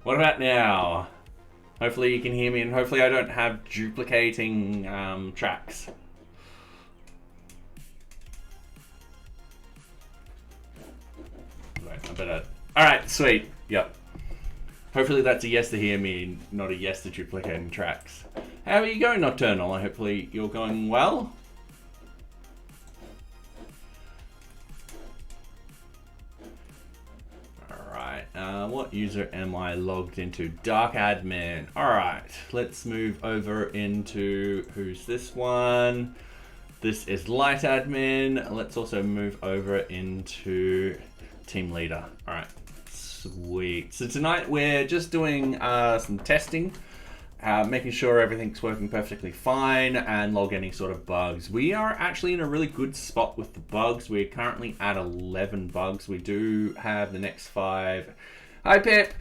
What about now? Hopefully you can hear me, and hopefully I don't have duplicating tracks. Right, I better. Alright, sweet. Yep. Hopefully that's a yes to hear me, not a yes to duplicating tracks. How are you going, Nocturnal? Hopefully you're going well. What user am I logged into? Dark admin. Alright, let's move over into, who's this one? This is light admin. Let's also move over into team leader. Alright, sweet. So tonight we're just doing some testing, making sure everything's working perfectly fine and log any sort of bugs. We are actually in a really good spot with the bugs. We're currently at 11 bugs. We do have the next 5. Hi Pip.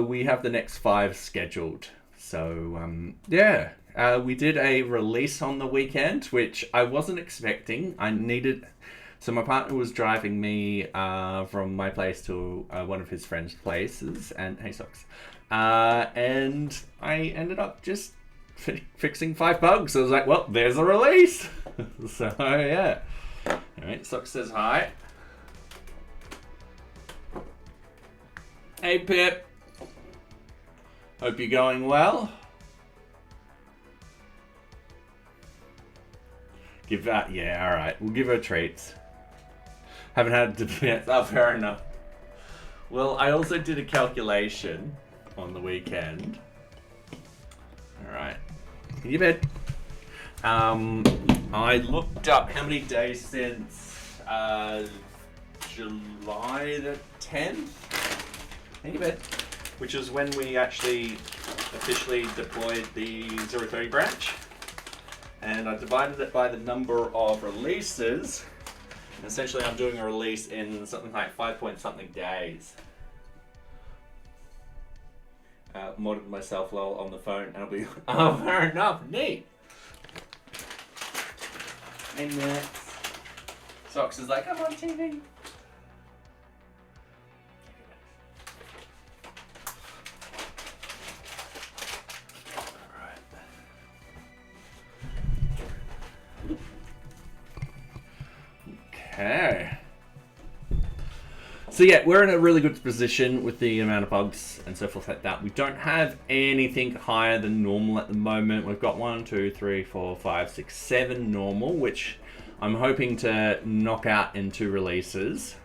We have the next 5 scheduled. So yeah, we did a release on the weekend, which I wasn't expecting. I needed, so my partner was driving me from my place to one of his friend's places, and hey socks, and I ended up just fixing 5 bugs. I was like, well, there's a release. So yeah. All right, Socks says hi. Hey Pip, hope you're going well. Give that, yeah, all right, we'll give her treats. Haven't had to be, oh, fair enough. Well, I also did a calculation on the weekend. All right, in your bed. I looked up how many days since July the 10th. In your bed, which is when we actually officially deployed the 030 branch, and I divided it by the number of releases, and essentially I'm doing a release in something like 5 point something days. Modded myself lol on the phone, and I'll be oh, fair enough, neat. And Socks is like, I'm on TV. Okay. So yeah, we're in a really good position with the amount of bugs and so forth like that. We don't have anything higher than normal at the moment. We've got 1, 2, 3, 4, 5, 6, 7 normal, which I'm hoping to knock out in 2 releases.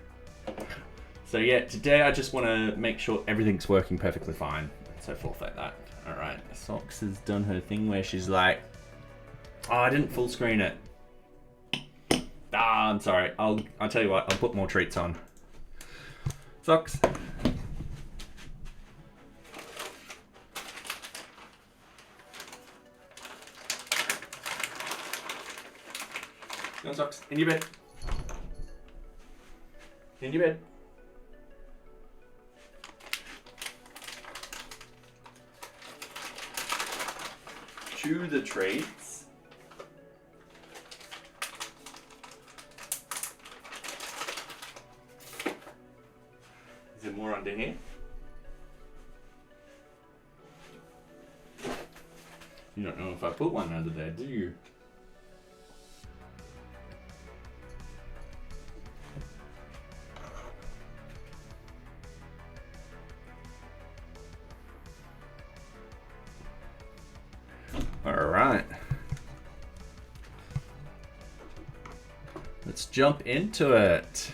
So yeah, today I just want to make sure everything's working perfectly fine and so forth like that. All right, Socks has done her thing where she's like, oh, I didn't full screen it. Ah, I'm sorry. I'll tell you what. I'll put more treats on. Socks. Come on, Socks. In your bed. In your bed. Chew the treats. Is there more under here? You don't know if I put one under there, do you? All right. Let's jump into it.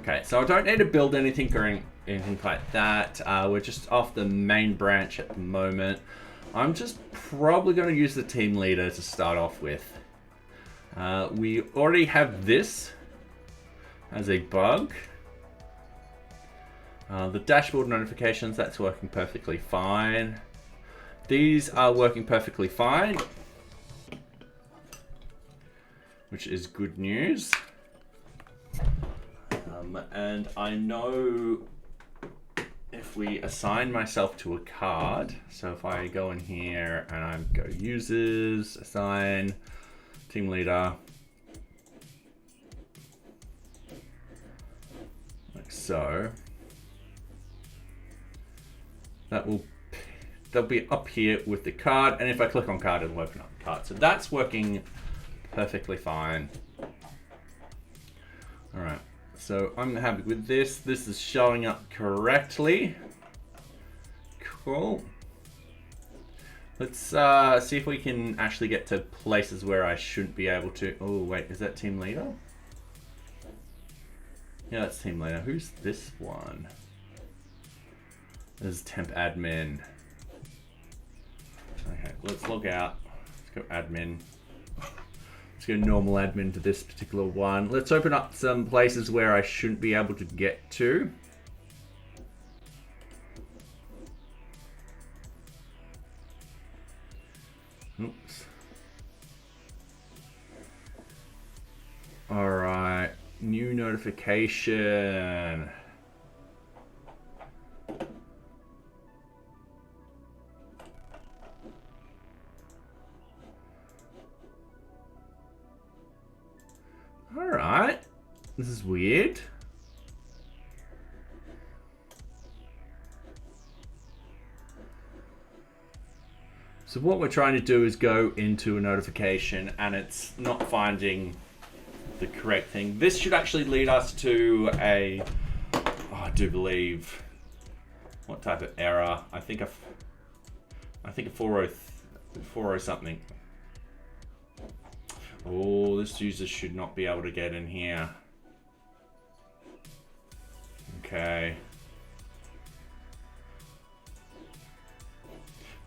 Okay, so I don't need to build anything or anything like that. We're just off the main branch at the moment. I'm just probably going to use the team leader to start off with. We already have this as a bug. The dashboard notifications, that's working perfectly fine. These are working perfectly fine, which is good news. And I know if we assign myself to a card, so if I go in here and I go users, assign, team leader, like so. they'll be up here with the card, and if I click on card, it'll open up the card. So that's working perfectly fine. All right, so I'm happy with this. This is showing up correctly. Cool. Let's see if we can actually get to places where I shouldn't be able to. Oh wait, is that team leader? Yeah, that's team leader. Who's this one? This is temp admin. Okay, let's log out. Let's go admin. Let's go normal admin to this particular one. Let's open up some places where I shouldn't be able to get to. Oops. All right, new notification. All right, this is weird. So what we're trying to do is go into a notification and it's not finding the correct thing. This should actually lead us to a, I do believe, what type of error? I think a 40 something. Oh, this user should not be able to get in here. Okay.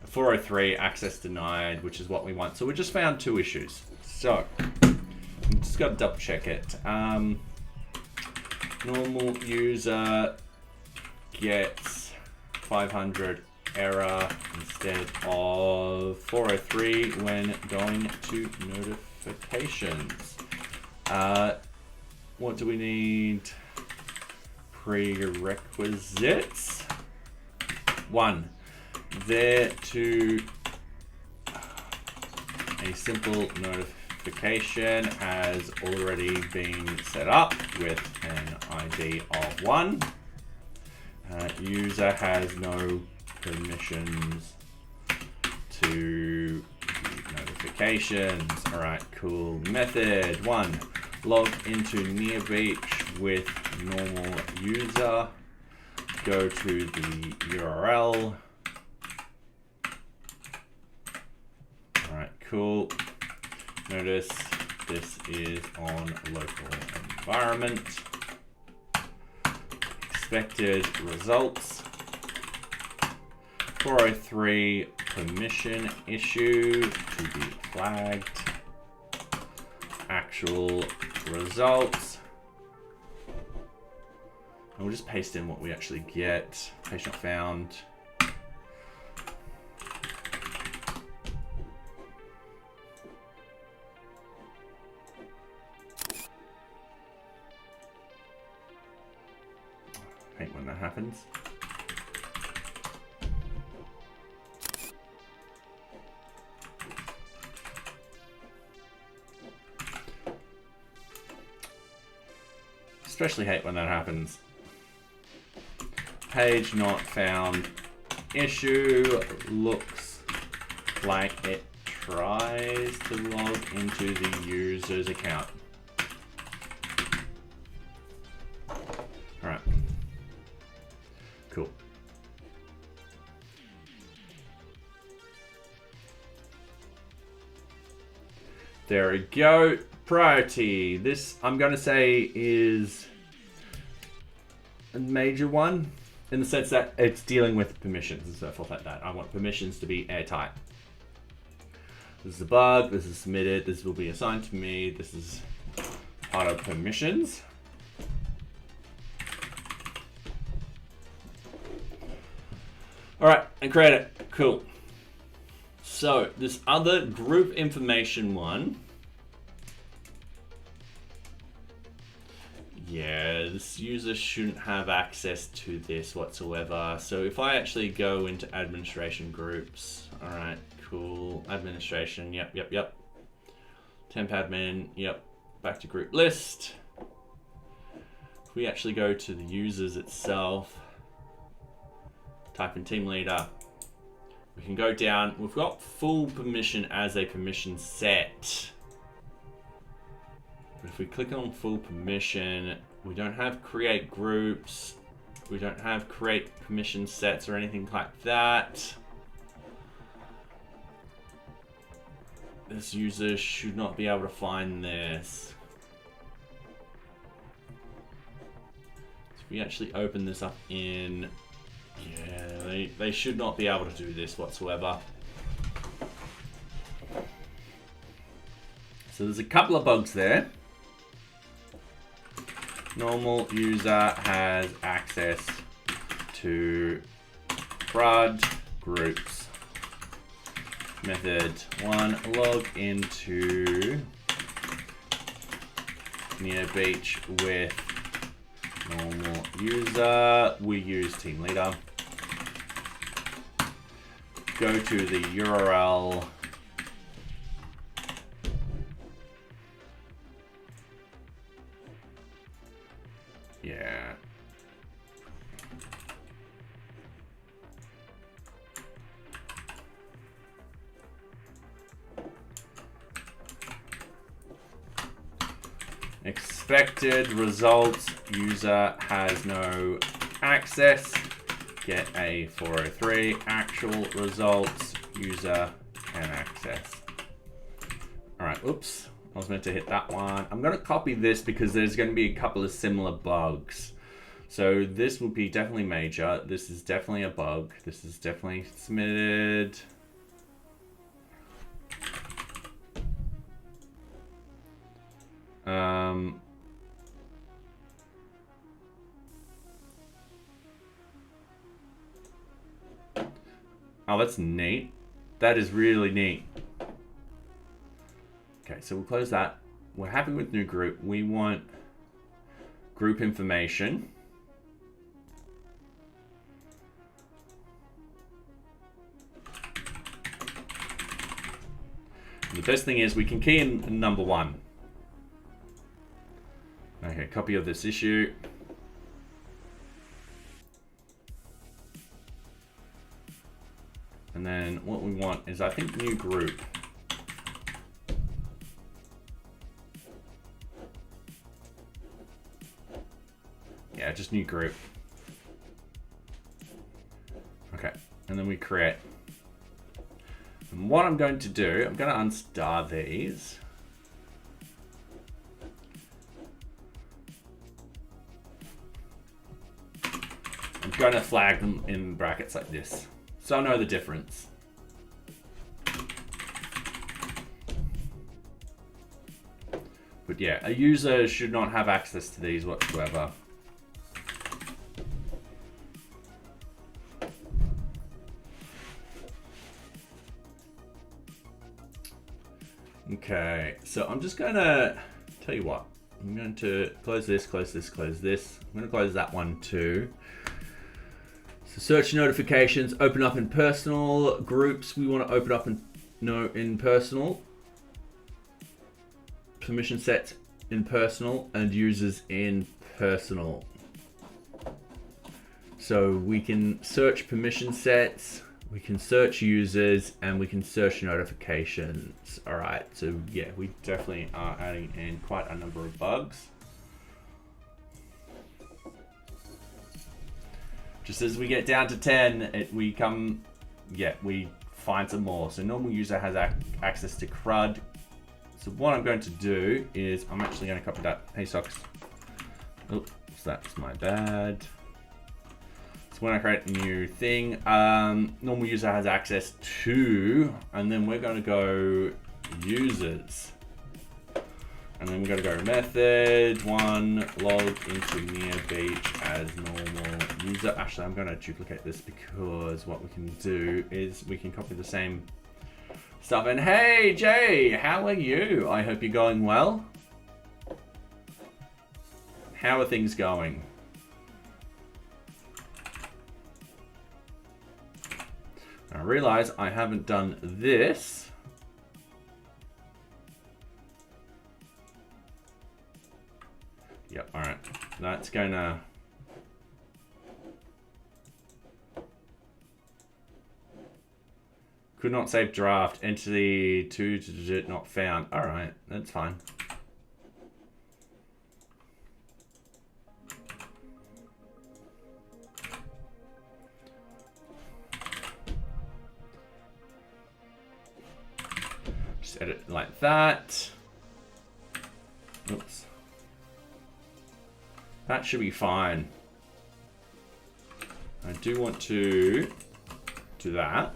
403 access denied, which is what we want. So we just found 2 issues. So we just got to double check it. Normal user gets 500 error instead of 403 when going to notifications. What do we need? Prerequisites. 1. There to a simple notification has already been set up with an ID of 1. User has no permissions to notifications. All right, cool. Method 1, log into NearBeach with normal user. Go to the URL. All right, cool. Notice this is on local environment. Expected results. 403 permission issue to be flagged. Actual results. And we'll just paste in what we actually get. Patient found. I hate when that happens. Especially hate when that happens. Page not found. Issue looks like it tries to log into the user's account. All right. Cool. There we go. Priority. This, I'm going to say, is a major one in the sense that it's dealing with permissions and so forth like that. I want permissions to be airtight. This is a bug. This is submitted. This will be assigned to me. This is part of permissions. All right, and create it. Cool. So this other group information one. Yeah, this user shouldn't have access to this whatsoever. So if I actually go into administration groups, all right, cool. Administration, yep. Temp admin, yep. Back to group list. If we actually go to the users itself, type in team leader. We can go down. We've got full permission as a permission set. But if we click on full permission, we don't have create groups. We don't have create permission sets or anything like that. This user should not be able to find this. So if we actually open this up in, yeah, they should not be able to do this whatsoever. So there's a couple of bugs there. Normal user has access to CRUD groups. Method 1, log into NearBeach with normal user. We use team leader. Go to the URL. Yeah. Expected results, user has no access. Get a 403. Actual results, user can access. All right, oops. I was meant to hit that one. I'm going to copy this because there's going to be a couple of similar bugs. So this will be definitely major. This is definitely a bug. This is definitely submitted. Oh, that's neat. That is really neat. Okay, so we'll close that. We're happy with new group. We want group information. The best thing is we can key in number 1. Okay, copy of this issue. And then what we want is, I think, new group. Yeah, just new group. Okay, and then we create. And what I'm going to do, I'm going to unstar these. I'm going to flag them in brackets like this, so I know the difference. But yeah, a user should not have access to these whatsoever. Okay, so I'm just gonna tell you what. I'm going to close this, close this, close this. I'm gonna close that one too. So search notifications, open up in personal. Groups, we want to open up in personal. Permission sets in personal and users in personal. So we can search permission sets, we can search users, and we can search notifications. All right, so yeah, we definitely are adding in quite a number of bugs. Just as we get down to 10, we find some more. So normal user has access to CRUD. So what I'm going to do is I'm actually going to copy that. Hey socks. Oops, that's my bad. So when I create a new thing, normal user has access to, and then we're going to go users. And then we're going to go method 1 log into NearBeach as normal user. Actually, I'm going to duplicate this because what we can do is we can copy the same stuff. And hey, Jay, how are you? I hope you're going well. How are things going? I realize I haven't done this. Yep, all right. That's gonna... Could not save draft. Entity 2 not found. All right, that's fine. Just edit it like that. Oops. That should be fine. I do want to do that.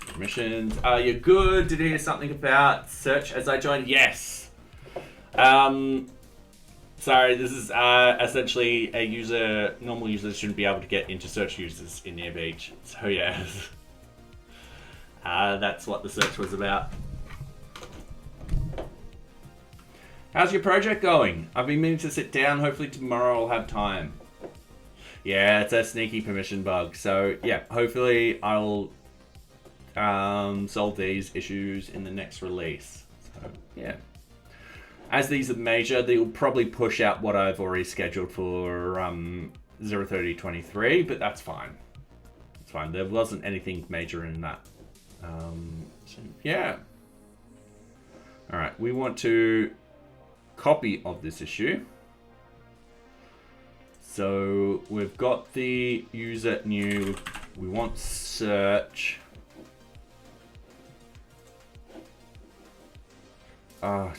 Permissions. You're good. Did you hear something about search as I joined? Yes. Sorry, this is essentially a user. Normal users shouldn't be able to get into search users in NearBeach. So yes, that's what the search was about. How's your project going? I've been meaning to sit down. Hopefully tomorrow I'll have time. Yeah, it's a sneaky permission bug. So yeah, hopefully I'll solve these issues in the next release. So yeah. As these are major, they'll probably push out what I've already scheduled for 03023, but that's fine. It's fine. There wasn't anything major in that. So, yeah. All right, we want to copy of this issue. So we've got the user new. We want search. Oh,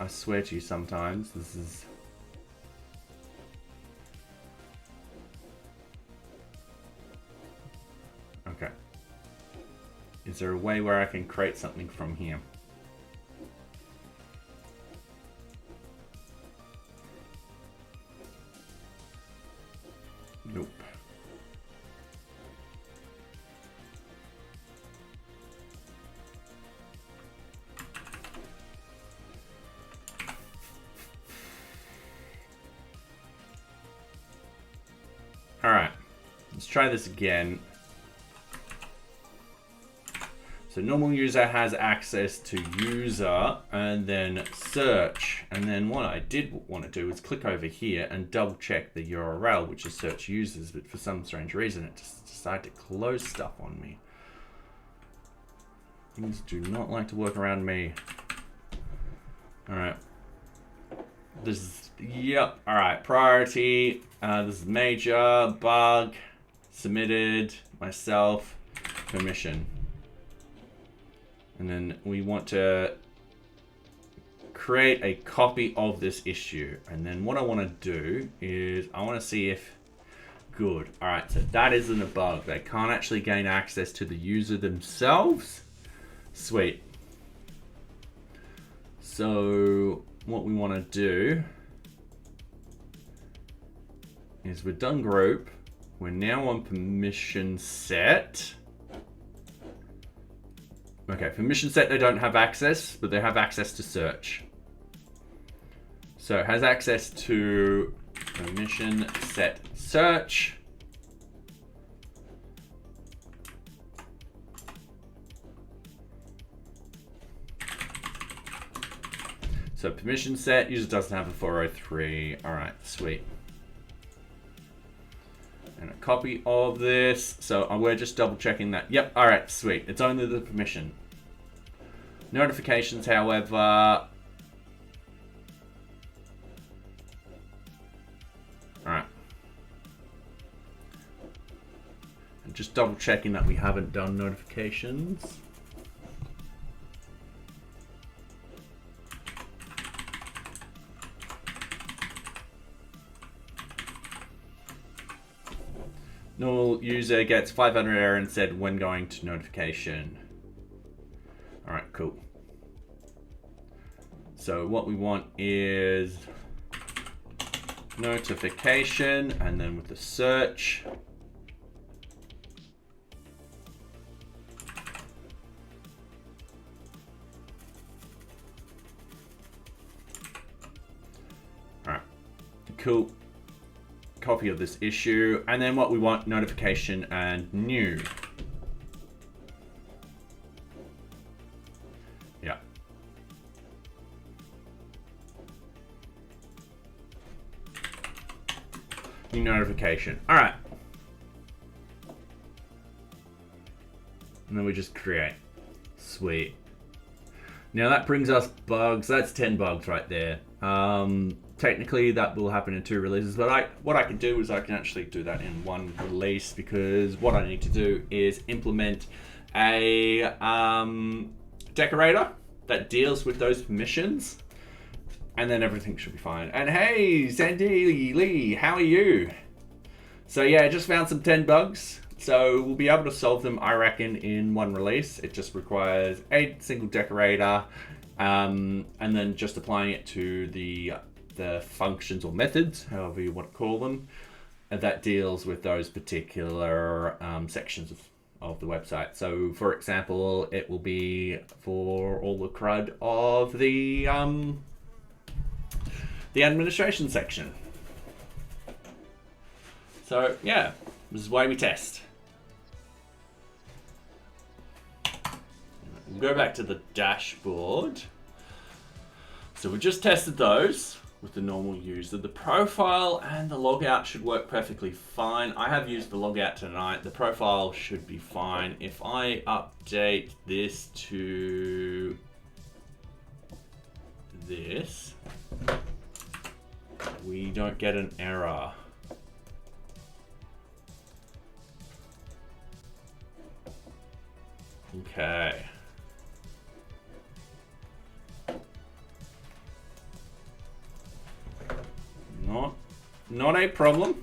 I swear to you sometimes this is... Okay. Is there a way where I can create something from here? Nope. All right, let's try this again. So normal user has access to user and then search. And then what I did want to do is click over here and double check the URL, which is search users, but for some strange reason, it just decided to close stuff on me. Things do not like to work around me. All right. This is, yep, all right, priority. This is major, bug, submitted, myself, permission. And then we want to create a copy of this issue. And then what I want to do is I want to see if, good. All right, so that isn't a bug. They can't actually gain access to the user themselves. Sweet. So what we want to do is we're done group. We're now on permission set. Okay, permission set, they don't have access, but they have access to search. So it has access to permission set search. So permission set, user doesn't have a 403. All right, sweet. And a copy of this. So we're just double checking that. Yep, all right, sweet. It's only the permission. Notifications, however. All right. And just double checking that we haven't done notifications. Normal user gets 500 error and said when going to notification. All right, cool. So what we want is notification and then with the search. All right, cool. Copy of this issue, and then what we want, notification and new. Yeah. new notification. All right. And then we just create. Sweet. Now that brings us bugs. That's 10 bugs right there. Technically that will happen in 2 releases, but what I can do is I can actually do that in 1 release, because what I need to do is implement a decorator that deals with those permissions, and then everything should be fine. And hey, Sandy Lee, how are you? So yeah, I just found some 10 bugs. So we'll be able to solve them, I reckon, in 1 release. It just requires a single decorator, and then just applying it to the functions or methods, however you want to call them, and that deals with those particular sections of the website. So for example, it will be for all the CRUD of the administration section. So yeah, this is why we test. We'll go back to the dashboard. So we just tested those with the normal user. The profile and the logout should work perfectly fine. I have used the logout tonight. The profile should be fine. If I update this to this, we don't get an error. Okay. Not a problem.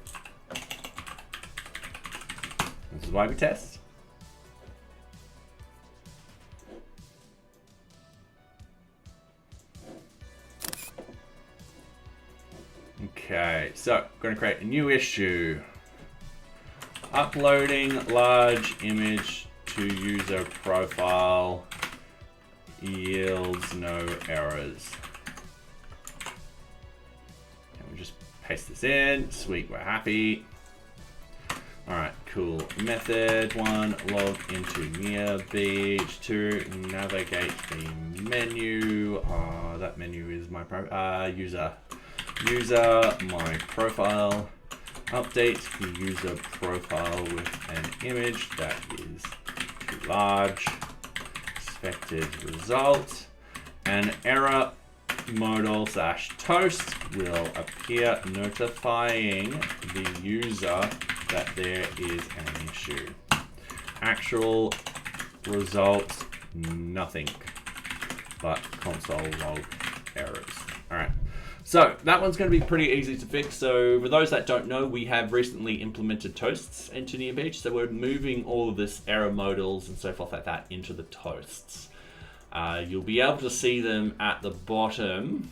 This is why we test. Okay, so I'm going to create a new issue. Uploading large image to user profile yields no errors. Paste this in. Sweet, we're happy. All right, cool. Method 1, log into NearBeach. 2, navigate the menu. That menu is my user, my profile. Update the user profile with an image that is too large. Expected result. An error modal / toast will appear notifying the user that there is an issue. Actual results, nothing but console log errors. All right, so that one's going to be pretty easy to fix. So for those that don't know, we have recently implemented toasts into NearBeach, so we're moving all of this error modals and so forth like that into the toasts. You'll be able to see them at the bottom.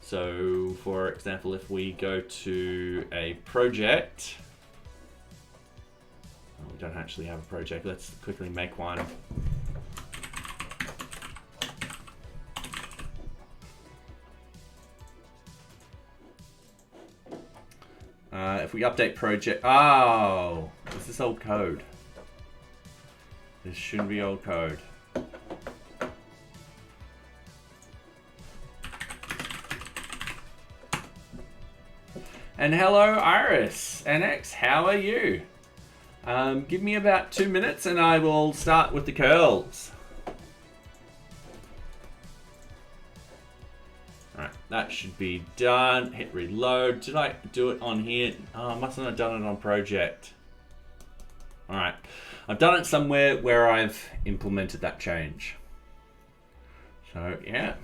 So for example, if we go to a project, we don't actually have a project. Let's quickly make one. If we update project, oh, is this old code? This shouldn't be old code. And hello, Iris NX, how are you? Give me about 2 minutes and I will start with the curls. Alright, that should be done. Hit reload. Did I do it on here? Oh, I must not have done it on project. Alright, I've done it somewhere where I've implemented that change. So, yeah.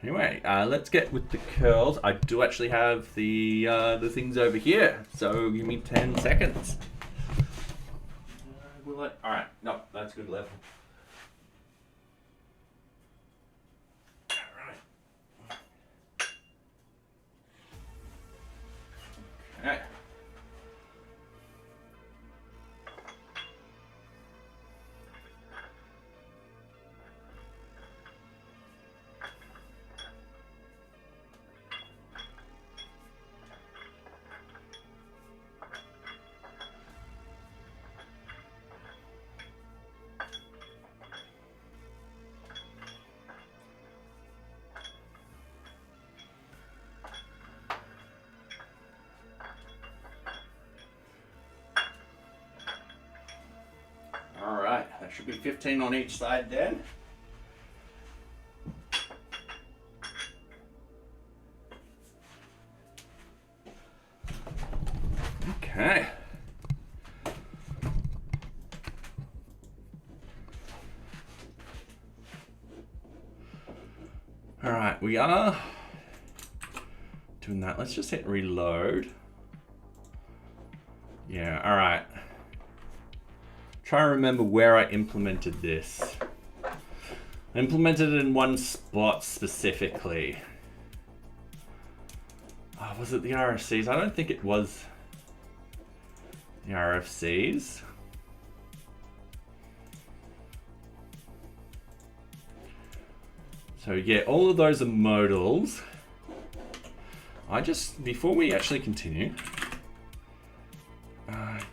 Anyway, let's get with the curls. I do actually have the things over here, so give me 10 seconds. All right, no, that's good level. All right. Okay. be 15 on each side then. Okay. All right, we are doing that. Let's just hit reload. Yeah, all right. Try to remember where I implemented this. I implemented it in one spot specifically. Oh, was it the RFCs? I don't think it was the RFCs. So yeah, all of those are modals. Before we actually continue,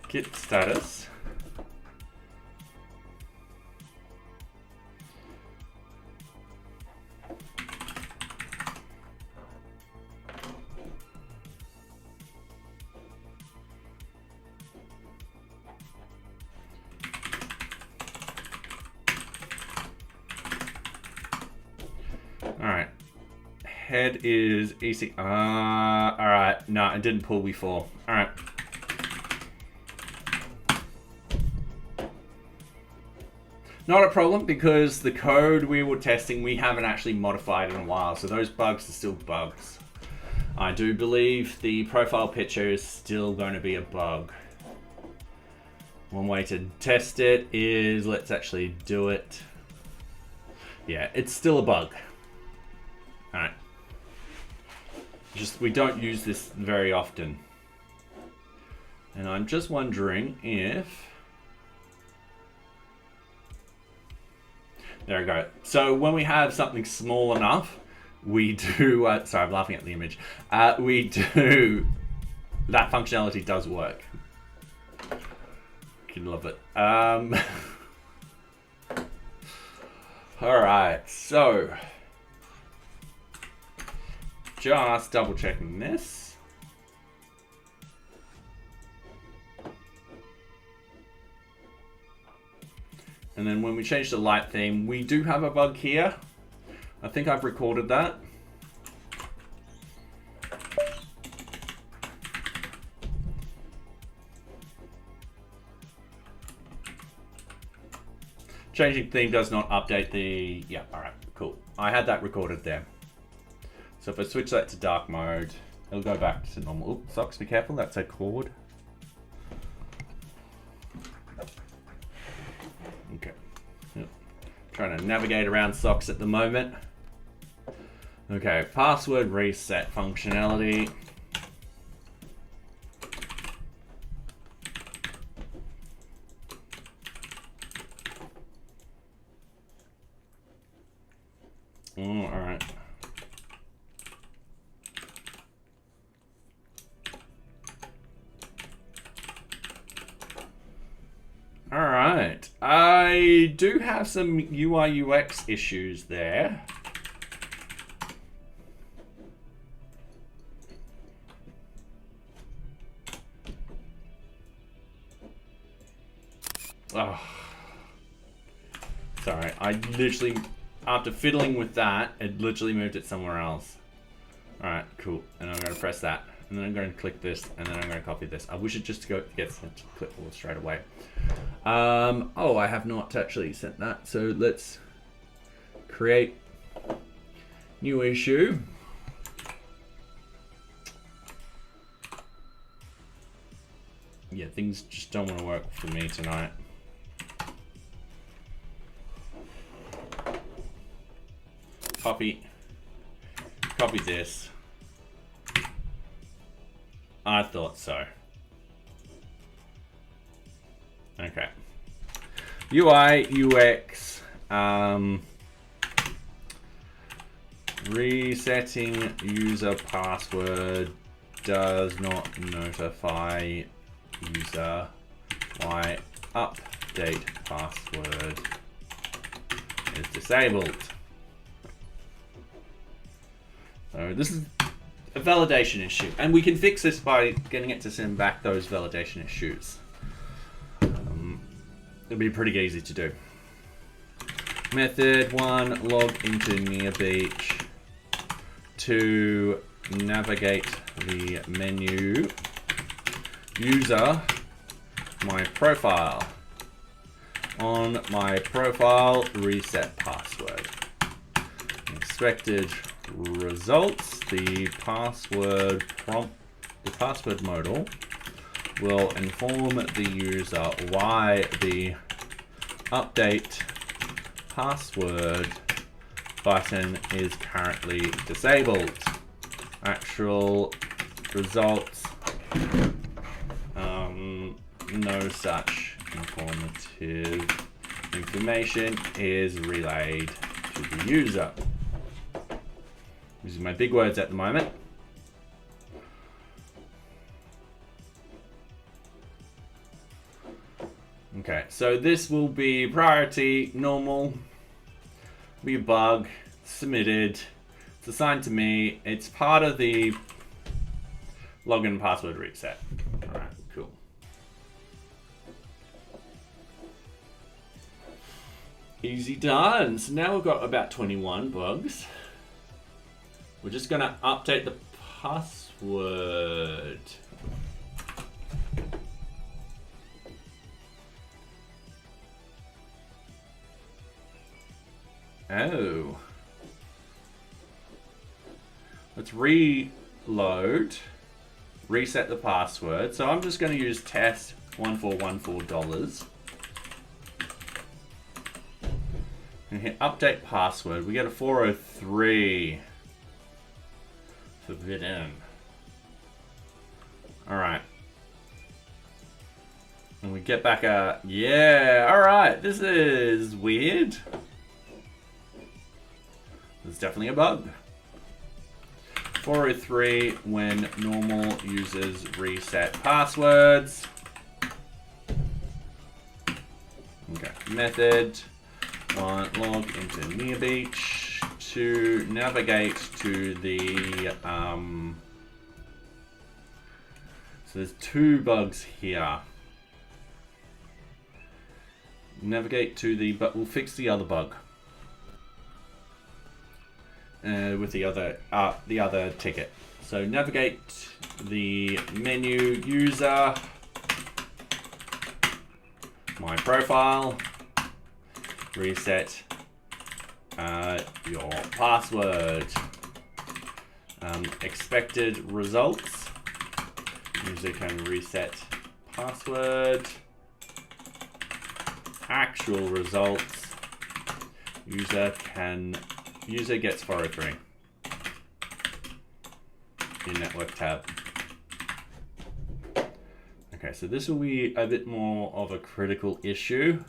git status. Alright. Head is EC. Alright. No, it didn't pull before. Alright. Not a problem, because the code we were testing, we haven't actually modified in a while, so those bugs are still bugs. I do believe the profile picture is still going to be a bug. One way to test it is, let's actually do it. Yeah, it's still a bug. Alright. We don't use this very often. And I'm just wondering if... There we go. So when we have something small enough, we do... sorry, I'm laughing at the image. We do... That functionality does work. Can love it. Alright, so... Just double checking this. And then when we change the light theme, we do have a bug here. I think I've recorded that. Changing theme does not update the... Yeah, all right, cool. I had that recorded there. So if I switch that to dark mode, it'll go back to normal. Oops, socks, be careful, that's a cord. Okay. Yep. Trying to navigate around socks at the moment. Okay, password reset functionality. Oh, all right. All right. I do have some UI UX issues there. Oh. Sorry, I literally... After fiddling with that, it literally moved it somewhere else. Alright, cool. And I'm going to press that. And then I'm going to click this. And then I'm going to copy this. I wish it just get sent to clipboard straight away. Oh, I have not actually sent that. So let's create new issue. Yeah, things just don't want to work for me tonight. Copy this. I thought so. Okay. UI, UX, resetting user password does not notify user why update password is disabled. So this is a validation issue, and we can fix this by getting it to send back those validation issues. It'll be pretty easy to do. Method 1, log into NearBeach to navigate the menu. User, my profile. On my profile, reset password. Expected results, the password modal will inform the user why the update password button is currently disabled. Actual results, no such informative information is relayed to the user. Using my big words at the moment. Okay, so this will be priority, normal, be a bug, submitted, it's assigned to me, it's part of the login password reset. All right, cool. Easy done. So now we've got about 21 bugs. We're just gonna update the password. Oh. Let's reload, reset the password. So I'm just gonna use test1414 and hit update password. We get a 403. Forbidden. All right. And we get back a, yeah, all right. This is weird. It's definitely a bug. 403 when normal users reset passwords. Okay, method log into NearBeach to navigate to the so there's two bugs here. Navigate to the, but we'll fix the other bug with the other ticket. So navigate the menu, user, my profile, reset your password. Expected results, user can reset password. Actual results, user gets 403 in network tab. Okay, so this will be a bit more of a critical issue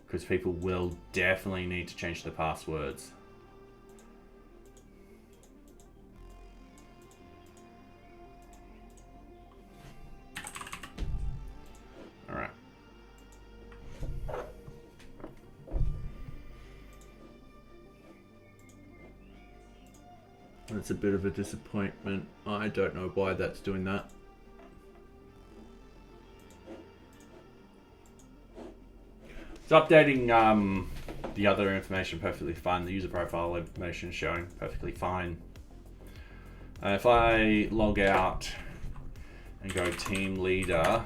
because people will definitely need to change the passwords. All right. That's a bit of a disappointment. I don't know why that's doing that. It's updating the other information perfectly fine. The user profile information showing perfectly fine. If I log out and go team leader,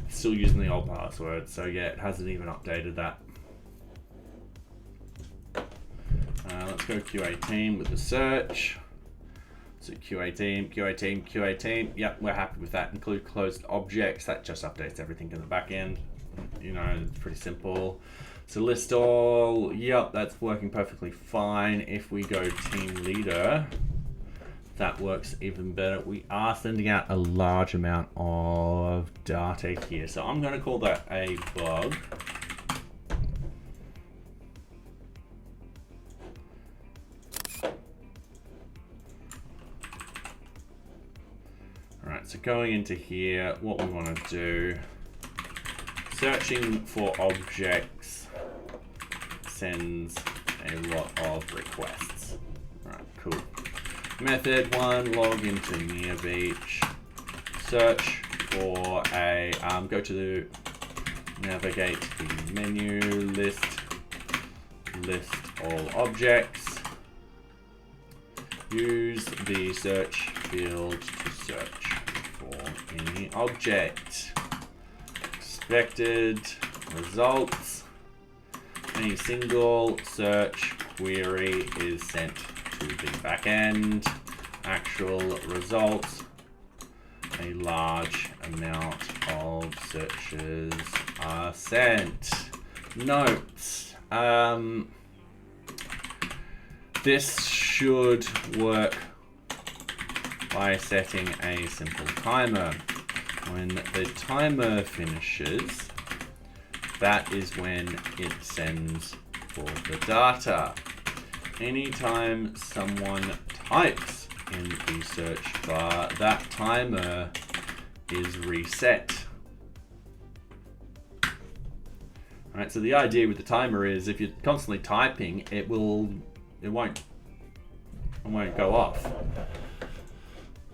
it's still using the old password. So yeah, it hasn't even updated that. Let's go QA team with the search. So QA team, QA team, QA team. Yep, we're happy with that. Include closed objects. That just updates everything in the back end. You know, it's pretty simple. So list all. Yep, that's working perfectly fine. If we go team leader, that works even better. We are sending out a large amount of data here. So I'm going to call that a bug. So going into here, what we want to do, searching for objects sends a lot of requests. All right, cool. Method 1, log into NearBeach, search for a, go to the navigate the menu list list all objects. Use the search field to search for any object. Expected results. Any single search query is sent to the backend. Actual results. A large amount of searches are sent. Notes. This should work by setting a simple timer. When the timer finishes, that is when it sends for the data. Anytime someone types in the search bar, that timer is reset. Alright, so the idea with the timer is if you're constantly typing, it won't go off.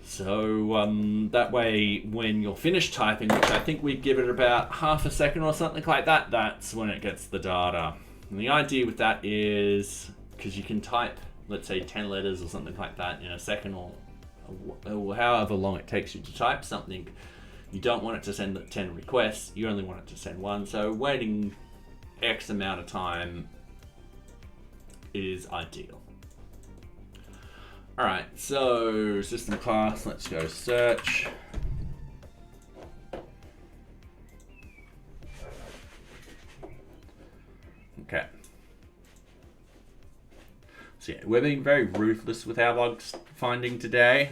So that way, when you're finished typing, which I think we give it about half a second or something like that, that's when it gets the data. And the idea with that is, because you can type, let's say 10 letters or something like that in a second, or however long it takes you to type something, you don't want it to send 10 requests, you only want it to send one. So waiting X amount of time is ideal. All right, so system class, let's go search. Okay. So yeah, we're being very ruthless with our log finding today.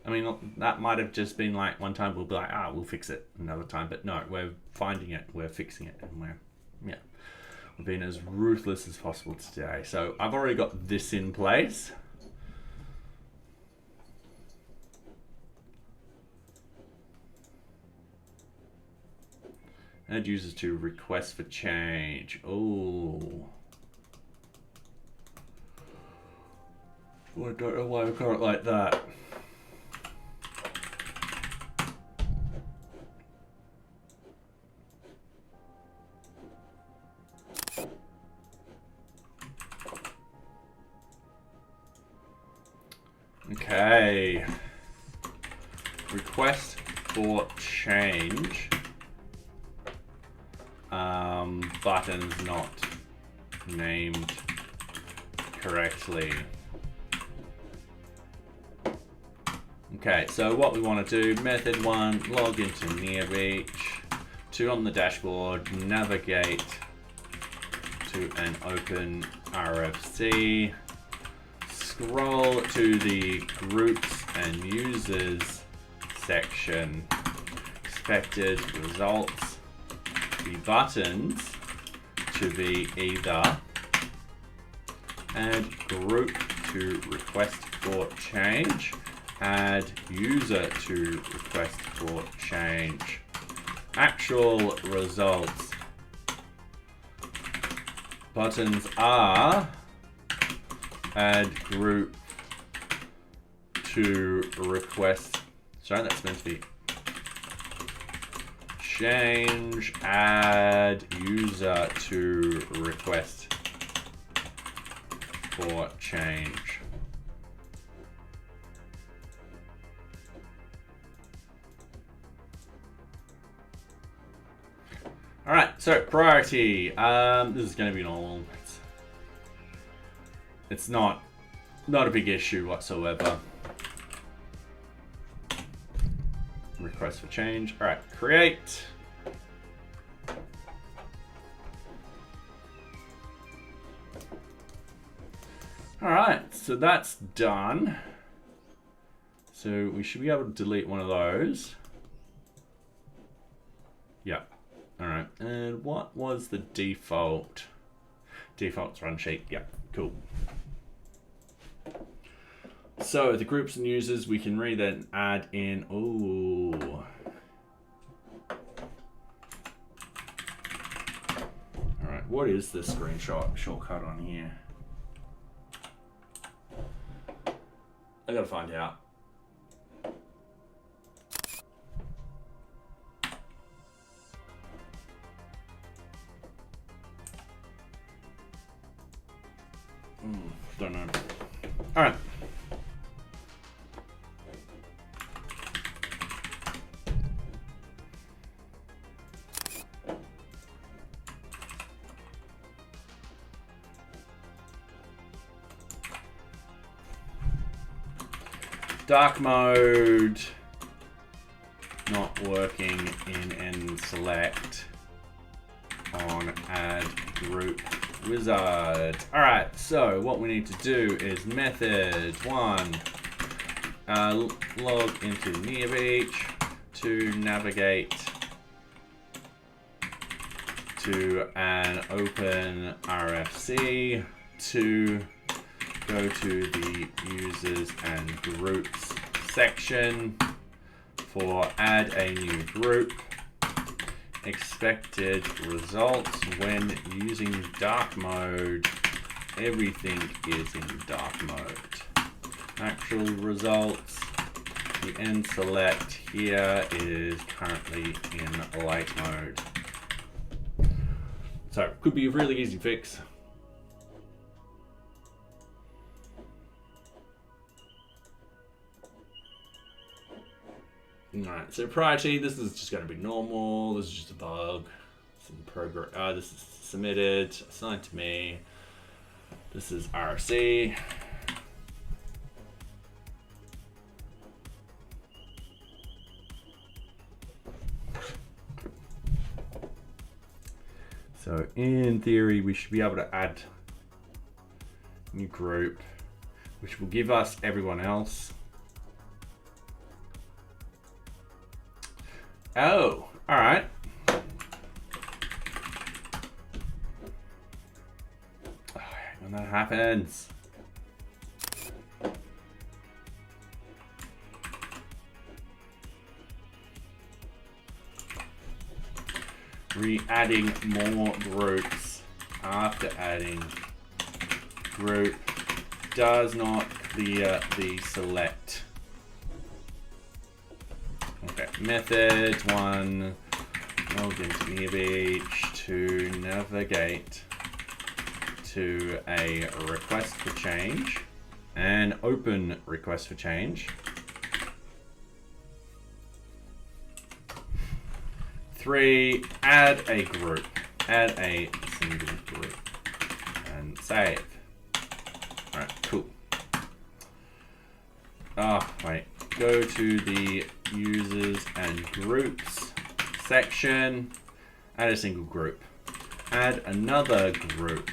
I mean, that might have just been like one time we'll be like, we'll fix it another time, but no, we're finding it, we're fixing it, and we're being as ruthless as possible today. So I've already got this in place. Add users to request for change. Oh. I don't know why we've got it like that. Okay. Request for change. Buttons not named correctly. Okay, so what we want to do, method 1, log into NearBeach. 2, on the dashboard, navigate to an open RFC. Scroll to the groups and users section. Expected results. The buttons to be either add group to request for change, add user to request for change. Actual results. Buttons are add group to request. Sorry, that's meant to be change, add user to request for change. All right, so priority. This is going to be normal. It's not a big issue whatsoever. Request for change. All right, create. All right, so that's done. So we should be able to delete one of those. Yeah. All right, and what was the default? Default's run sheet. Yeah, cool. So the groups and users, we can really then add in, ooh. All right, what is the screenshot shortcut on here? I gotta find out. All right. Dark mode not working in NSelect on add group wizard. All right, so what we need to do is method one, log into NearBeach to navigate to an open RFC to go to the users and groups section for add a new group. Expected results when using dark mode, everything is in dark mode. Actual results, the NSelect here is currently in light mode. So could be a really easy fix. Alright, so priority, this is just going to be normal. This is just a bug. This is progress. This is submitted, assigned to me. This is RC. So in theory, we should be able to add a new group, which will give us everyone else. Oh, all right. When that happens. Re-adding more groups after adding group does not clear the select. Okay, method one, log into NearBeach to navigate to a request for change, an open request for change. 3, add a group, add a single group, and save. All right, cool. Wait, go to the users and groups section, add a single group, add another group,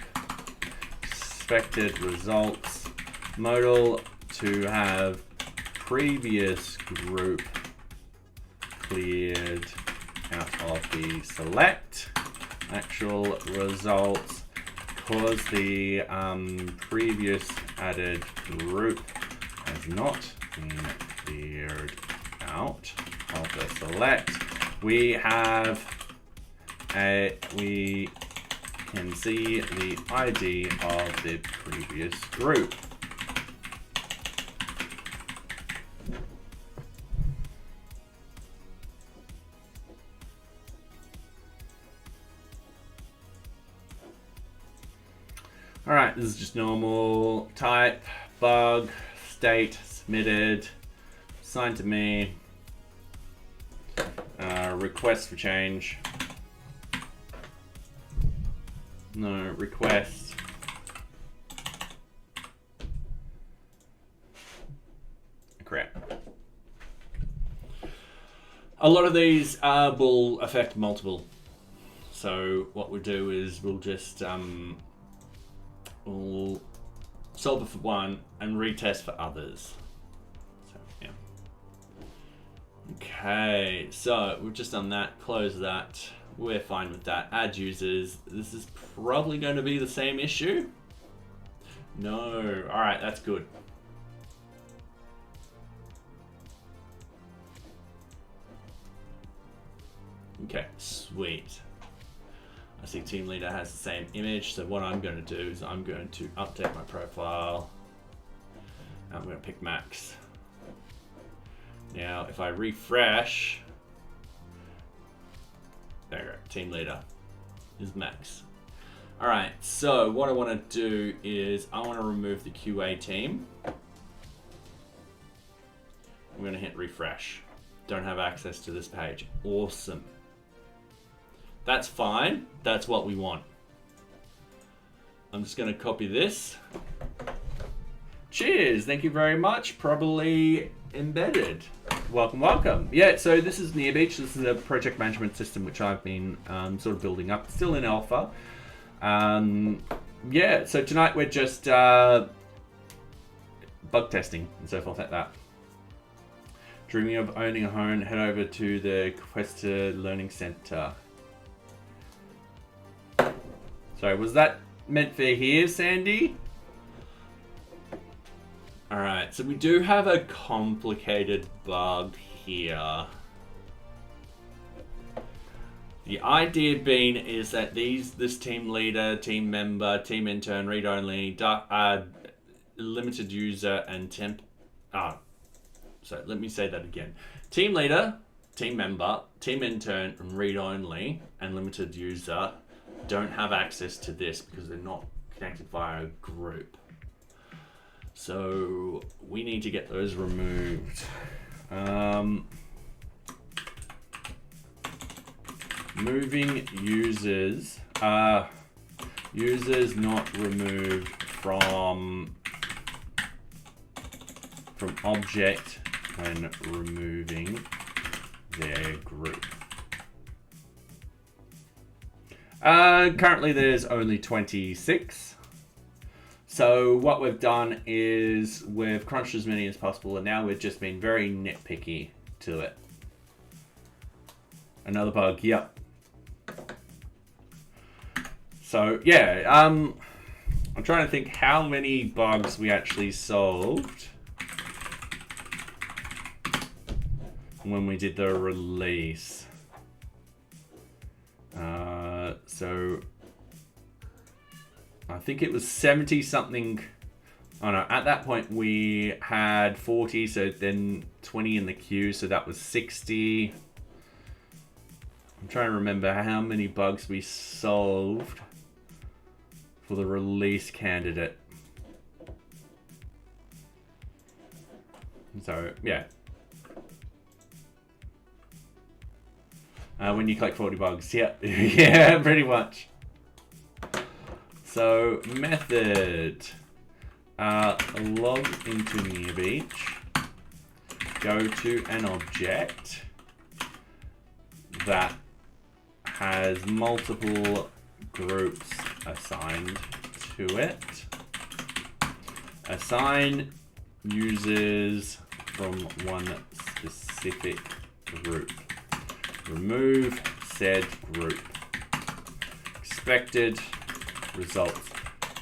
expected results, modal to have previous group cleared out of the select, actual results, cause the previous added group has not been cleared out of the select. We can see the ID of the previous group. All right, this is just normal type, bug, state, submitted, assigned to me, request for change, no request, correct. A lot of these will affect multiple, so what we'll do is we'll just we'll solve it for one and retest for others. So, yeah. Okay, so we've just done that, close that. We're fine with that. Add users. This is probably going to be the same issue. No, all right, that's good. Okay, sweet. I see team leader has the same image, so what I'm going to do is I'm going to update my profile. I'm going to pick Max. Now, if I refresh, there you go, team leader is Max. All right, so what I want to do is I want to remove the QA team. I'm going to hit refresh. Don't have access to this page. Awesome. That's fine. That's what we want. I'm just going to copy this. Cheers. Thank you very much. Probably embedded. Welcome, welcome. Yeah, so this is NearBeach. This is a project management system which I've been sort of building up. Still in alpha. Yeah, so tonight we're just bug testing and so forth like that. Dreaming of owning a home, head over to the Questa Learning Center. Sorry, was that meant for here, Sandy? Alright, so we do have a complicated bug here. The idea being is that this team leader, team member, team intern, read-only, limited user, and temp... So let me say that again. Team leader, team member, team intern, and read-only, and limited user don't have access to this because they're not connected via a group. So we need to get those removed. Moving users, users not removed from object when removing their group. Currently there's only 26. So what we've done is we've crunched as many as possible, and now we've just been very nitpicky to it. Another bug, yep. So yeah, I'm trying to think how many bugs we actually solved when we did the release. So I think it was 70 something. Oh no, at that point we had 40, so then 20 in the queue, so that was 60. I'm trying to remember how many bugs we solved for the release candidate. So yeah. When you collect 40 bugs, yeah, yeah, pretty much. So method, log into NearBeach, go to an object that has multiple groups assigned to it. Assign users from one specific group. Remove said group. Expected results.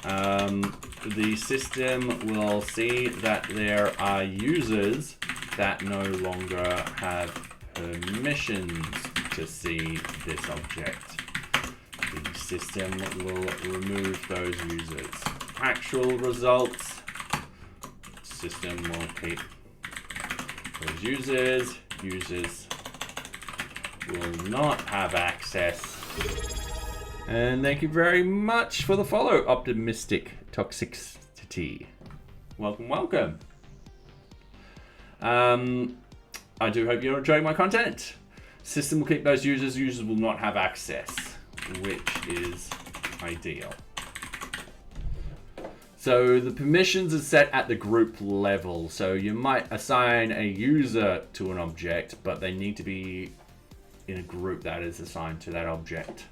The system will see that there are users that no longer have permissions to see this object. The system will remove those users. Actual results. System will keep those users. Users will not have access. And thank you very much for the follow, Optimistic Toxicity. Welcome, welcome. I do hope you're enjoying my content. System will keep those users. Users will not have access, which is ideal. So the permissions are set at the group level. So you might assign a user to an object, but they need to be in a group that is assigned to that object.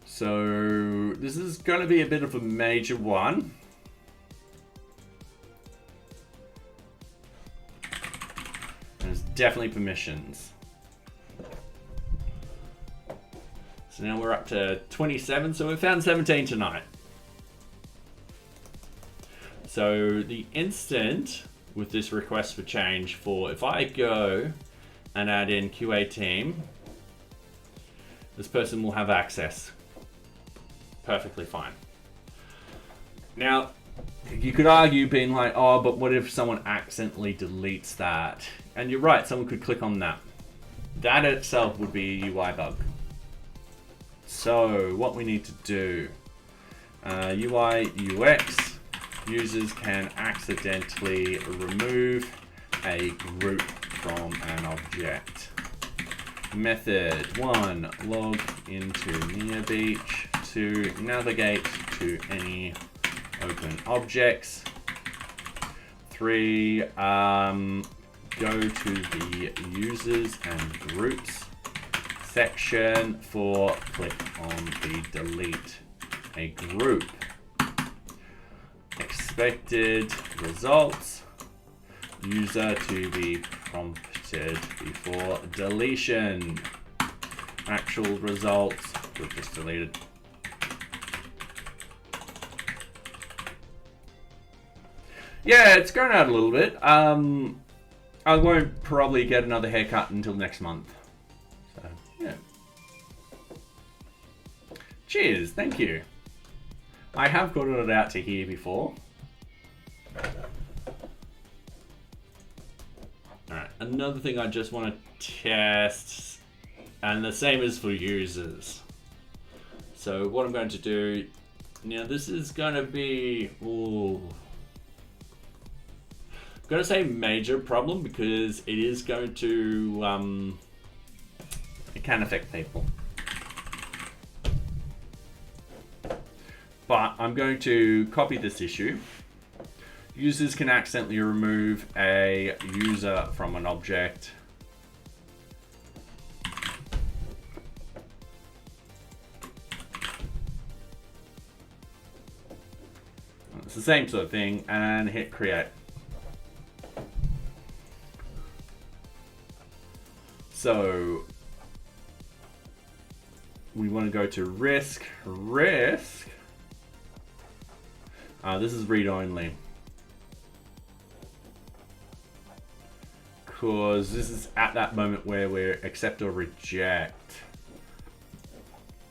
So this is going to be a bit of a major one. There's definitely permissions. So now we're up to 27, so we found 17 tonight. So the instant with this request for change for, if I go and add in QA team, this person will have access. Perfectly fine. Now, you could argue being like, oh, but what if someone accidentally deletes that? And you're right, someone could click on that. That itself would be a UI bug. So what we need to do, UI, UX, users can accidentally remove a group from an object. Method 1, log into NearBeach to navigate to any open objects. 3, go to the users and groups section. 4, click on the delete a group. Expected results, user to be prompted before deletion. Actual results, we've just deleted. Yeah, it's grown out a little bit. I won't probably get another haircut until next month. So, yeah. Cheers, thank you. I have gotten it out to here before. Alright, another thing I just want to test, and the same is for users. So what I'm going to do, now this is going to be, I'm going to say major problem because it is going to, it can affect people. But I'm going to copy this issue. Users can accidentally remove a user from an object. It's the same sort of thing, and hit create. So we want to go to risk. This is read only. Because this is at that moment where we accept or reject.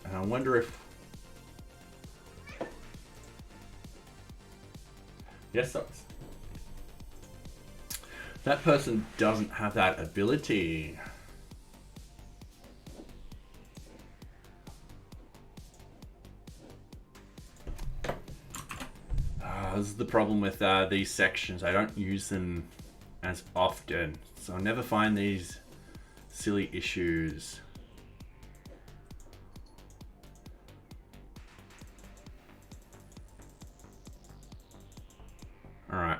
And I wonder if... Yes, that person doesn't have that ability. This is the problem with these sections. I don't use them as often, so I'll never find these silly issues. All right.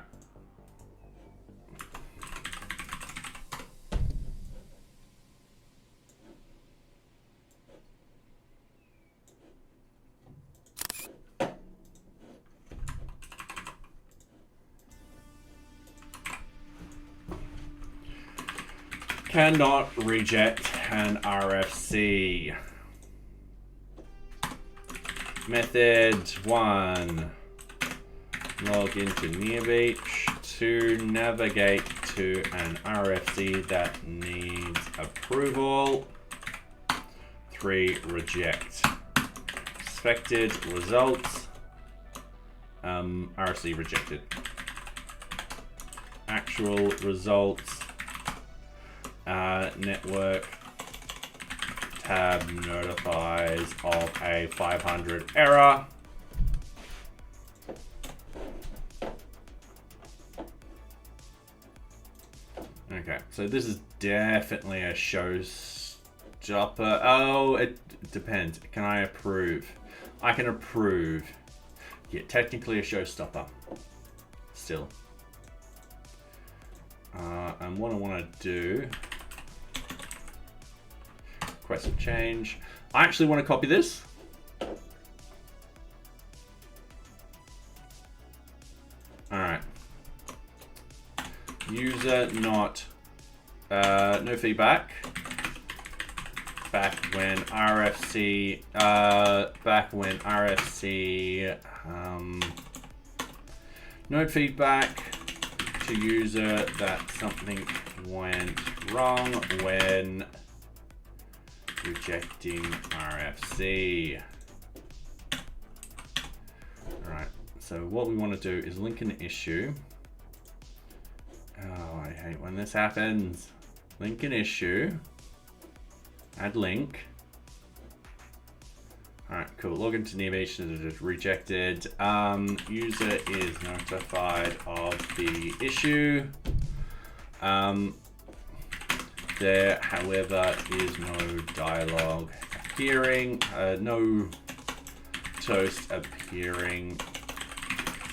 Cannot reject an RFC. Method 1, log into NearBeach to navigate to an RFC that needs approval. 3, reject. Expected results, RFC rejected. Actual results, network tab notifies of a 500 error. Okay, so this is definitely a showstopper. Oh, it depends. Can I approve? I can approve. Yeah, technically a showstopper. Still. And what I want to do, request a change. I actually want to copy this. All right. User not, no feedback. Back when RFC, no feedback to user that something went wrong when rejecting RFC. All right, so what we want to do is link an issue. Oh, I hate when this happens. Link an issue, add link, All right, cool. Login to NearBeach is rejected. User is notified of the issue. There, however, is no dialog appearing, no toast appearing,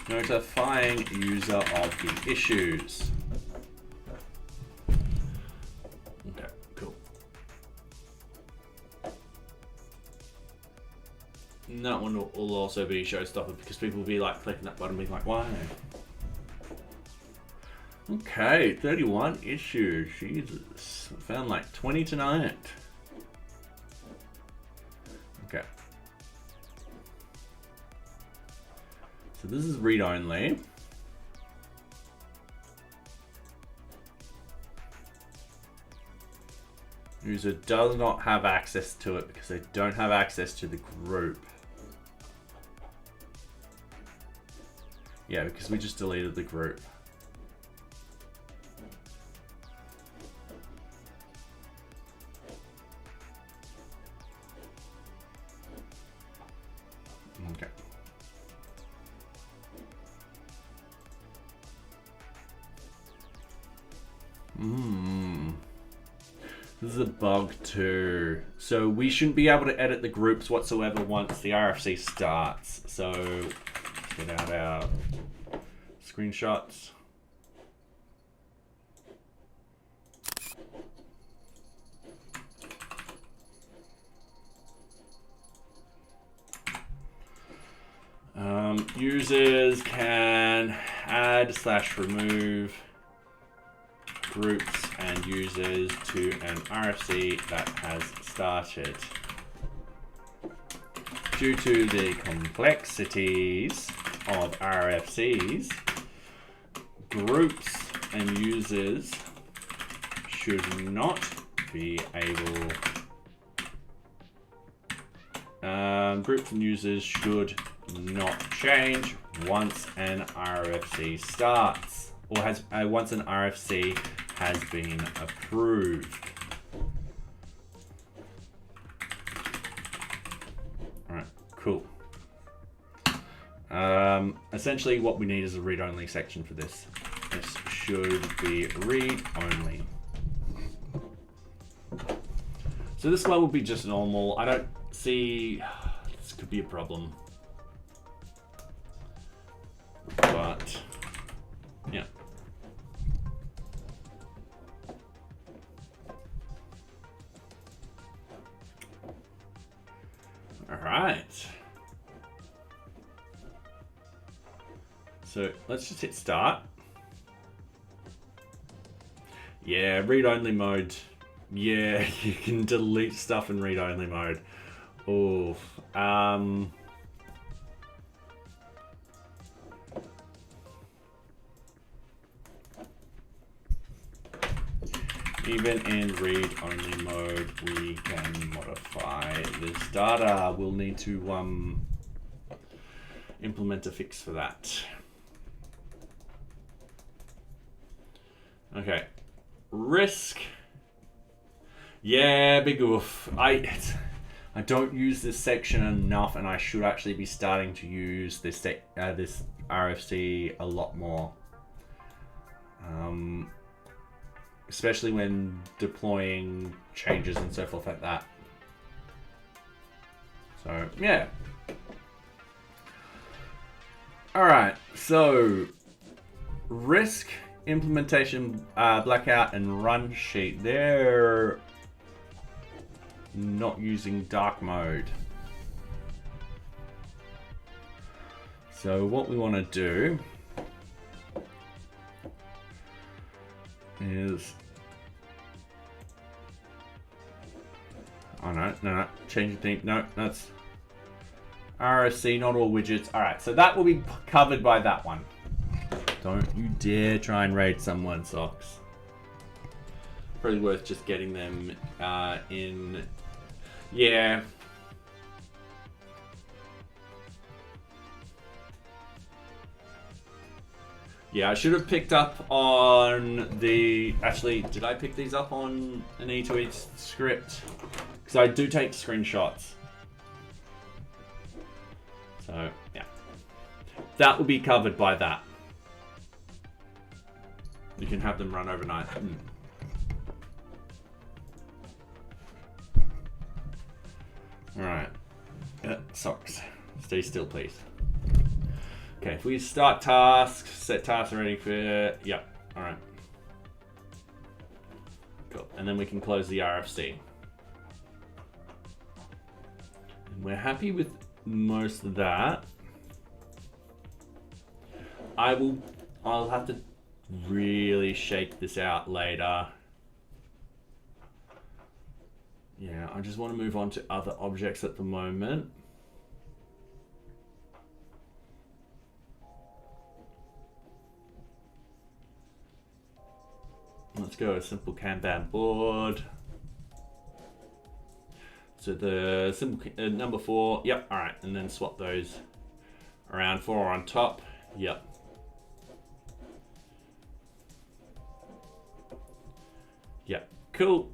notifying user of the issues. Okay, cool. And that one will also be showstopper because people will be like clicking that button, being like, why? Okay, 31 issues. Jesus. I found like 20 tonight. Okay. So this is read only. User does not have access to it because they don't have access to the group. Yeah, because we just deleted the group. Okay. This is a bug too. So we shouldn't be able to edit the groups whatsoever once the RFC starts. So let's get out our screenshots. Users can add/remove groups and users to an RFC that has started. Due to the complexities of RFCs, groups and users should not be able. Groups and users should not change once an RFC starts, or has once an RFC has been approved. All right, cool. Essentially, what we need is a read-only section for this. This should be read-only. So this one will be just normal. I don't see this could be a problem. But yeah. All right. So let's just hit start. Yeah, read-only mode. Yeah, you can delete stuff in read-only mode. Oof. Even in read-only mode, we can modify this data. We'll need to implement a fix for that. Okay, risk. Yeah, big oof. I don't use this section enough, and I should actually be starting to use this this RFC a lot more. Especially when deploying changes and so forth like that. So, yeah. All right, so risk, implementation, blackout, and run sheet. They're not using dark mode. So what we want to do is, oh no, change the thing. No, that's RFC, not all widgets. All right, so that will be covered by that one. Don't you dare try and raid someone, Socks. Probably worth just getting them in. Yeah. Yeah, I should have picked up on the... Actually, did I pick these up on an E2E script? Because I do take screenshots. So yeah, that will be covered by that. You can have them run overnight. All right, socks. Stay still, please. Okay, if we start tasks, set tasks ready for, yep, all right. Cool, and then we can close the RFC. And we're happy with most of that. I'll have to really shake this out later. Yeah, I just want to move on to other objects at the moment. Let's go a simple Kanban board. So the simple number 4, yep, all right, and then swap those around. 4 on top, yep. Yep, cool.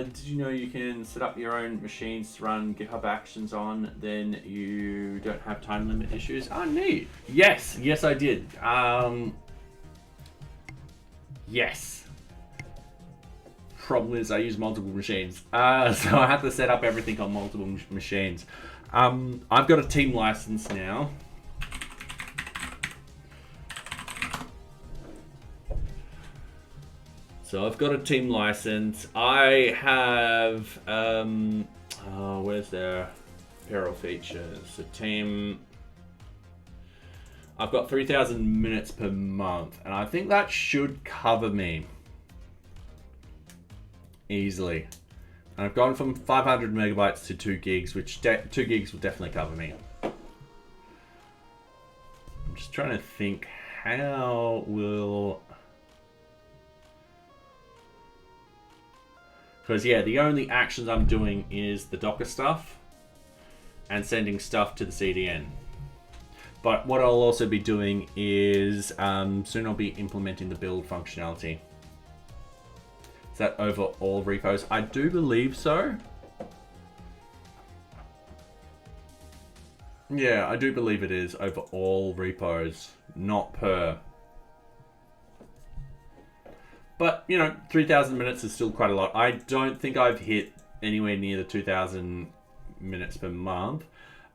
Did you know you can set up your own machines to run GitHub Actions on, then you don't have time limit issues? Oh, neat. Yes, yes I did. Yes. Problem is I use multiple machines. So I have to set up everything on multiple machines. I've got a team license now. So I've got a team license. I have, where's their apparel features? The team, I've got 3,000 minutes per month, and I think that should cover me easily. And I've gone from 500 megabytes to 2 gigs, which 2 gigs will definitely cover me. I'm just trying to think how will... Because yeah, the only actions I'm doing is the Docker stuff and sending stuff to the CDN. But what I'll also be doing is soon I'll be implementing the build functionality. Is that over all repos? I do believe so. Yeah, I do believe it is over all repos, not per. But, you know, 3,000 minutes is still quite a lot. I don't think I've hit anywhere near the 2,000 minutes per month.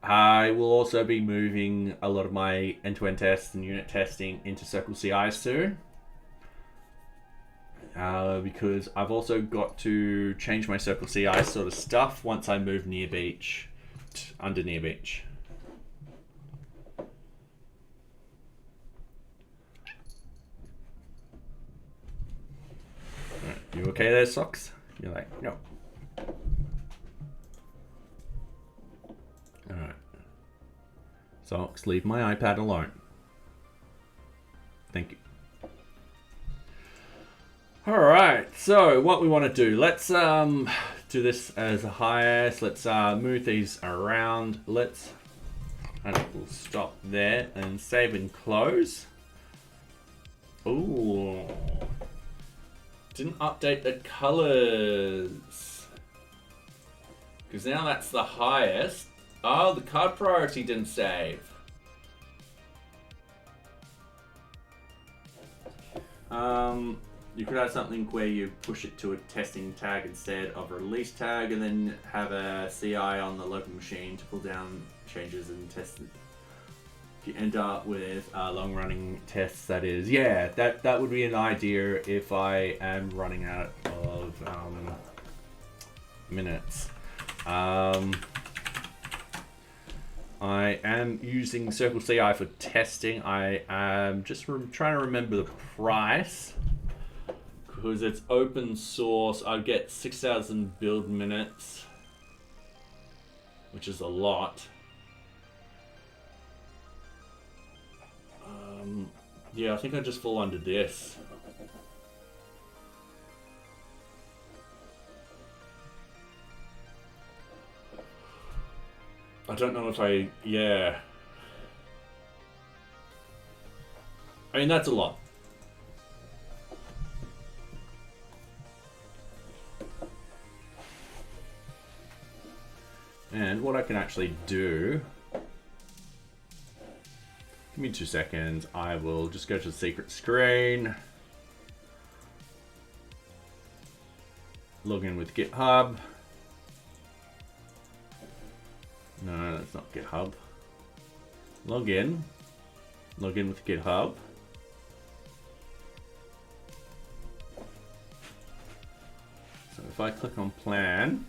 I will also be moving a lot of my end-to-end tests and unit testing into Circle CI soon. Because I've also got to change my Circle CI sort of stuff once I move NearBeach under NearBeach. You okay there, Socks? You're like, no. Alright. Socks, leave my iPad alone. Thank you. Alright, so what we want to do, let's do this as a highest. Let's move these around. We'll stop there and save and close. Ooh. Didn't update the colors. Because now that's the highest. Oh, the card priority didn't save. You could have something where you push it to a testing tag instead of a release tag, and then have a CI on the local machine to pull down changes and test it. If you end up with long-running tests, that is, yeah, that would be an idea if I am running out of minutes. I am using Circle CI for testing. I am just trying to remember the price. Because it's open source, I get 6,000 build minutes, which is a lot. Yeah, I think I just fall under this. I don't know if yeah. I mean, that's a lot. And what I can actually do, give me 2 seconds. I will just go to the secret screen. Log in with GitHub. No, that's not GitHub. Log in with GitHub. So if I click on plan,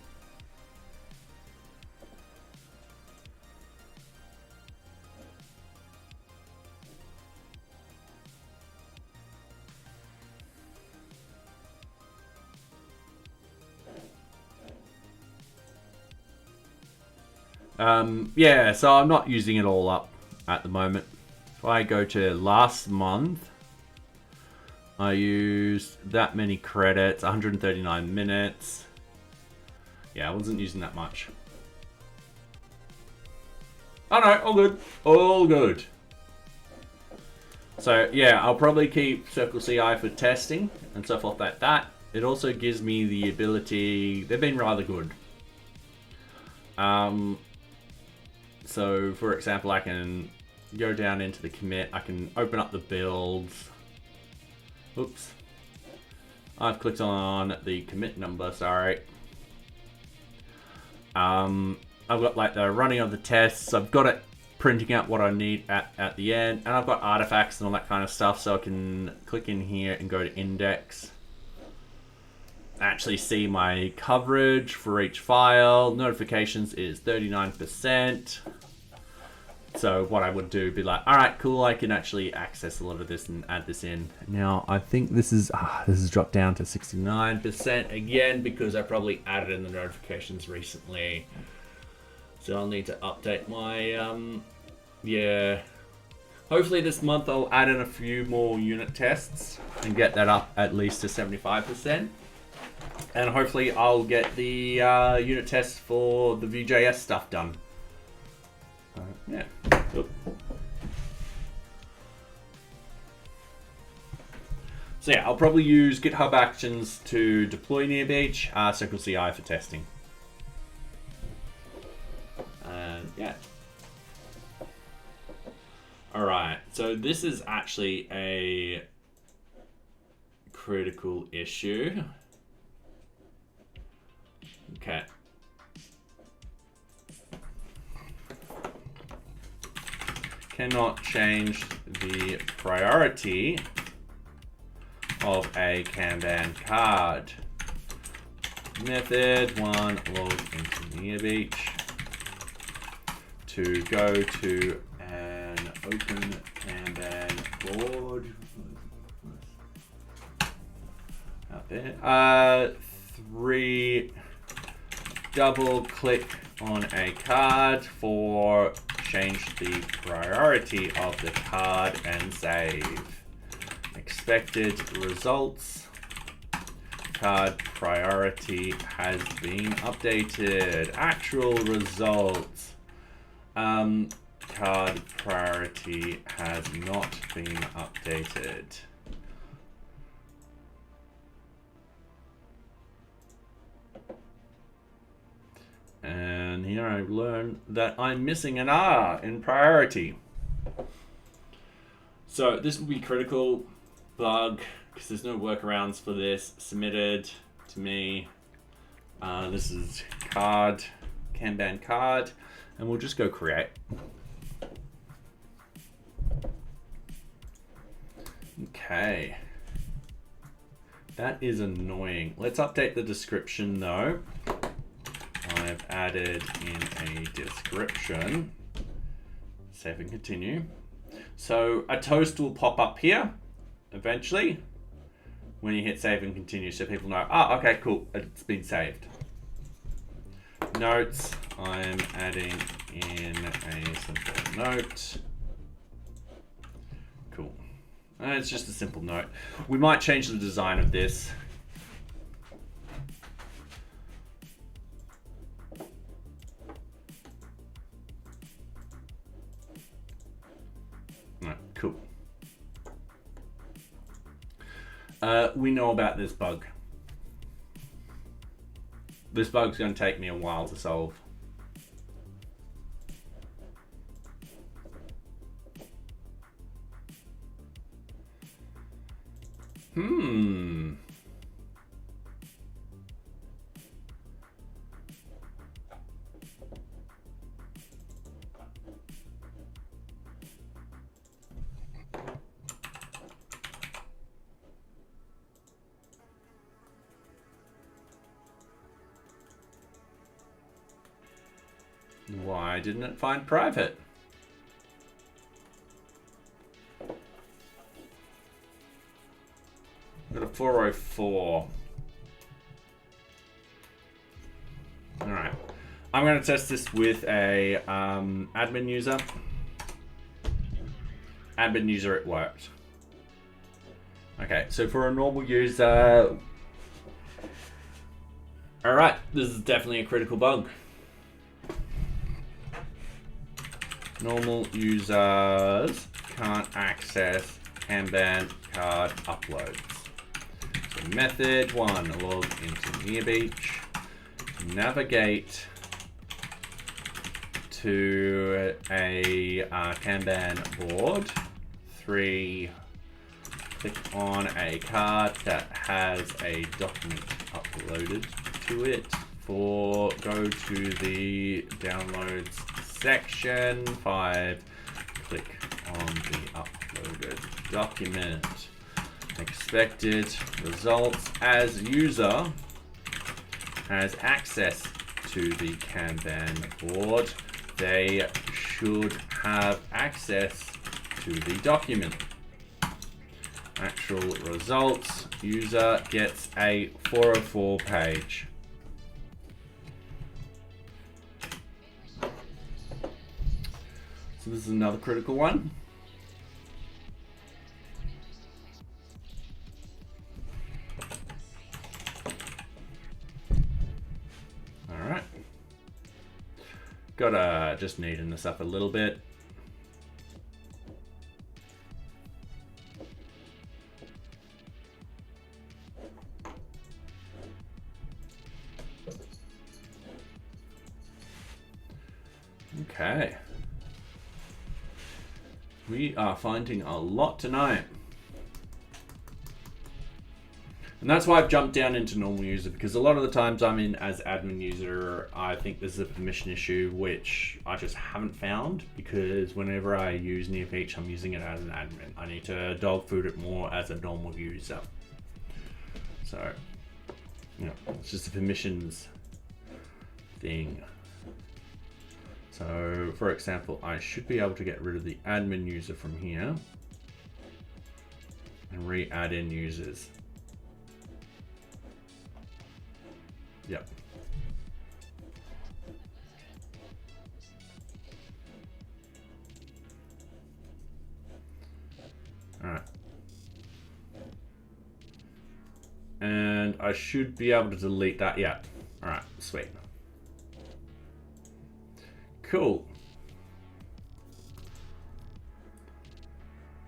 yeah, so I'm not using it all up at the moment. If I go to last month, I used that many credits, 139 minutes. Yeah, I wasn't using that much. Oh no, all good. All good. So yeah, I'll probably keep Circle CI for testing and stuff like that. It also gives me the ability, they've been rather good. So for example, I can go down into the commit, I can open up the builds. Oops. I've clicked on the commit number, sorry. I've got like the running of the tests, I've got it printing out what I need at the end, and I've got artifacts and all that kind of stuff, so I can click in here and go to index. Actually see my coverage for each file. Notifications is 39%. So what I would do would be like, all right, cool, I can actually access a lot of this and add this in. Now I think this is dropped down to 69% again because I probably added in the notifications recently. So I'll need to update my, yeah. Hopefully this month I'll add in a few more unit tests and get that up at least to 75%. And hopefully I'll get the unit tests for the VueJS stuff done. Yeah. Oop. So yeah, I'll probably use GitHub Actions to deploy NearBeach, Circle CI for testing. And yeah. All right, so this is actually a critical issue. Okay. Cannot change the priority of a Kanban card. Method 1 logs into NearBeach to go to an open Kanban board. Out there. 3, double click on a card for change the priority of the card and save. Expected results. Card priority has been updated. Actual results. Card priority has not been updated. And here I learned that I'm missing an R in priority. So this will be critical bug because there's no workarounds for this. Submitted to me. This is card, Kanban card, and we'll just go create. Okay. That is annoying. Let's update the description though. I've added in a description. Save and continue. So a toast will pop up here eventually when you hit save and continue, so people know, oh, okay, cool, it's been saved. Notes, I'm adding in a simple note. Cool. And it's just a simple note. We might change the design of this. Cool. We know about this bug. This bug's going to take me a while to solve. Why didn't it find private? Got a 404. All right. I'm going to test this with a admin user. Admin user, it worked. Okay, so for a normal user, all right, this is definitely a critical bug. Normal users can't access Kanban card uploads. So method 1, log into NearBeach, navigate to a Kanban board. 3, click on a card that has a document uploaded to it. 4, go to the downloads section. 5, click on the uploaded document. Expected results as user has access to the Kanban board. They should have access to the document. Actual results, user gets a 404 page. So this is another critical one. All right. Gotta just neaten this up a little bit. Okay. We are finding a lot tonight. And that's why I've jumped down into normal user, because a lot of the times I'm in as admin user, I think this is a permission issue, which I just haven't found, because whenever I use NearBeach, I'm using it as an admin. I need to dog food it more as a normal user. So, you know, it's just a permissions thing. So, for example, I should be able to get rid of the admin user from here and re-add in users. Yep. All right. And I should be able to delete that. Yeah. All right, sweet. Cool.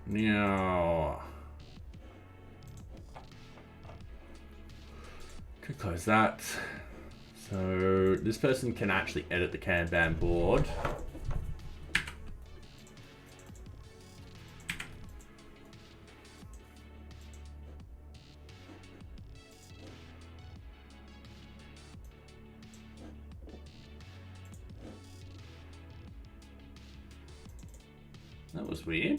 Now, could close that. So this person can actually edit the Kanban board. That was weird.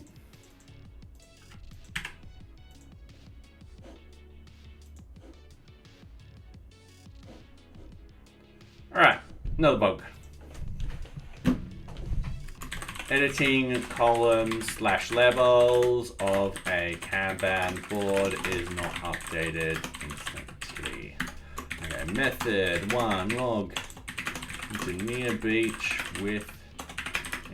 All right, another bug. Editing columns/levels of a Kanban board is not updated instantly. Okay, method 1, log into NearBeach with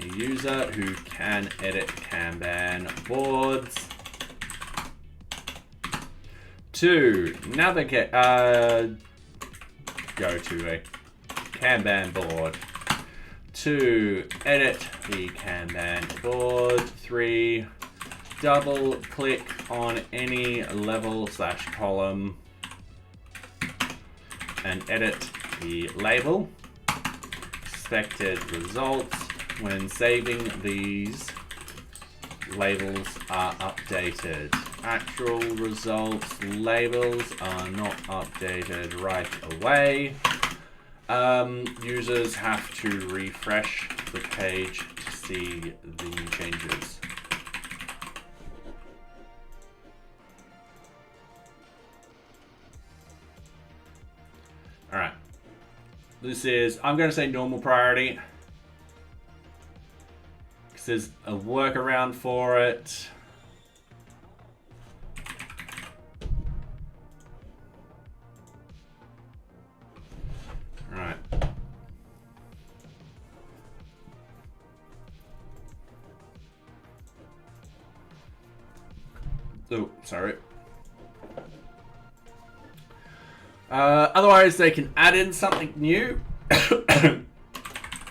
a user who can edit Kanban boards. 2, navigate, go to a Kanban board. 2, edit the Kanban board. 3, double click on any level/column and edit the label. Expected results. When saving, these labels are updated. Actual results labels are not updated right away. Users have to refresh the page to see the changes. All right. This is, I'm going to say normal priority. there's a workaround for it. All right. Oh, sorry. Otherwise, they can add in something new.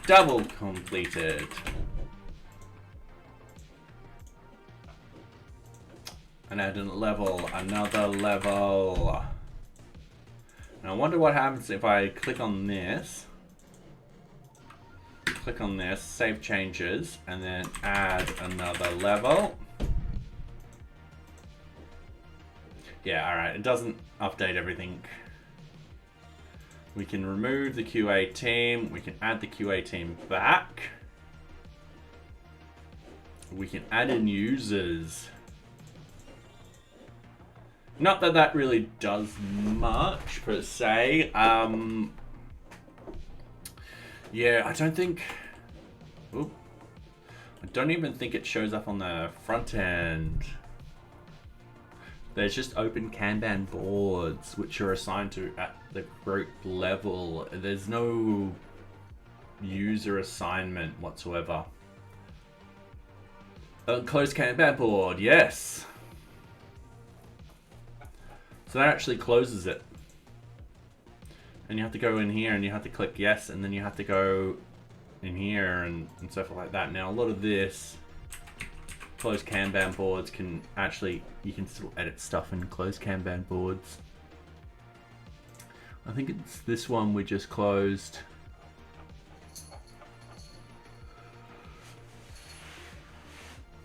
Double completed. And add a level, another level. Now I wonder what happens if I click on this. Click on this, save changes, and then add another level. Yeah, alright, it doesn't update everything. We can remove the QA team. We can add the QA team back. We can add in users. Not that that really does much per se. Yeah, I don't think. Oop, I don't even think it shows up on the front end. There's just open Kanban boards which are assigned to at the group level. There's no user assignment whatsoever. Closed Kanban board, yes. So that actually closes it. And you have to go in here and you have to click yes, and then you have to go in here and stuff like that. Now a lot of this closed Kanban boards can actually, you can still edit stuff in closed Kanban boards. I think it's this one we just closed.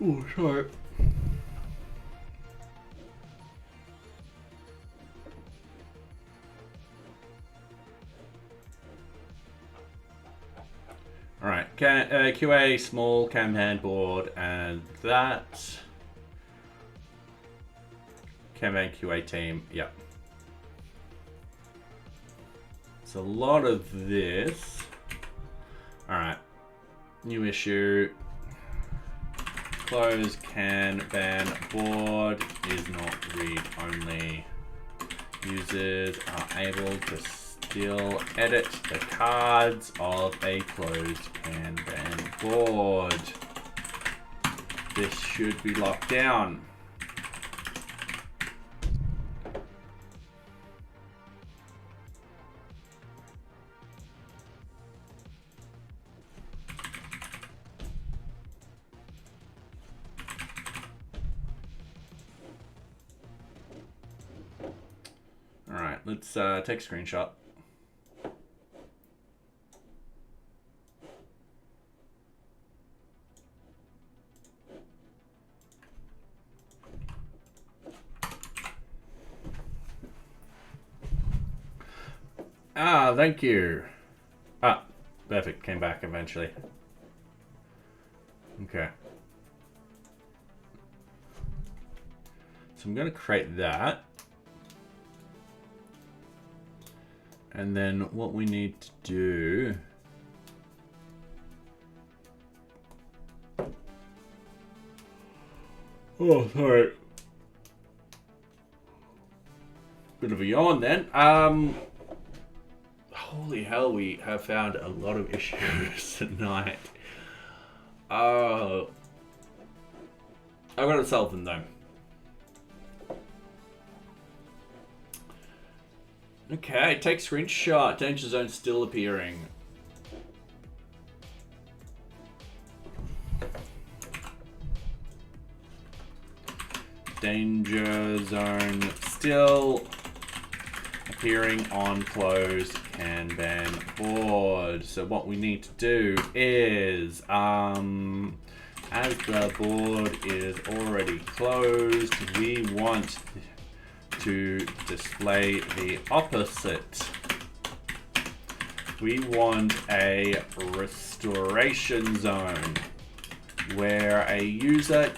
Oh, sorry. All right, QA small Kanban board, and that Kanban QA team. Yep. It's a lot of this. All right, new issue. Close Kanban board is not read only. Users are able to still edit the cards of a closed Kanban board. This should be locked down. All right, let's take a screenshot. Ah, thank you. Ah, perfect. Came back eventually. Okay. So I'm going to create that. And then what we need to do. Oh, sorry. Bit of a yawn then. Holy hell, we have found a lot of issues tonight. Oh, I've got to solve them though. Okay, take screenshot. Danger zone still appearing. Danger zone still appearing on closed Kanban board. So what we need to do is, as the board is already closed, we want to display the opposite. We want a restoration zone where a user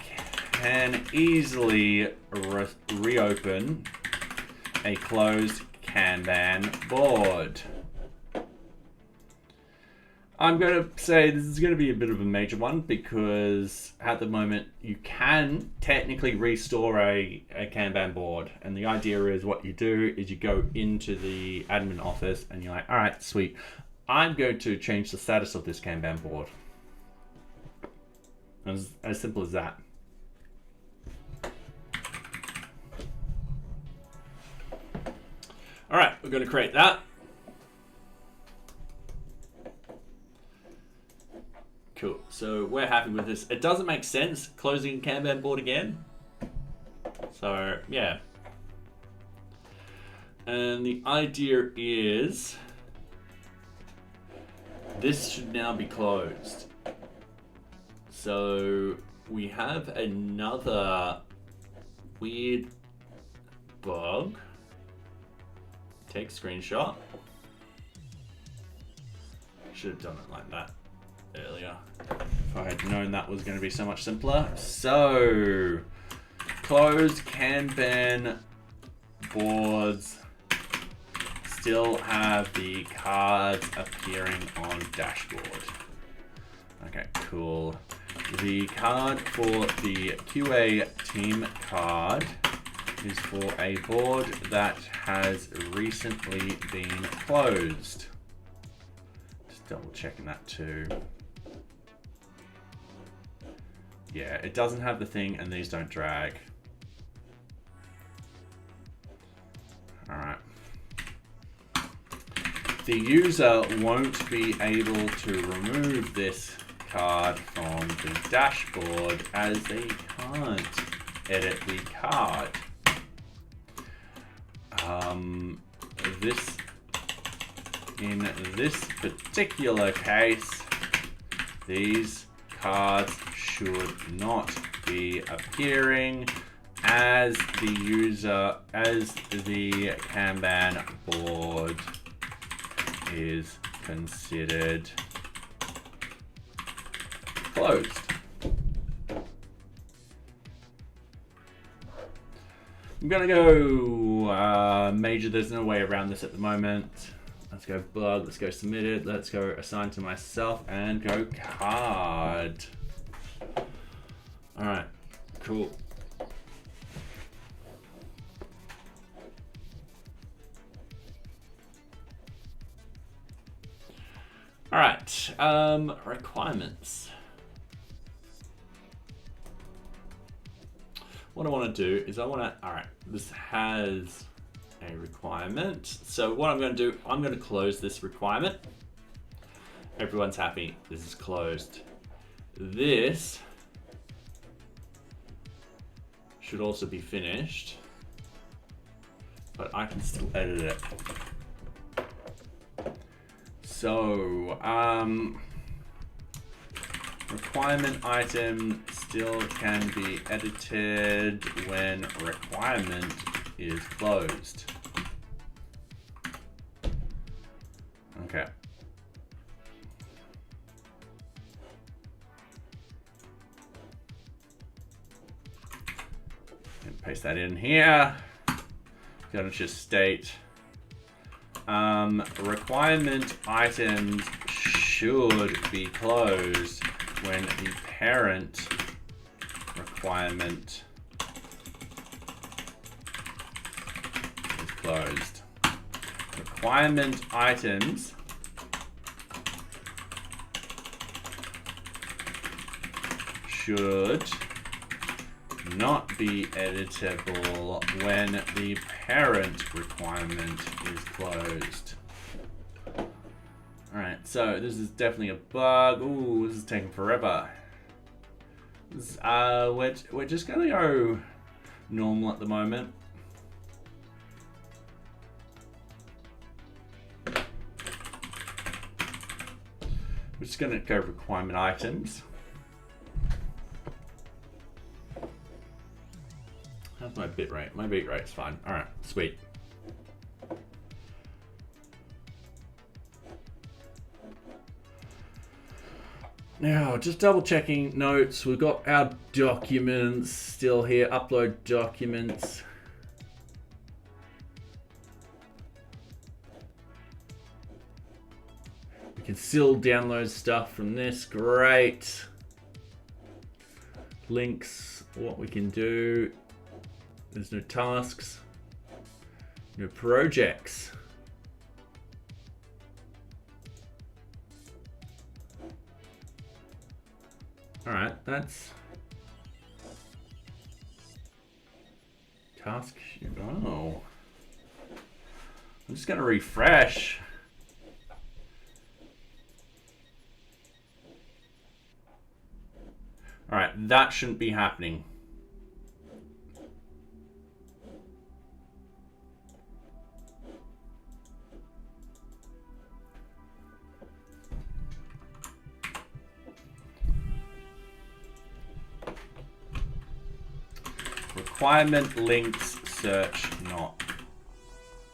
can easily reopen a closed Kanban board. I'm going to say this is going to be a bit of a major one because at the moment you can technically restore a Kanban board. And the idea is what you do is you go into the admin office and you're like, all right, sweet. I'm going to change the status of this Kanban board. As simple as that. All right, we're going to create that. Cool, so we're happy with this. It doesn't make sense closing Kanban board again. So yeah. And the idea is this should now be closed. So we have another weird bug. Take screenshot. Should have done it like that earlier. If I had known that was going to be so much simpler. So, closed Kanban boards still have the cards appearing on dashboard. Okay, cool. The card for the QA team card is for a board that has recently been closed. Just double checking that too. Yeah, it doesn't have the thing and these don't drag. All right. The user won't be able to remove this card from the dashboard as they can't edit the card. In this particular case, these cards should not be appearing as the Kanban board is considered closed. I'm gonna go major. There's no way around this at the moment. Let's go bug, let's go submitted, let's go assign to myself and go card. All right, cool. All right, requirements. What I want to do is all right, this has a requirement. So what I'm going to do, I'm going to close this requirement. Everyone's happy, this is closed. This should also be finished, but I can still edit it. So, requirement item still can be edited when requirement is closed. Okay. And paste that in here. Gonna just state requirement items should be closed when the parent requirement is closed. Requirement items should not be editable when the parent requirement is closed. All right, so this is definitely a bug. Ooh, this is taking forever. This, we're just gonna go normal at the moment. We're just gonna go requirement items. How's my bit rate? My bit rate's fine. All right, sweet. Now, just double checking notes. We've got our documents still here. Upload documents. We can still download stuff from this. Great. Links, what we can do. There's no tasks, no projects. All right, that's task. Oh, I'm just gonna refresh. All right, that shouldn't be happening. Requirement links search not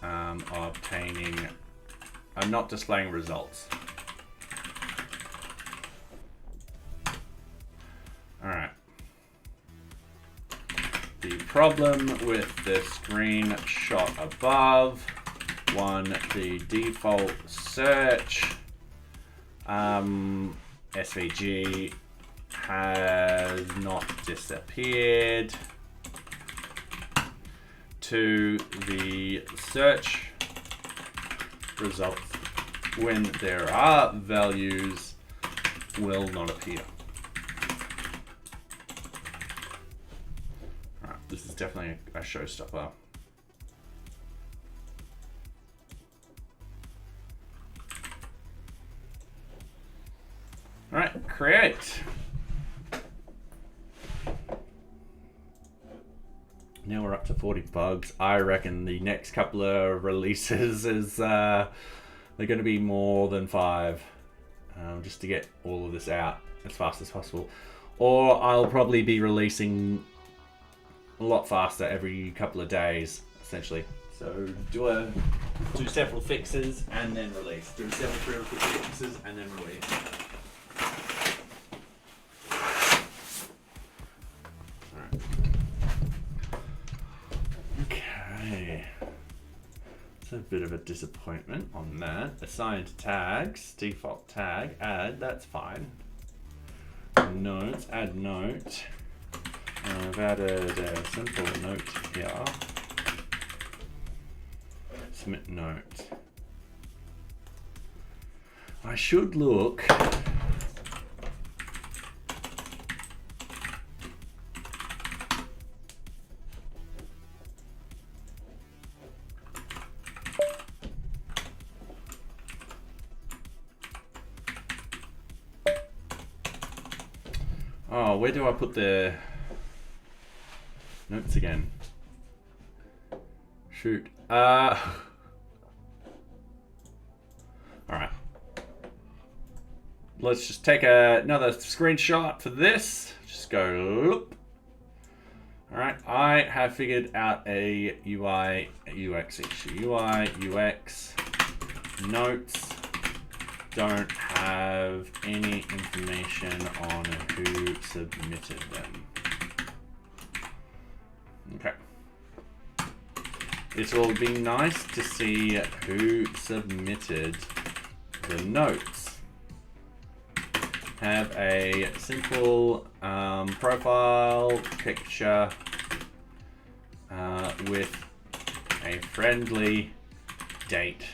obtaining. I'm not displaying results. All right. The problem with the screenshot above, one, the default search SVG has not disappeared. To the search results, when there are values, will not appear. All right, this is definitely a showstopper. All right, create. Now we're up to 40 bugs. I reckon the next couple of releases is they're going to be more than 5, just to get all of this out as fast as possible. Or I'll probably be releasing a lot faster every couple of days, essentially. So do several fixes and then release. Do several fixes and then release. A bit of a disappointment on that. Assigned tags, default tag, add, that's fine. Notes, add note. I've added a simple note here. Submit note. I should look. Oh, where do I put the notes again? Shoot. All right. Let's just take another screenshot for this. Just go loop. All right, I have figured out a UI UX issue. UI UX notes don't have any information on who submitted them. Okay. It will be nice to see who submitted the notes. Have a simple profile picture with a friendly date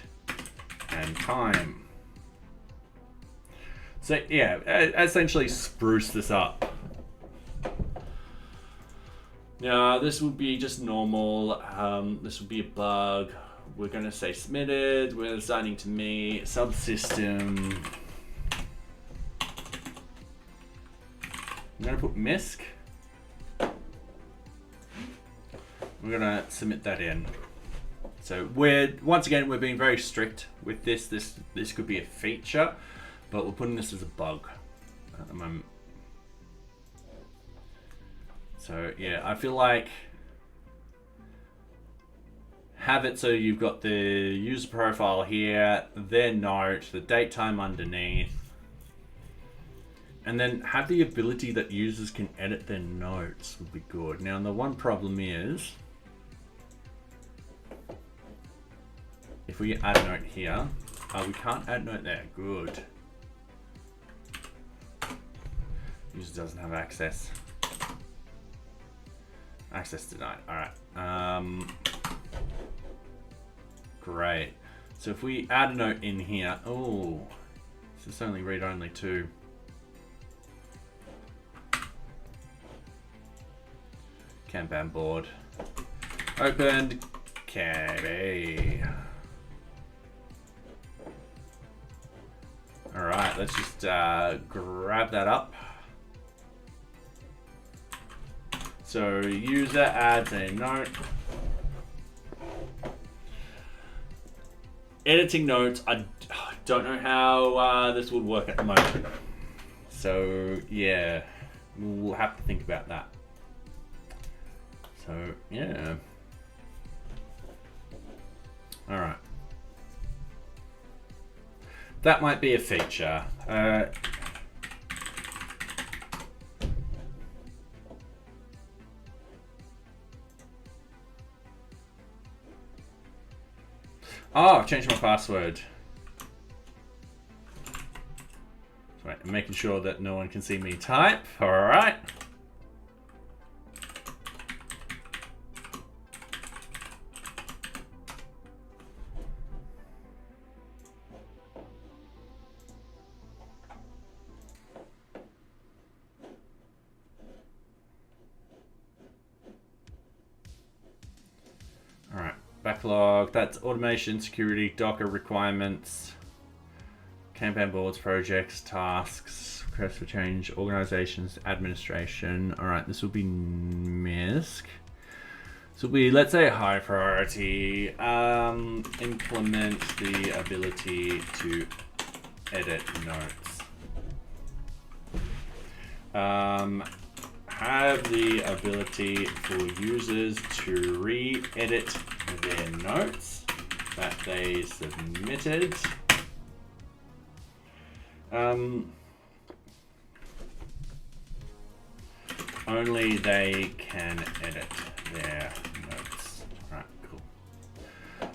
and time. So yeah, essentially spruce this up. Now this will be just normal. This will be a bug. We're going to say submitted. We're assigning to me subsystem. I'm going to put MISC. We're going to submit that in. So once again we're being very strict with this. This could be a feature, but we're putting this as a bug at the moment. So yeah, I feel like have it so you've got the user profile here, their note, the date time underneath, and then have the ability that users can edit their notes would be good. Now the one problem is, if we add a note here, We can't add note there. Good. User doesn't have access. Access denied. All right. Great. So if we add a note in here, oh, this is only read only too. Kanban board. Opened. KB. All right, let's just grab that up. So user adds a note. Editing notes, I don't know how this would work at the moment. So yeah, we'll have to think about that. So yeah. All right. That might be a feature. Oh, I've changed my password. Right, I'm making sure that no one can see me type. All right. Backlog, that's automation, security, Docker requirements, Kanban boards, projects, tasks, requests for change, organizations, administration. All right, this will be MISC. This will be, let's say, a high priority. Implement the ability to edit notes. Have the ability for users to re-edit their notes that they submitted. Only they can edit their notes. All right, cool.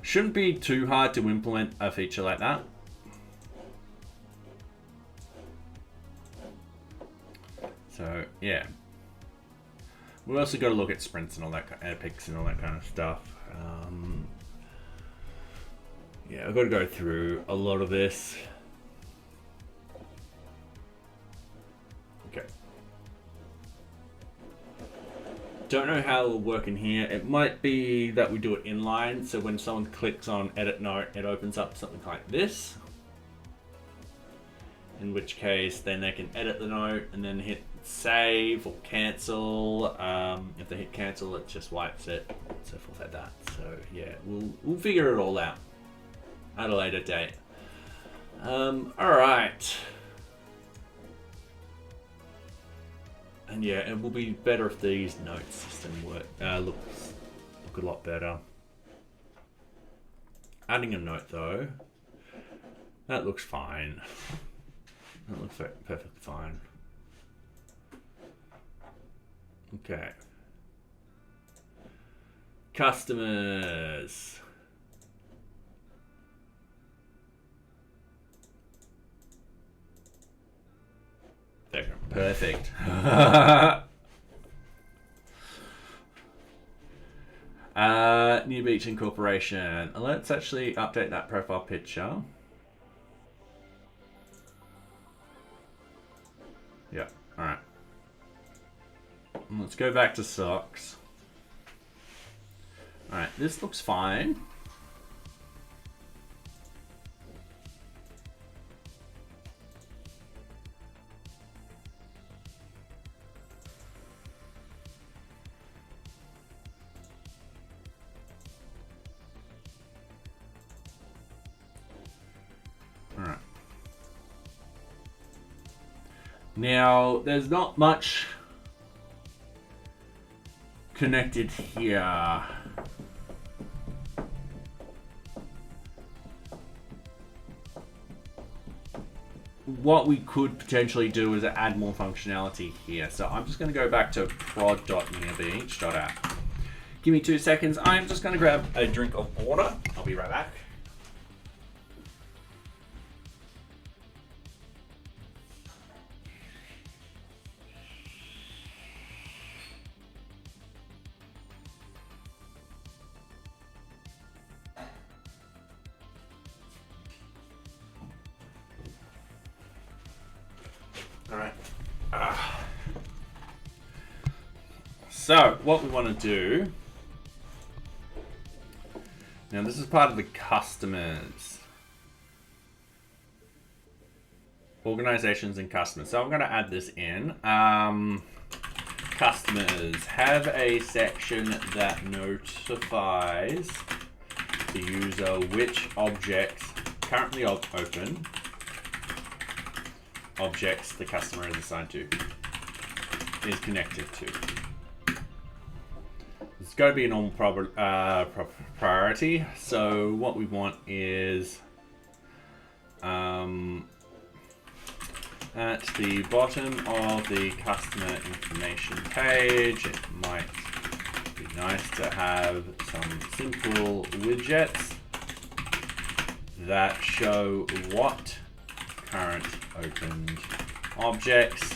Shouldn't be too hard to implement a feature like that. So yeah. We also got to look at sprints and all that, epics and all that kind of stuff. Yeah, I've got to go through a lot of this. Okay. Don't know how it'll work in here. It might be that we do it inline, so when someone clicks on edit note, it opens up something like this. In which case, then they can edit the note and then hit save or cancel. If they hit cancel, it just wipes it, so forth like that. So yeah, we'll figure it all out at a later date. All right. And yeah, it will be better if these note system look a lot better. Adding a note though, that looks fine. That looks perfectly fine. Okay. Customers. There. Perfect. NearBeach Incorporation. Let's actually update that profile picture. Yeah, all right. Let's go back to socks. All right, this looks fine. All right. Now, there's not much connected here. What we could potentially do is add more functionality here. So I'm just going to go back to prod.nearbeach.app. Give me 2 seconds. I'm just going to grab a drink of water. I'll be right back. so what we want to do now, this is part of the customers, organizations and customers. So I'm going to add this in. Customers have a section that notifies the user which objects currently open objects the customer is assigned to, is connected to. It's got to be a normal priority. So what we want is at the bottom of the customer information page, it might be nice to have some simple widgets that show what current opened objects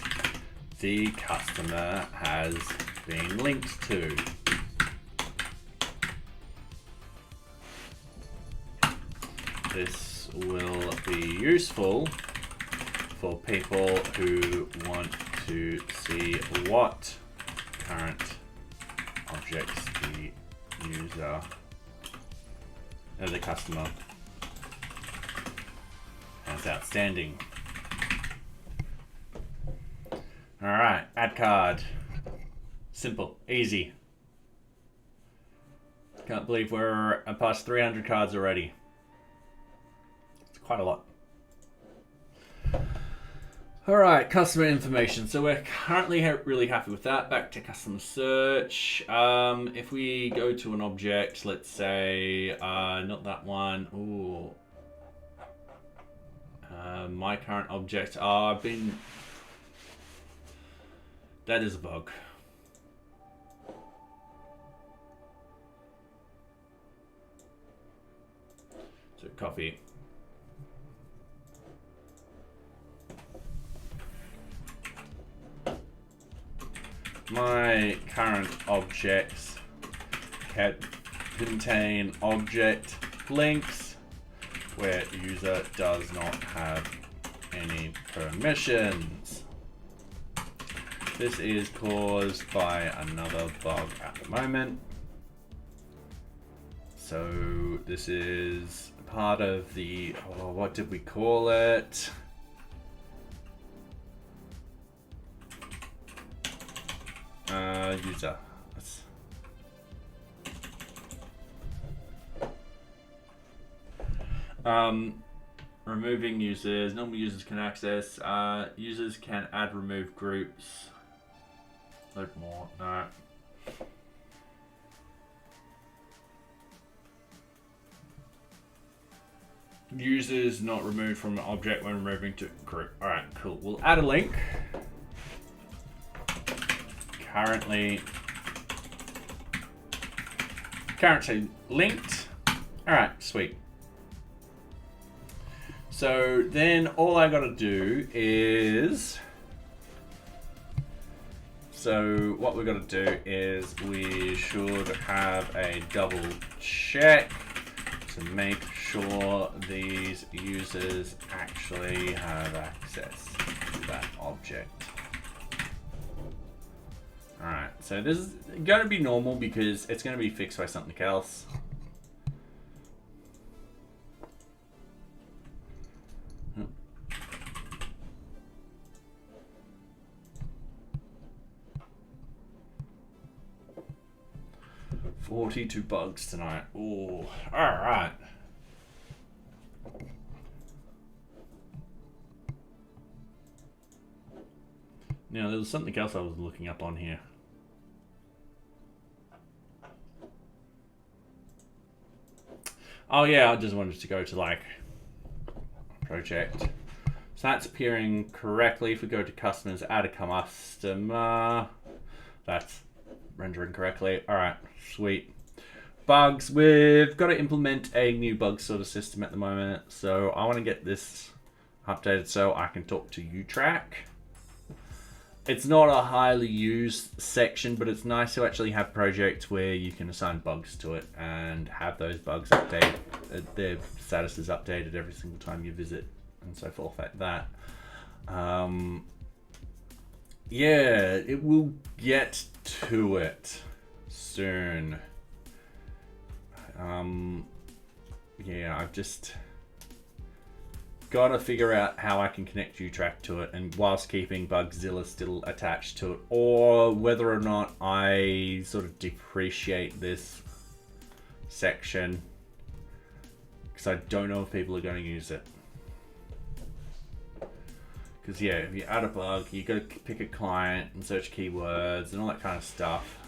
the customer has been linked to. This will be useful for people who want to see what current objects the user or the customer has outstanding. All right, add card. Simple, easy. Can't believe we're past 300 cards already. It's quite a lot. All right, customer information. So we're currently really happy with that. Back to customer search. If we go to an object, let's say, not that one. Ooh. My current object. That is a bug. So copy. My current objects contain object links where user does not have any permissions. This is caused by another bug at the moment. So this is part of the, what did we call it? User. Removing users. Normal users can access. Users can add, remove groups. Load more. No. Users not removed from an object when removing to group. All right, cool. We'll add a link. Currently linked. All right, sweet. So then all I got to do is, so what we're going to do is we should have a double check to make sure these users actually have access to that object. Alright, so this is going to be normal because it's going to be fixed by something else. $42 bugs tonight. Ooh, alright. Now, there was something else I was looking up on here. Oh yeah, I just wanted to go to like project. So that's appearing correctly. If we go to customers, add a customer, that's rendering correctly. All right, sweet. Bugs, we've got to implement a new bug sort of system at the moment. So I want to get this updated so I can talk to UTrack. It's not a highly used section, but it's nice to actually have projects where you can assign bugs to it and have those bugs update, their status is updated every single time you visit and so forth like that. yeah, it will get to it soon. Yeah, I've just got to figure out how I can connect UTrack to it, and whilst keeping Bugzilla still attached to it, or whether or not I sort of depreciate this section, because I don't know if people are going to use it. Because yeah, if you add a bug, you got to pick a client and search keywords and all that kind of stuff.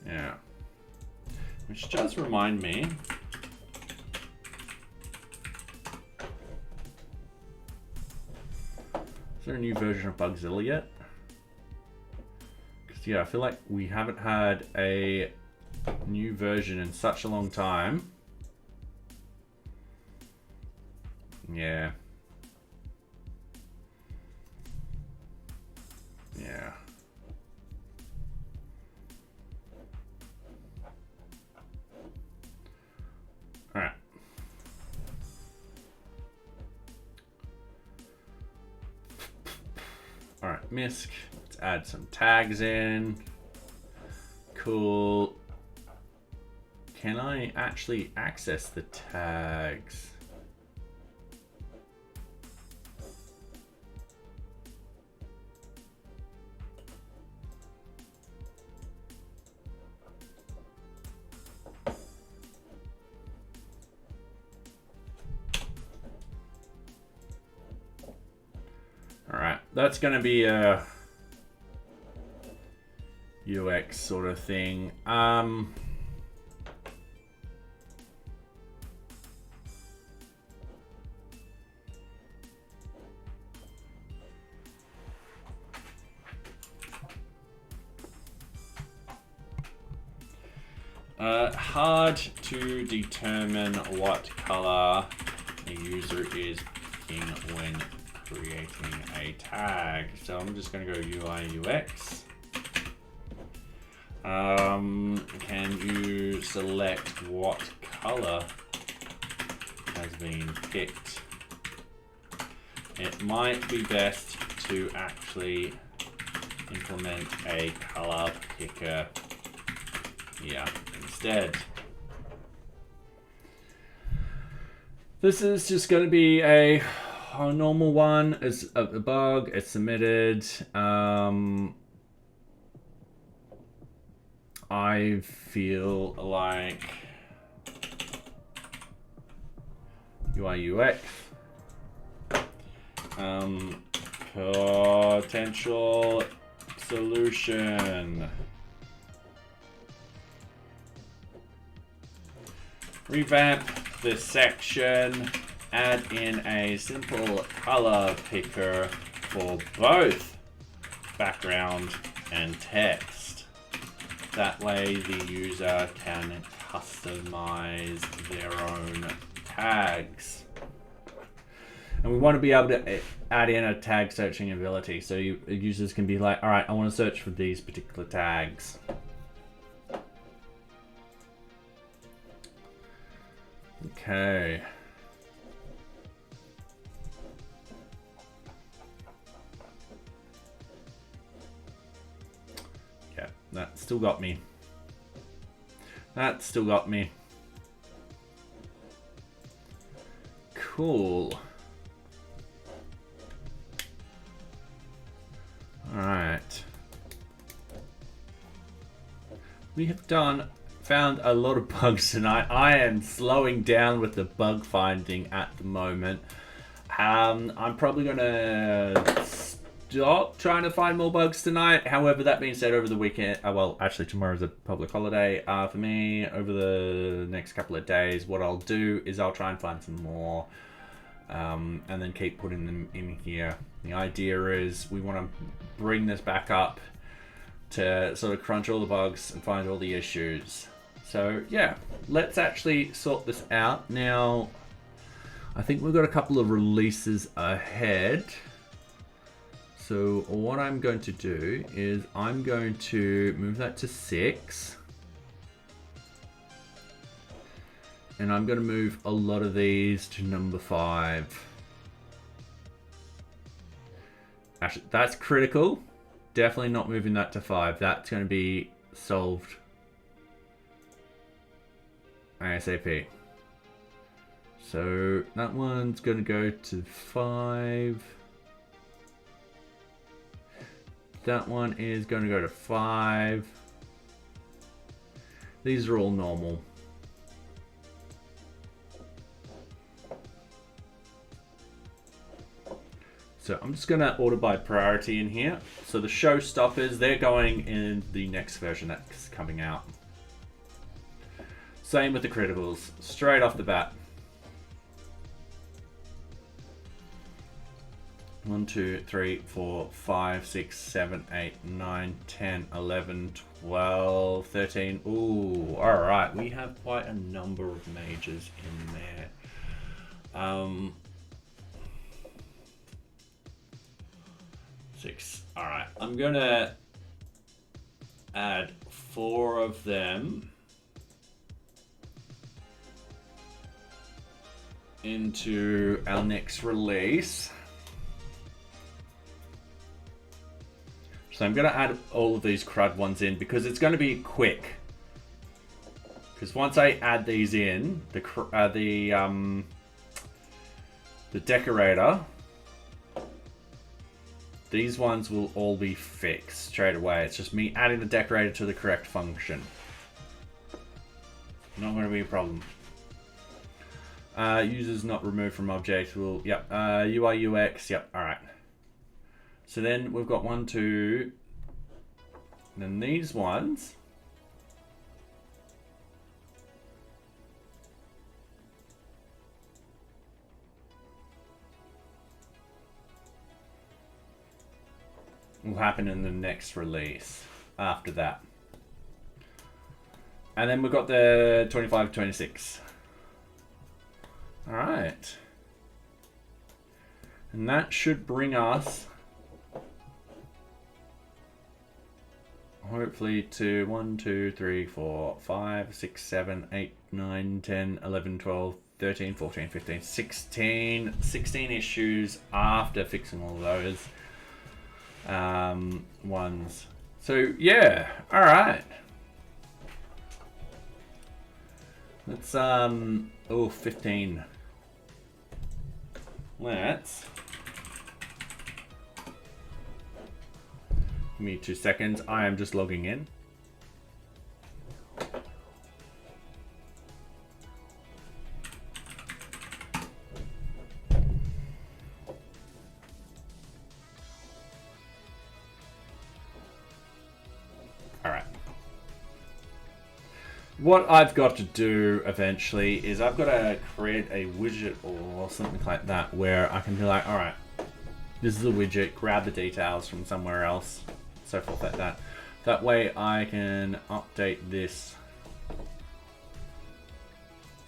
Yeah. Which does remind me. Is there a new version of Bugzilla yet? Because yeah, I feel like we haven't had a new version in such a long time. Yeah. Yeah. All right. All right, MISC. Let's add some tags in. Cool. Can I actually access the tags? That's going to be a UX sort of thing. Hard to determine what color a user is picking when creating a tag. So I'm just going to go UI UX. Can you select what color has been picked? It might be best to actually implement a color picker here instead. This is just going to be a normal one. It's a bug. It's submitted. I feel like UI UX potential solution. Revamp this section. Add in a simple color picker for both background and text. That way the user can customize their own tags. And we want to be able to add in a tag searching ability, so users can be like, all right, I want to search for these particular tags. Okay. Yeah, that still got me. That still got me. Cool. All right. We have found a lot of bugs tonight. I am slowing down with the bug finding at the moment. I'm probably gonna stop trying to find more bugs tonight. However, that being said, over the weekend, well, actually tomorrow's a public holiday for me. Over the next couple of days, what I'll do is I'll try and find some more, and then keep putting them in here. The idea is we want to bring this back up to sort of crunch all the bugs and find all the issues. So yeah, let's actually sort this out. Now, I think we've got a couple of releases ahead. So what I'm going to do is I'm going to move that to 6. And I'm going to move a lot of these to number 5. Actually, that's critical. Definitely not moving that to 5. That's going to be solved ASAP. So that one's going to go to 5. That one is going to go to 5. These are all normal. So I'm just going to order by priority in here. So the showstoppers, they're going in the next version that's coming out. Same with the criticals, straight off the bat. 1, 2, 3, 4, 5, 6, 7, 8, 9, 10, 11, 12, 13. Ooh, all right. We have quite a number of majors in there. 6. All right. I'm going to add 4 of them into our next release. So I'm going to add all of these CRUD ones in because it's going to be quick. Because once I add these in, the decorator, these ones will all be fixed straight away. It's just me adding the decorator to the correct function. Not going to be a problem. Users not removed from object will, yep. UI UX, yep. All right. So then we've got 1, 2. And then these ones. Will happen in the next release after that. And then we've got the 25, 26. All right. And that should bring us hopefully to 1, 2, 3, 4, 5, 6, 7, 8, 9, 10, 11, 12, 13, 14, 15, 16 issues after fixing all those ones. So yeah, all right. Let's 15. Let's give me 2 seconds. I am just logging in. All right. What I've got to do eventually is I've got to create a widget or something like that where I can be like, all right, this is a widget, grab the details from somewhere else, so forth like that. That way I can update this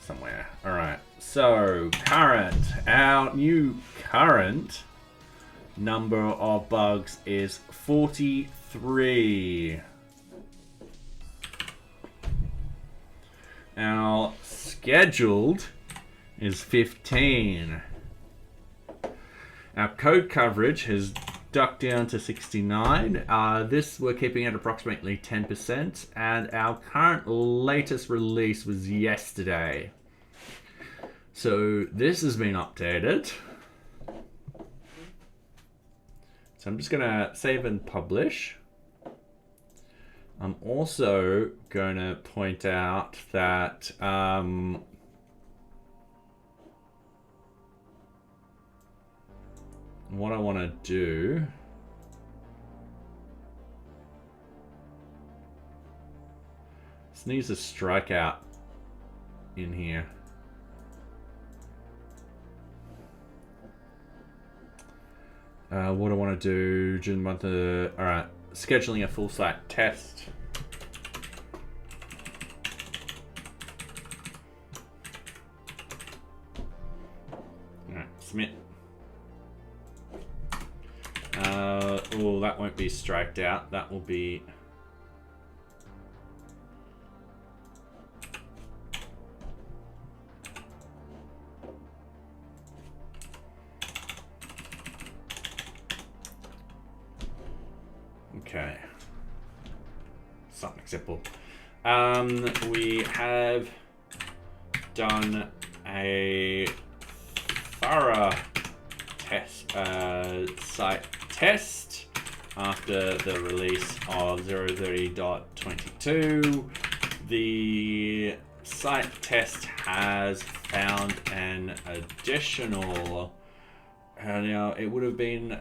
somewhere. All right, so current, our new current number of bugs is 43. Our scheduled is 15. Our code coverage has ducked down to 69. This we're keeping at approximately 10%, and our current latest release was yesterday. So this has been updated. So I'm just gonna save and publish. I'm also going to point out that what I want to do this needs a strikeout in here. What I want to do during the month of, all right, scheduling a full site test. All right, submit. Oh, that won't be striked out. That will be. example. We have done a thorough test, site test after the release of 0.30.22. The site test has found an additional, now it would have been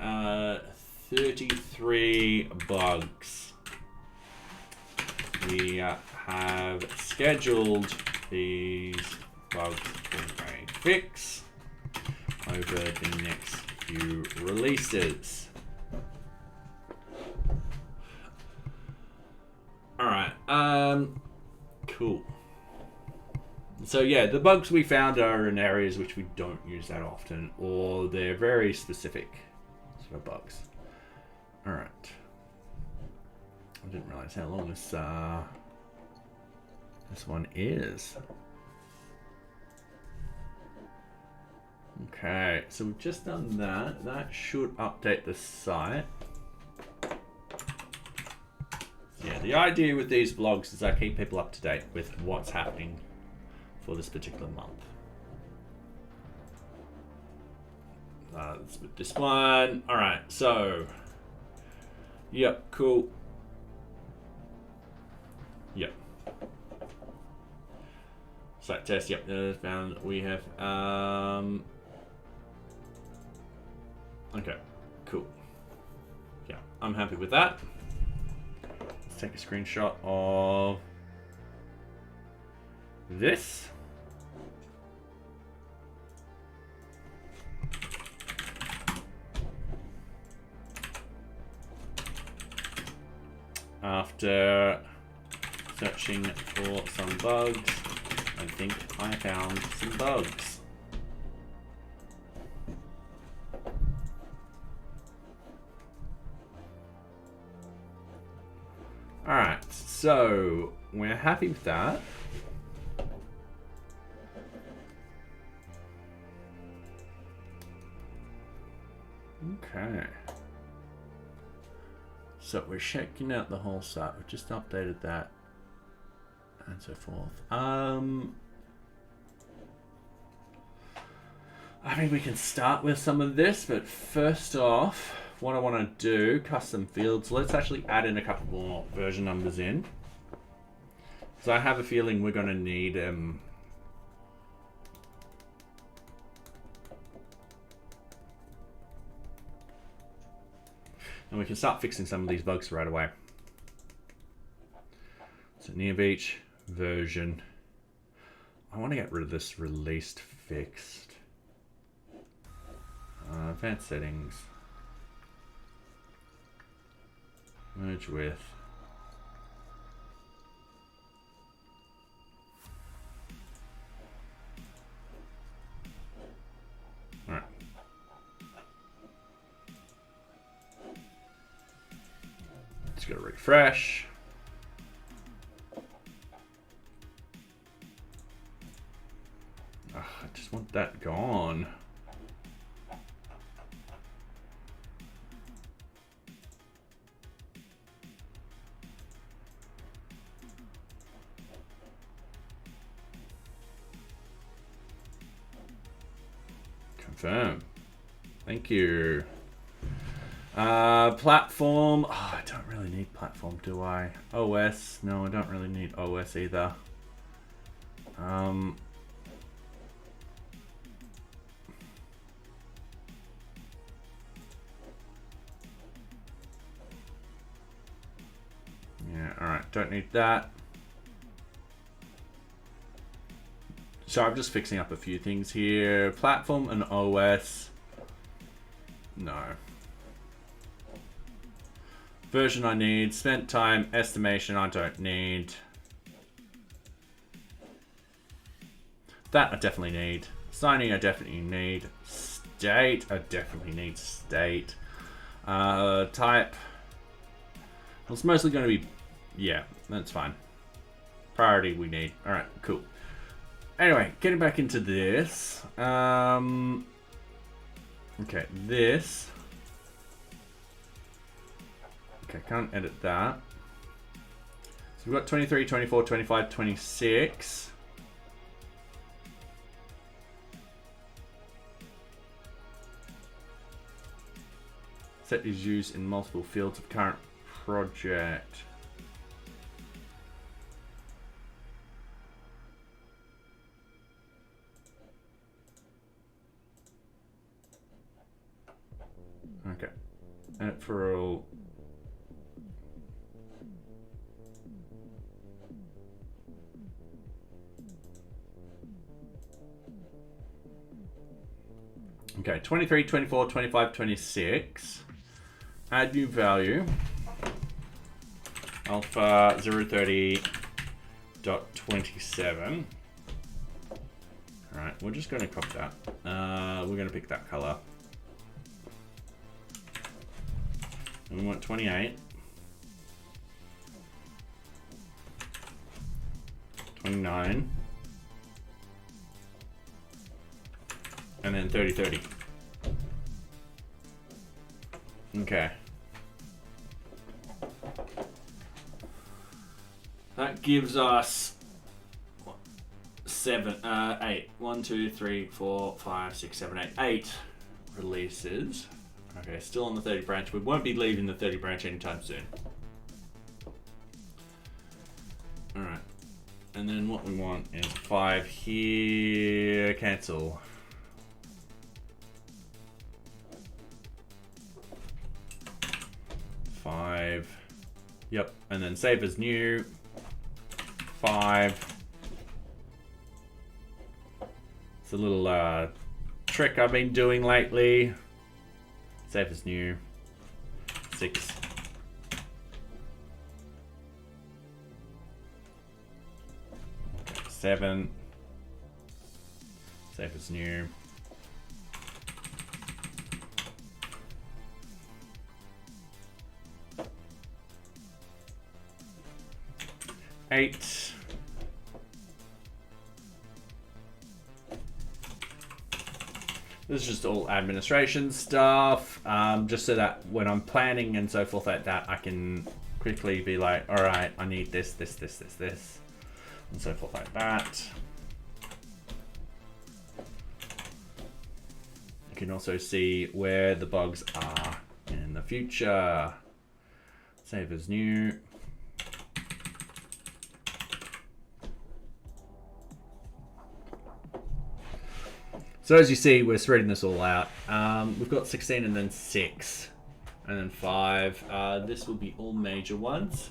33 bugs. We have scheduled these bugs for a fix over the next few releases. All right, cool. So yeah, the bugs we found are in areas which we don't use that often, or they're very specific sort of bugs. All right. I didn't realize how long this one is. Okay, so we've just done that. That should update the site. Yeah, the idea with these blogs is I keep people up to date with what's happening for this particular month. Let's put this one. All right, so, yep, cool. Yep. Site test, yep, found we have, okay, cool. Yeah, I'm happy with that. Let's take a screenshot of this. After searching for some bugs, I think I found some bugs. All right, so we're happy with that. Okay. So we're checking out the whole site. We've just updated that and so forth. I mean, we can start with some of this, but first off, what I want to do, custom fields. Let's actually add in a couple more version numbers in. So I have a feeling we're going to need and we can start fixing some of these bugs right away. So NearBeach version. I want to get rid of this released fixed. Advanced settings. Merge with. All right. Let's go refresh. I just want that gone. Confirm. Thank you. Platform. Oh, I don't really need platform, do I? OS. No, I don't really need OS either. Yeah, all right. Don't need that. So I'm just fixing up a few things here. Platform and OS. No. Version I need. Spent time. Estimation I don't need. That I definitely need. Signing I definitely need. State I definitely need state. Type. Well, it's mostly going to be... Yeah, that's fine. Priority we need. All right, cool. Anyway, getting back into this. Okay, this. Okay, can't edit that. So we've got 23, 24, 25, 26. Set is used in multiple fields of current project. Okay. And for all. Okay, 23, 24, 25, 26. Add new value. Alpha 030.27. Alright, we're just going to copy that. We're going to pick that color. And we want 28. 29. And then 30, 30. Okay. That gives us 8. 1, 2, 3, 4, 5, 6, 7, 8. 8 releases. Okay, still on the 30 branch. We won't be leaving the 30 branch anytime soon. Alright. And then what we want is 5 here. Cancel. 5. Yep. And then save as new. 5. It's a little trick I've been doing lately. Save as new. 6. Okay, 7. Save as new. 8. This is just all administration stuff, just so that when I'm planning and so forth like that, I can quickly be like, all right, I need this, this, this, this, this, and so forth like that. You can also see where the bugs are in the future. Save as new. So as you see, we're spreading this all out. We've got 16 and then 6 and then 5. This will be all major ones.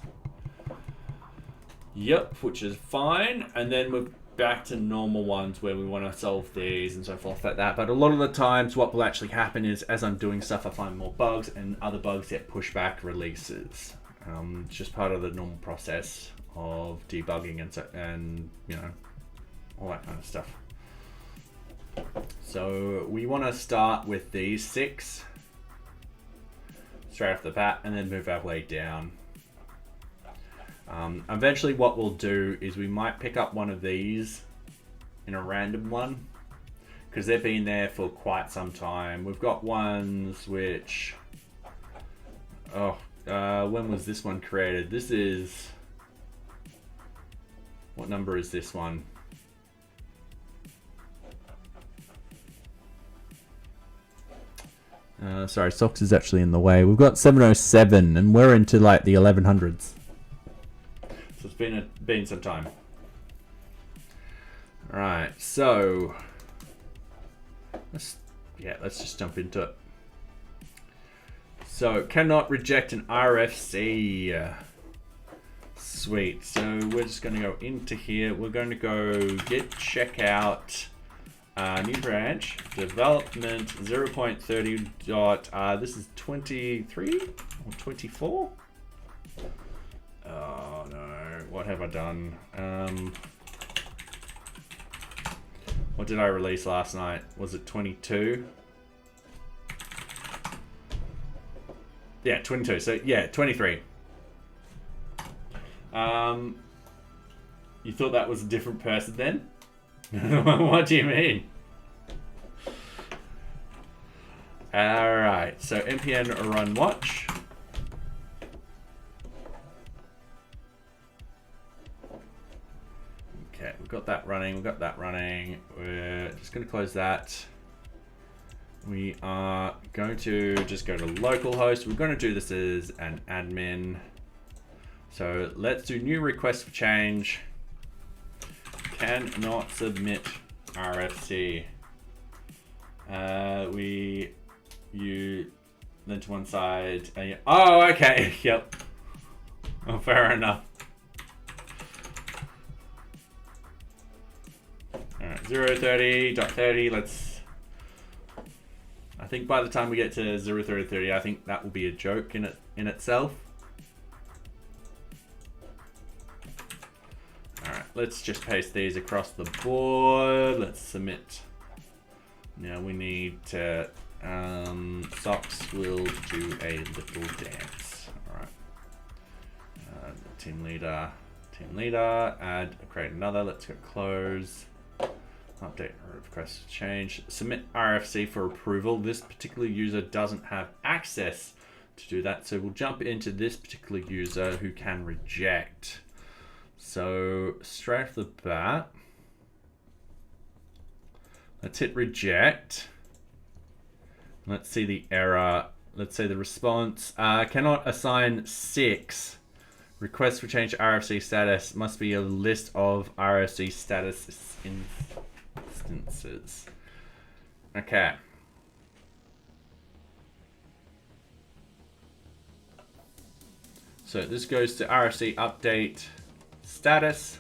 Yep, which is fine. And then we're back to normal ones where we want to solve these and so forth like that. But a lot of the times what will actually happen is as I'm doing stuff, I find more bugs and other bugs get pushed back releases. It's just part of the normal process of debugging and you know, all that kind of stuff. So we want to start with these 6 straight off the bat and then move our way down. Eventually what we'll do is we might pick up one of these in a random one because they've been there for quite some time. We've got ones which, when was this one created? This is, what number is this one? Sorry, Socks is actually in the way. We've got 707 and we're into like the 1100s. So it's been some time. Alright, so let's just jump into it. So cannot reject an RFC. Sweet. So we're just going to go into here. We're going to go git checkout. New branch, development 0.30 dot, this is 23 or 24? Oh no, what have I done? What did I release last night? Was it 22? Yeah, 22, so yeah, 23. You thought that was a different person then? What do you mean? Alright, so npm run watch. we've got that running, we've got that running. We're just going to close that. We are going to just go to localhost. We're going to do this as an admin. So let's do new request for change. Cannot submit RFC. You then to one side. Oh, okay. Yep. Oh, fair enough. All right, 0.30.30. Let's. I think by the time we get to 0.30.30, I think that will be a joke in itself. All right, let's just paste these across the board. Let's submit. Now we need to. Socks will do a little dance. All right. Team leader, add, create another. Let's go close. Update request change. Submit RFC for approval. This particular user doesn't have access to do that, so we'll jump into this particular user who can reject. So straight off the bat, let's hit reject. Let's see the error. Let's say the response. Cannot assign 6. Request for change RFC status must be a list of RFC status instances. Okay. So this goes to RFC update status.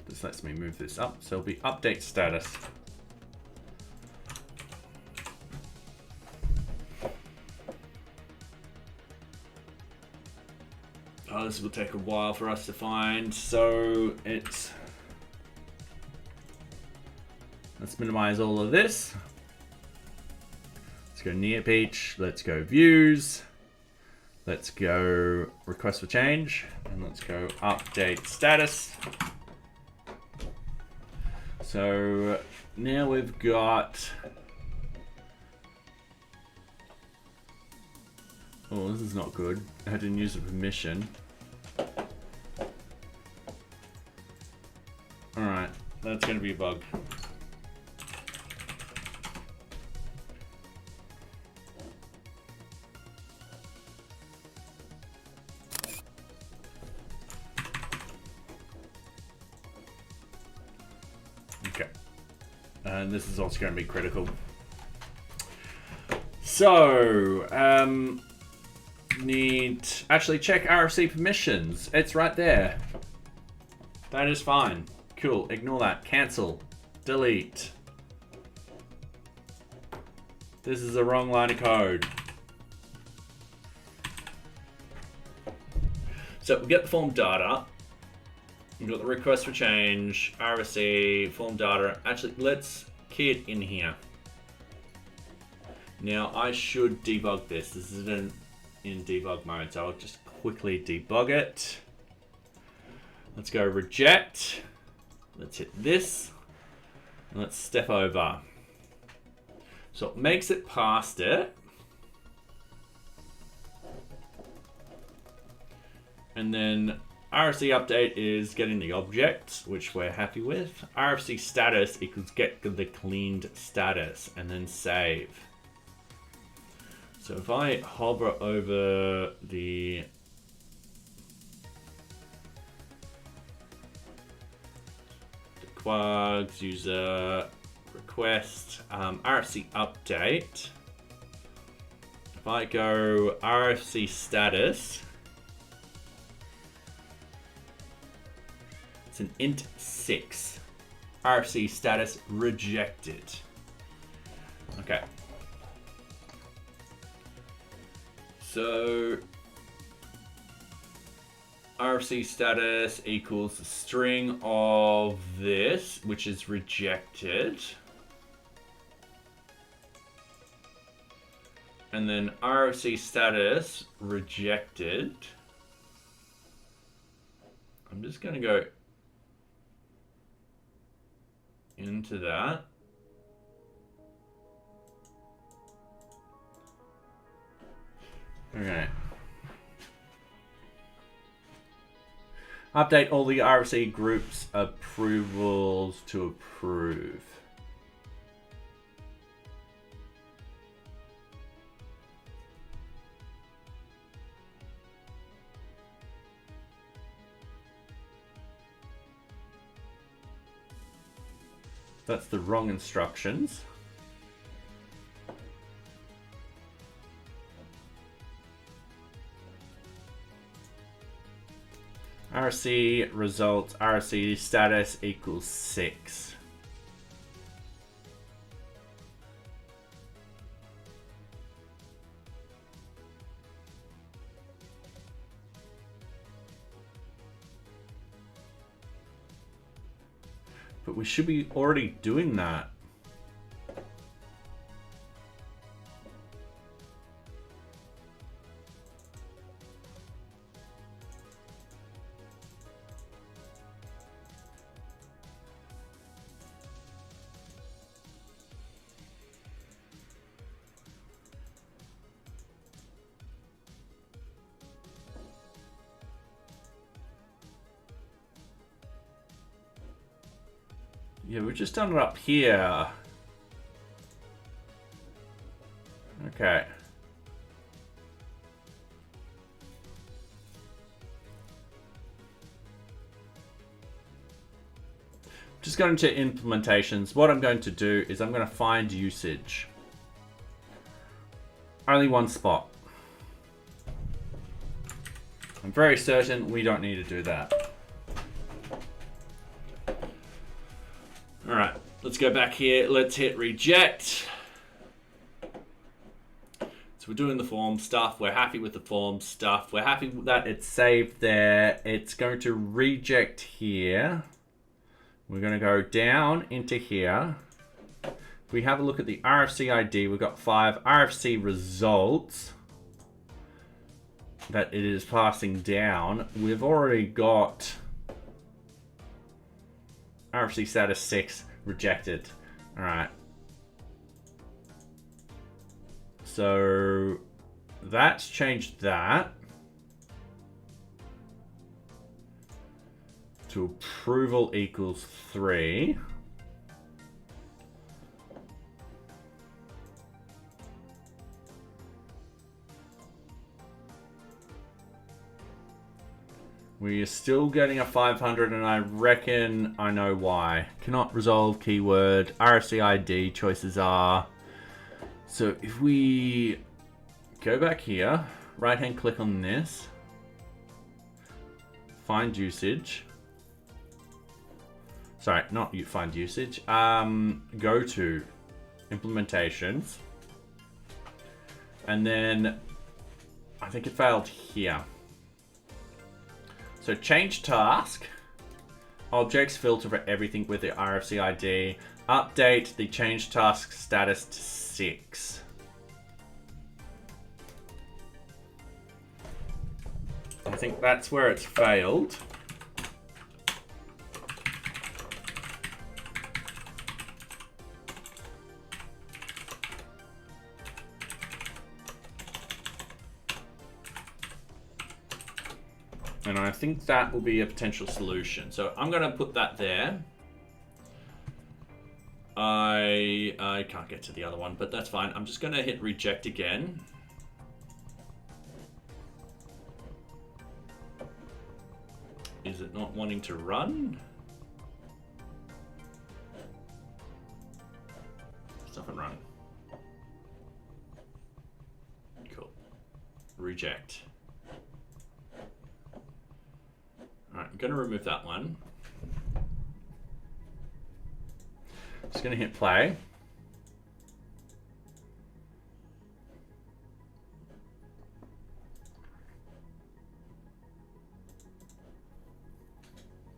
This lets me move this up. So it'll be update status. Oh, this will take a while for us to find. So it's. Let's minimize all of this. Let's go NearBeach. Let's go views. Let's go request for change. And let's go update status. So now we've got. Oh, this is not good. I didn't use a permission. Alright, that's going to be a bug. Okay. And this is also going to be critical. So, actually check RFC permissions. It's right there. That is fine. Cool. Ignore that. Cancel. Delete. This is the wrong line of code. So we get the form data. We've got the request for change, RFC, form data. Actually, let's key it in here. Now I should debug this. This is in debug mode, so I'll just quickly debug it. Let's go reject. Let's hit this. And let's step over. So it makes it past it. And then RFC update is getting the object, which we're happy with. RFC status equals get the cleaned status and then save. So if I hover over the quags user request RFC update, if I go RFC status, it's an int 6. RFC status rejected. Okay. So RFC status equals the string of this, which is rejected. And then RFC status rejected. I'm just going to go into that. Okay. Update all the RFC groups approvals to approve. That's the wrong instructions. RC results, RC status equals 6. But we should be already doing that. Yeah, we've just done it up here. Okay. Just going to implementations. What I'm going to do is I'm going to find usage. Only one spot. I'm very certain we don't need to do that. All right, let's go back here. Let's hit reject. So we're doing the form stuff. We're happy with the form stuff. We're happy that it's saved there. It's going to reject here. We're going to go down into here. If we have a look at the RFC ID, we've got 5 RFC results that it is passing down. We've already got RFC status 6 rejected. All right. So that's changed that to approval equals 3. We are still getting a 500, and I reckon I know why. Cannot resolve keyword. RFC ID choices are. So if we go back here, right hand click on this, find usage. Sorry, not find usage. Go to implementations. And then I think it failed here. So change task, objects filter for everything with the RFC ID, update the change task status to 6. I think that's where it's failed. And I think that will be a potential solution. So I'm going to put that there. I can't get to the other one, but that's fine. I'm just going to hit reject again. Is it not wanting to run? It's up and running. Cool. Reject. Alright, I'm going to remove that one. Just going to hit play.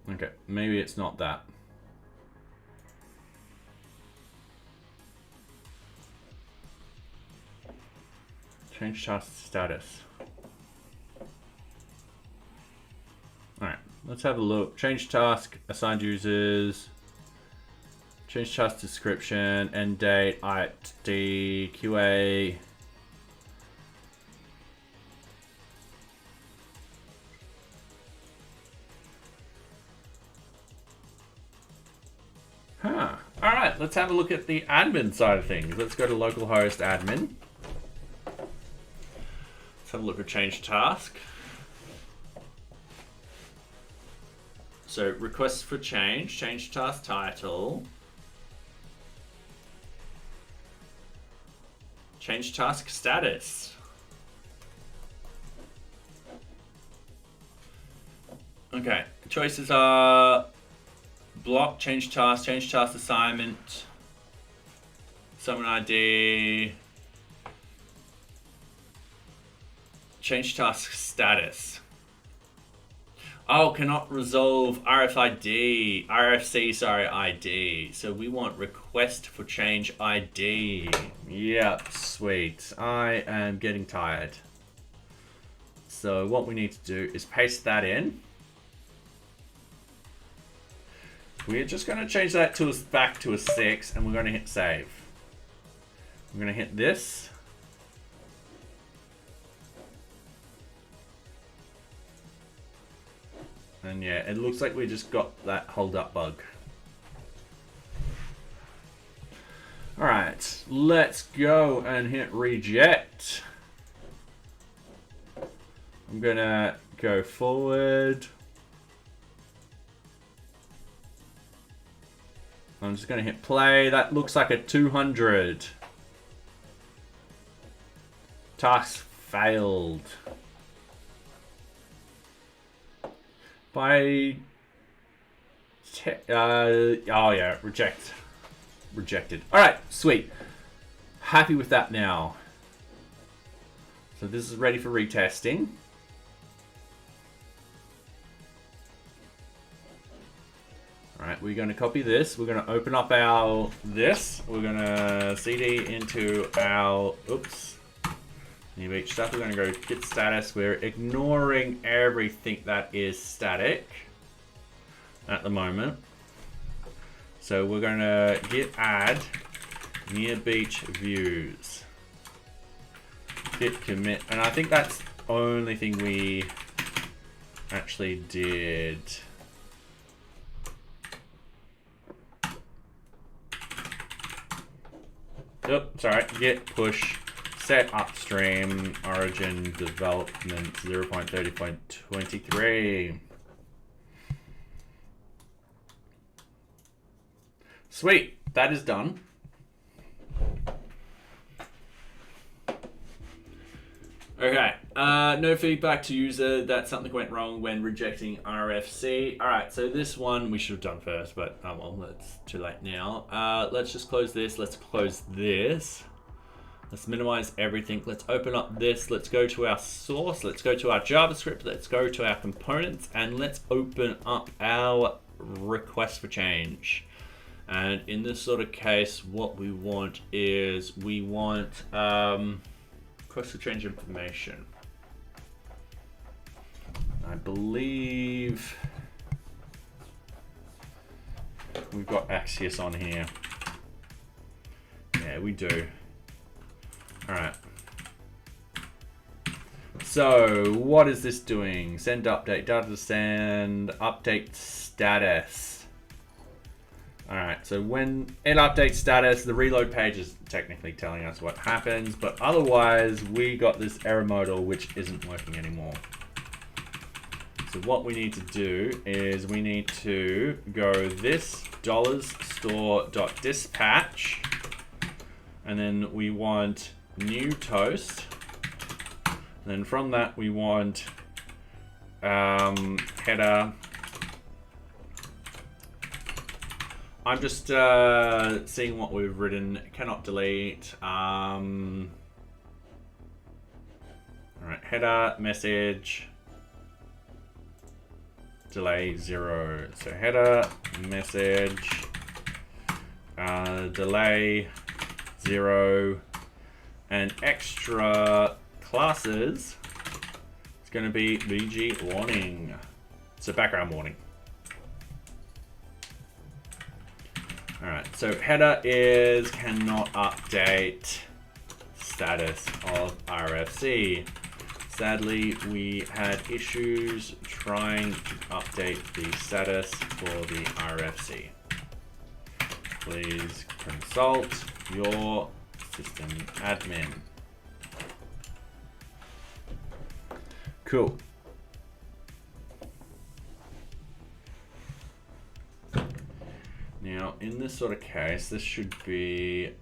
Okay, maybe it's not that. Change task status. Alright, let's have a look. Change task, assigned users, change task description, end date, ID, QA. right, let's have a look at the admin side of things. Let's go to localhost admin. Let's have a look at change task. So requests for change task title, change task status. Okay, choices are block, change task assignment, summon ID, change task status. Oh, cannot resolve RFC, ID. So we want request for change ID. Yep, sweet. I am getting tired. So what we need to do is paste that in. We're just going to change that to back to a 6, and we're going to hit save. We're going to hit this. And yeah, it looks like we just got that hold up bug. All right, let's go and hit reject. I'm gonna go forward. I'm just gonna hit play. That looks like a 200. Task failed. Oh yeah, rejected. All right, sweet. Happy with that now. So this is ready for retesting. All right, we're going to copy this. We're going to open up our this. We're going to cd into our NearBeach stuff. We're going to go git status. We're ignoring everything that is static at the moment. So we're going to git add NearBeach views. Git commit. And I think that's the only thing we actually did. Oops, sorry. Git push. Set upstream origin development 0.30.23. Sweet, that is done. Okay, no feedback to user that something went wrong when rejecting RFC. All right, so this one we should have done first, but oh well, it's too late now. Let's just close this. Let's close this. Let's minimize everything. Let's open up this. Let's go to our source. Let's go to our JavaScript. Let's go to our components, and let's open up our request for change. And in this sort of case, what we want is we want request for change information. I believe we've got Axios on here. Yeah, we do. All right. So what is this doing? Send update, data to send, update status. All right, so when it updates status, the reload page is technically telling us what happens, but otherwise we got this error modal which isn't working anymore. So what we need to do is we need to go this $store.dispatch, and then we want new toast. And then from that we want header. I'm just seeing what we've written. Cannot delete. All right, header message delay 0. So header message delay 0. And extra classes, it's going to be VG warning. So background warning. All right, so header is cannot update status of RFC. Sadly, we had issues trying to update the status for the RFC. Please consult your system admin. Cool. Now, in this sort of case, this should be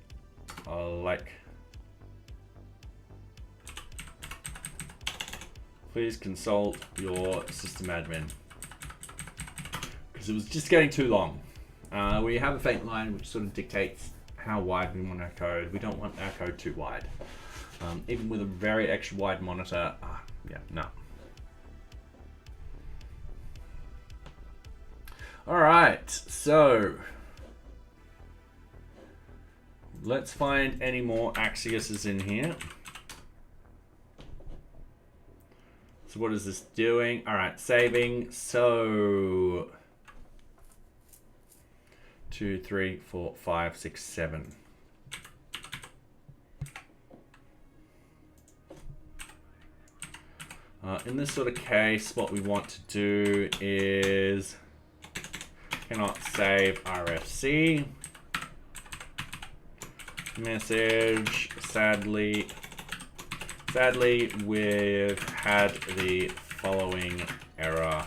like, please consult your system admin. Because it was just getting too long. We have a faint line which sort of dictates how wide we want our code. We don't want our code too wide. Even with a very extra wide monitor, yeah, no. All right, so let's find any more Axioses in here. So what is this doing? All right, saving. So 2, 3, 4, 5, 6, 7. In this sort of case, what we want to do is cannot save RFC. Message, sadly, we've had the following error.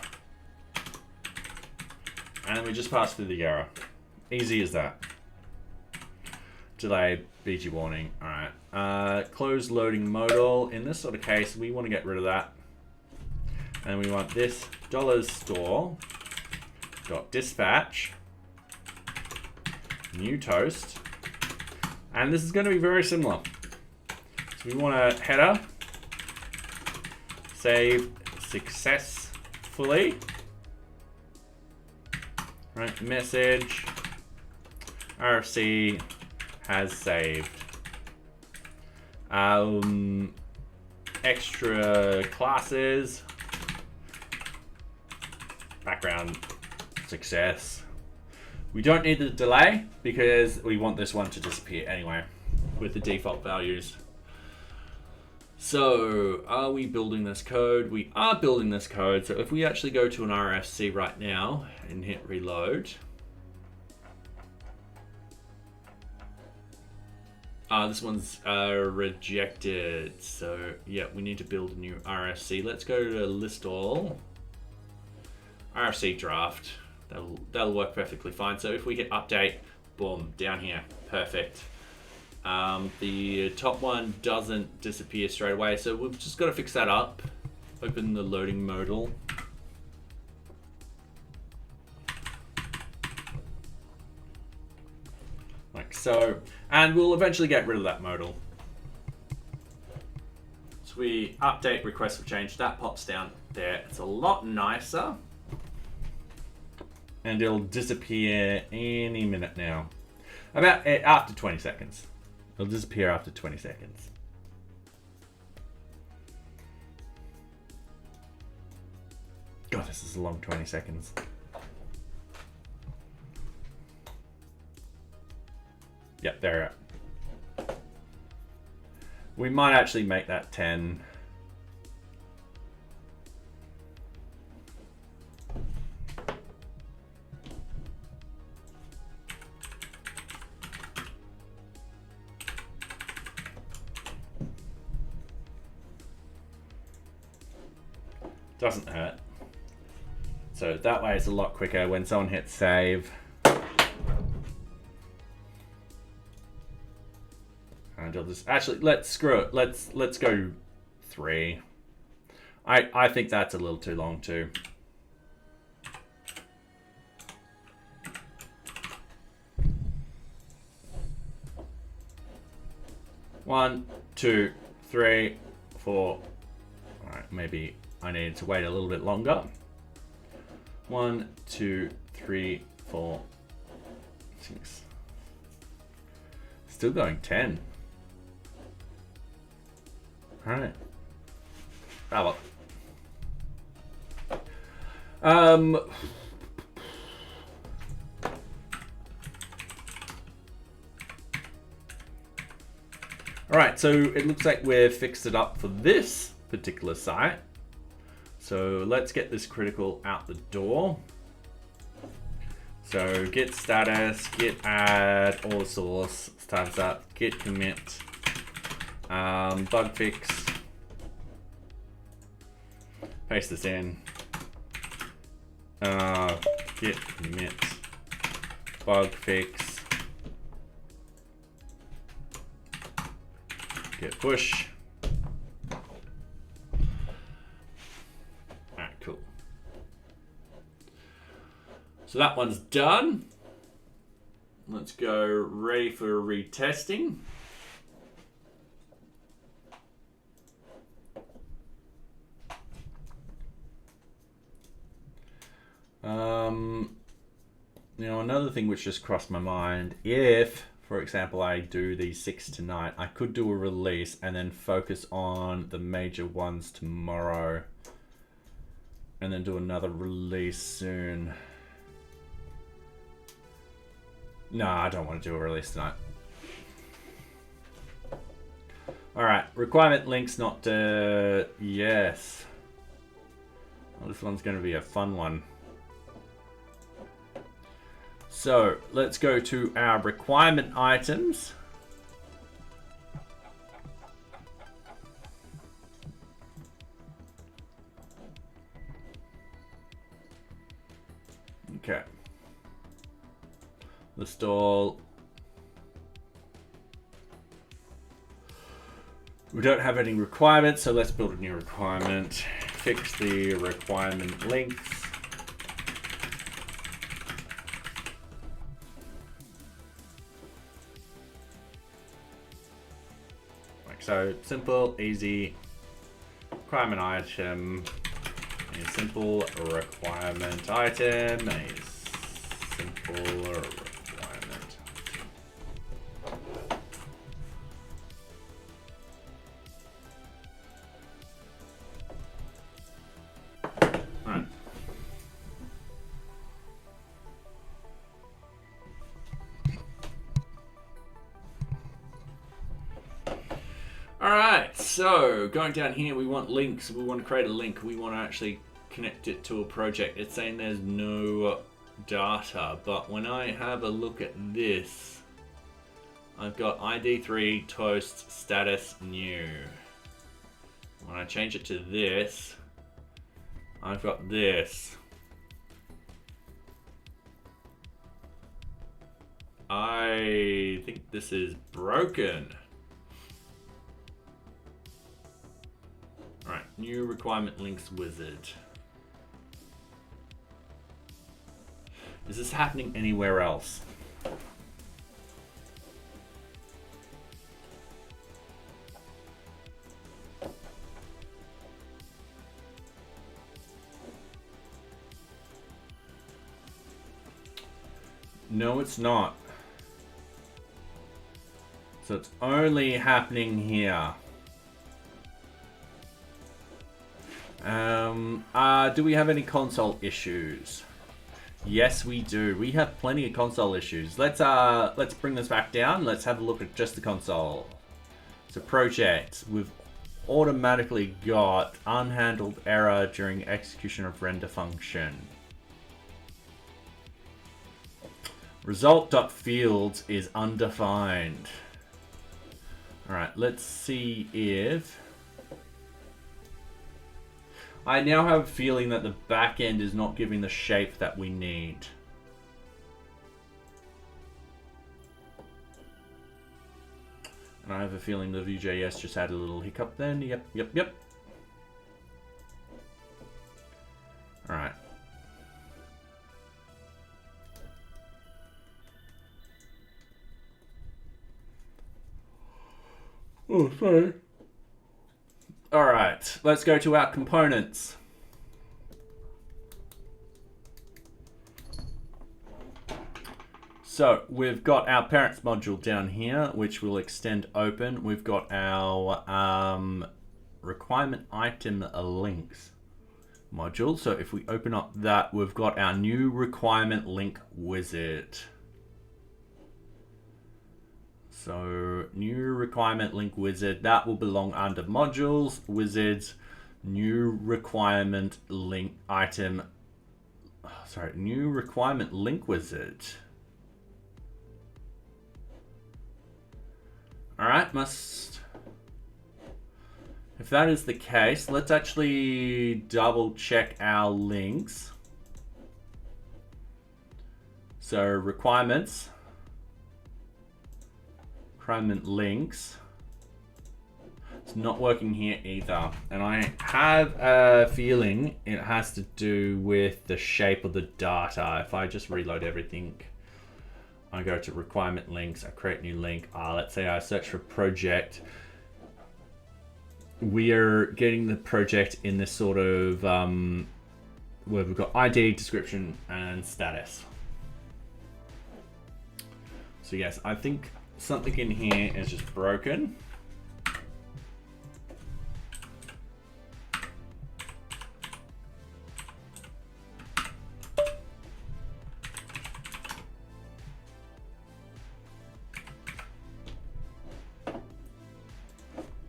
And we just pass through the error. Easy as that. Delay, BG warning. All right. Close loading modal. In this sort of case, we want to get rid of that. And we want this $dispatch new toast. And this is going to be very similar. So we want a header, save successfully. Right, message, RFC has saved. Extra classes, background success. We don't need the delay because we want this one to disappear anyway with the default values. So are we building this code? We are building this code. So if we actually go to an RFC right now and hit reload, this one's rejected. So yeah, we need to build a new RFC. Let's go to list all, RFC draft. That'll work perfectly fine. So if we hit update, boom, down here, perfect. The top one doesn't disappear straight away, so we've just got to fix that up. Open the loading modal. Like so, and we'll eventually get rid of that modal. So we update request for change, that pops down there. It's a lot nicer. And it'll disappear any minute now. About after 20 seconds. It'll disappear after 20 seconds. God, this is a long 20 seconds. Yep, there we are. We might actually make that 10. Doesn't hurt. So that way it's a lot quicker when someone hits save. And I'll just actually screw it. Let's go 3. I think that's a little too long too. One, 2, 3, 4. All right, maybe I need to wait a little bit longer. 1, 2, 3, 4, 6. Still going 10. All right. Oh well. All right, so it looks like we've fixed it up for this particular site. So let's get this critical out the door. So git status, git add, all the source, status up, git commit, bug fix, paste this in, git commit, bug fix, git push. Alright, cool. So that one's done. Let's go ready for retesting. Now another thing which just crossed my mind, if, for example, I do these 6 tonight, I could do a release and then focus on the major ones tomorrow and then do another release soon. No, I don't want to do a release tonight. All right, requirement links not yes. Well, this one's going to be a fun one. So let's go to our requirement items. Okay. List all. We don't have any requirements, so let's build a new requirement. Fix the requirement links. So simple, easy, requirement item, a simple requirement item, a simple requirement item. All right. Alright, so going down here, we want links. We want to create a link. We want to actually connect it to a project. It's saying there's no data, but when I have a look at this, I've got ID3 toast status new. When I change it to this, I've got this. I think this is broken. Alright, new requirement links wizard. Is this happening anywhere else? No, it's not. So it's only happening here. Do we have any console issues? Yes, we do. We have plenty of console issues. Let's bring this back down. Let's have a look at just the console. So project, we've automatically got unhandled error during execution of render function. Result.fields is undefined. All right, let's see if... I now have a feeling that the backend is not giving the shape that we need. And I have a feeling the VueJS just had a little hiccup then. Yep. All right. Oh, sorry. All right, let's go to our components. So we've got our parents module down here, which will extend open. We've got our requirement item links module. So if we open up that, we've got our new requirement link wizard. So new requirement link wizard, that will belong under modules, wizards, new requirement link item sorry, new requirement link wizard. All right, if that is the case, let's actually double check our links. So requirement links. It's not working here either. And I have a feeling it has to do with the shape of the data. If I just reload everything, I go to requirement links, I create new link. Let's say I search for project. We are getting the project in this sort of, where we've got ID, description, and status. So yes, I think something in here is just broken.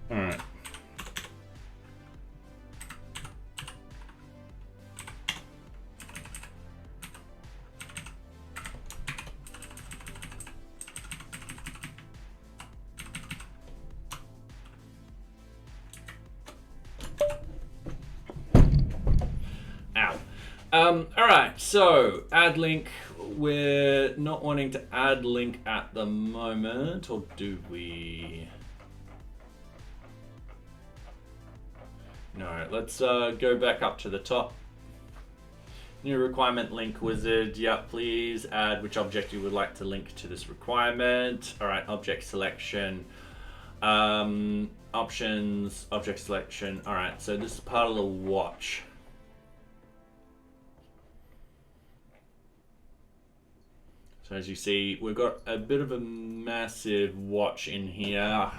All right. All right, so add link. We're not wanting to add link at the moment, or do we? No, let's go back up to the top. New requirement link wizard. Yeah, please add which object you would like to link to this requirement. All right, object selection. Options, object selection. All right, so this is part of the watch. So as you see, we've got a bit of a massive watch in here.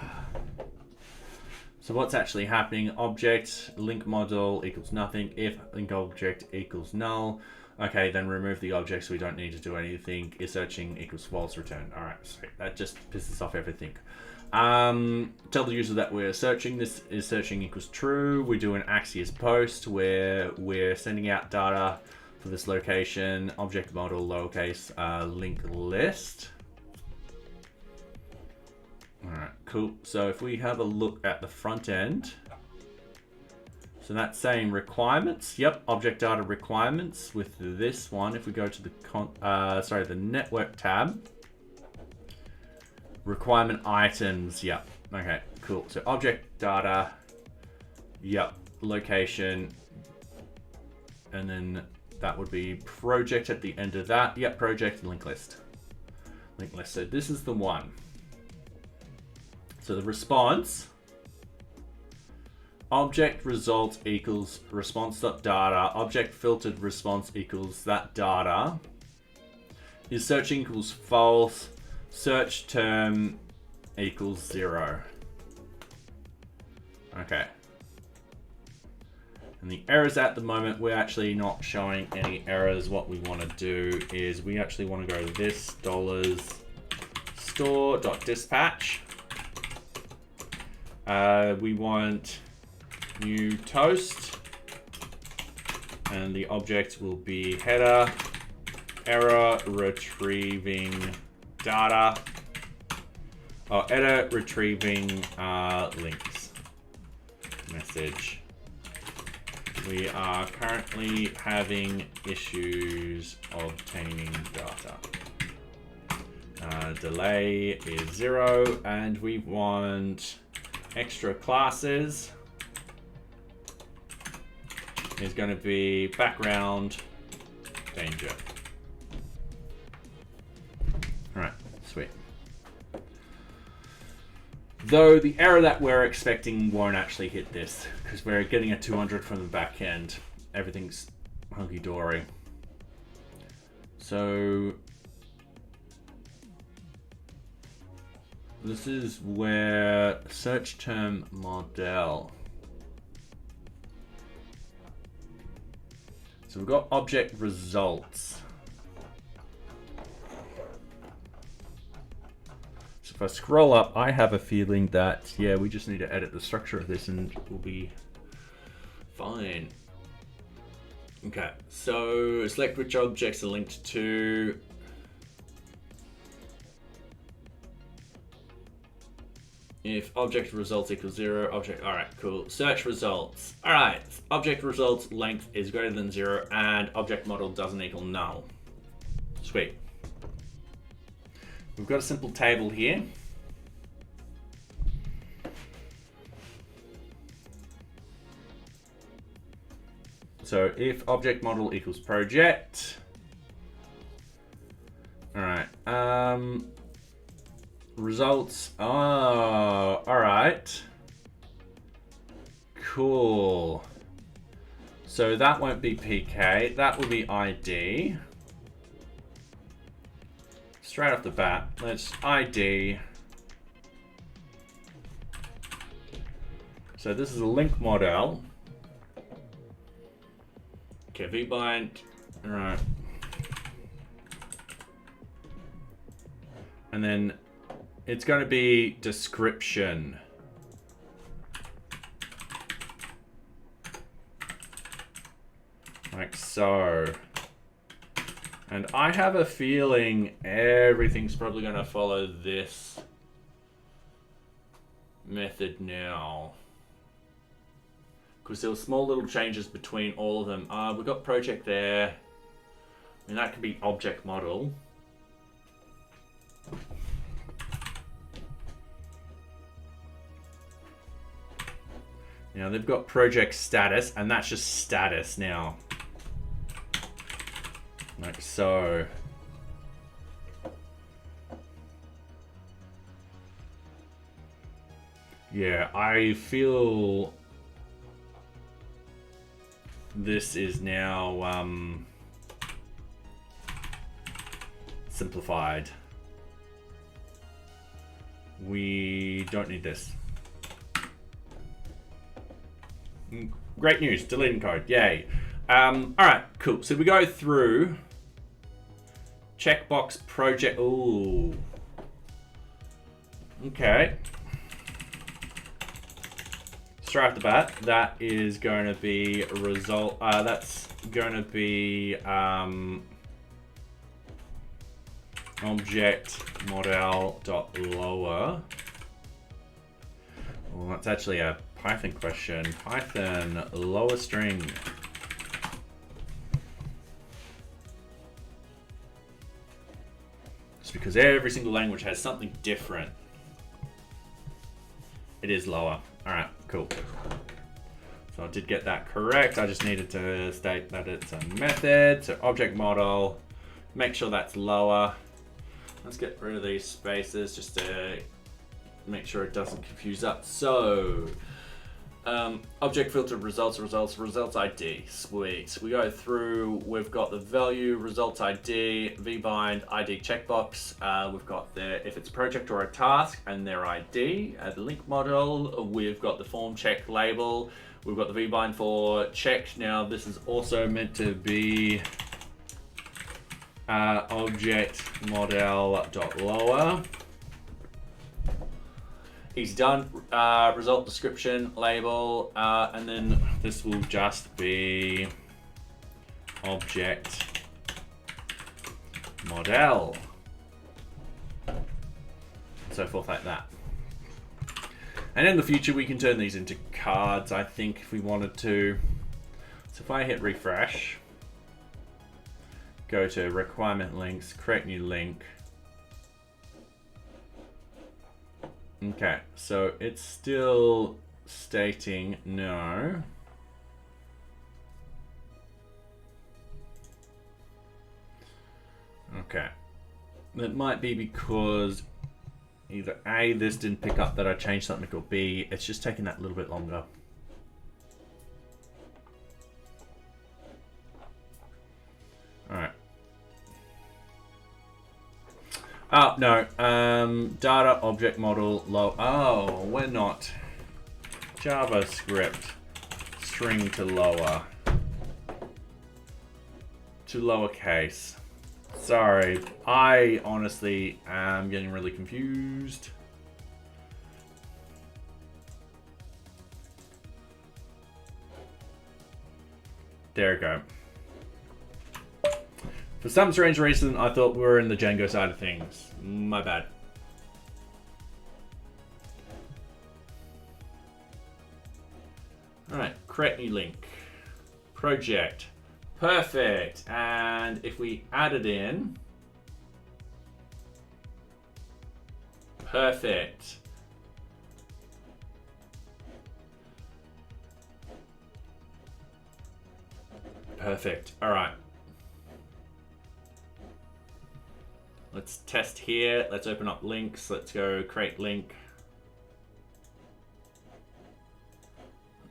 So what's actually happening? Object link model equals nothing. If link object equals null, okay, then remove the object so we don't need to do anything. Is searching equals false, return. All right, so that just pisses off everything. Tell the user that we're searching. This is searching equals true. We do an Axios post where we're sending out data for this location, object model, lowercase, link list. All right, cool. So if we have a look at the front end, so that's saying requirements. Yep, object data requirements with this one. If we go to the the network tab, requirement items. Yep. Okay, cool. So object data. Yep. Location, and then that would be project at the end of that. Yep, project link list. Link list. So this is the one. So the response, object result equals response.data, object filtered response equals that data. Is searching equals false, search term equals 0. Okay. And the errors at the moment, we're actually not showing any errors. What we want to do is we actually want to go to this $store.dispatch. We want new toast, and the object will be header, error retrieving data, error retrieving links. Message. We are currently having issues obtaining data. Delay is 0, and we want extra classes is going to be background danger. All right, sweet. Though the error that we're expecting won't actually hit this because we're getting a 200 from the back end. Everything's hunky-dory. So this is where search term model. So we've got object results. So if I scroll up, I have a feeling that, yeah, we just need to edit the structure of this and we'll be fine. Okay, so select which objects are linked to. If object results equals 0, object, all right, cool. Search results. All right, object results length is greater than 0 and object model doesn't equal null. Sweet. We've got a simple table here. So if object model equals project, all right, results, oh, all right, cool. So that won't be PK, that will be ID. Straight off the bat, let's ID. So this is a link model. Okay, vbind, all right. And then it's going to be description. Like so. And I have a feeling everything's probably going to follow this method now. Because there were small little changes between all of them. We've got project there. I mean, that could be object model. Now they've got project status, and that's just status now. Like so. Yeah, I feel this is now simplified. We don't need this. Great news, deleting code, yay. All right, cool. So we go through checkbox project, ooh. Okay. Straight off the bat, that is going to be a result, that's going to be object model dot lower. Well, that's actually a Python question. Python lower string. It's because every single language has something different. It is lower. All right, cool. So I did get that correct. I just needed to state that it's a method. So object model, make sure that's lower. Let's get rid of these spaces just to make sure it doesn't confuse up. So object filter results ID. Sweet. We go through, we've got the value, results ID, vbind ID checkbox. We've got the, if it's a project or a task, and their ID, the link model. We've got the form check label. We've got the vbind for checked. Now this is also meant to be object model dot lower. He's done result description label, and then this will just be object model, so forth like that. And in the future, we can turn these into cards, I think, if we wanted to. So if I hit refresh, go to requirement links, create new link. Okay, so it's still stating no. Okay, that might be because either A, this didn't pick up that I changed something, or B, it's just taking that little bit longer. All right. Oh, no, data object model low. Oh, we're not. JavaScript string to lower. To lowercase. Sorry, I honestly am getting really confused. There we go. For some strange reason, I thought we were in the Django side of things. My bad. All right, create new link. Project. Perfect. And if we add it in, perfect. Perfect. All right. Let's test here. Let's open up links. Let's go create link.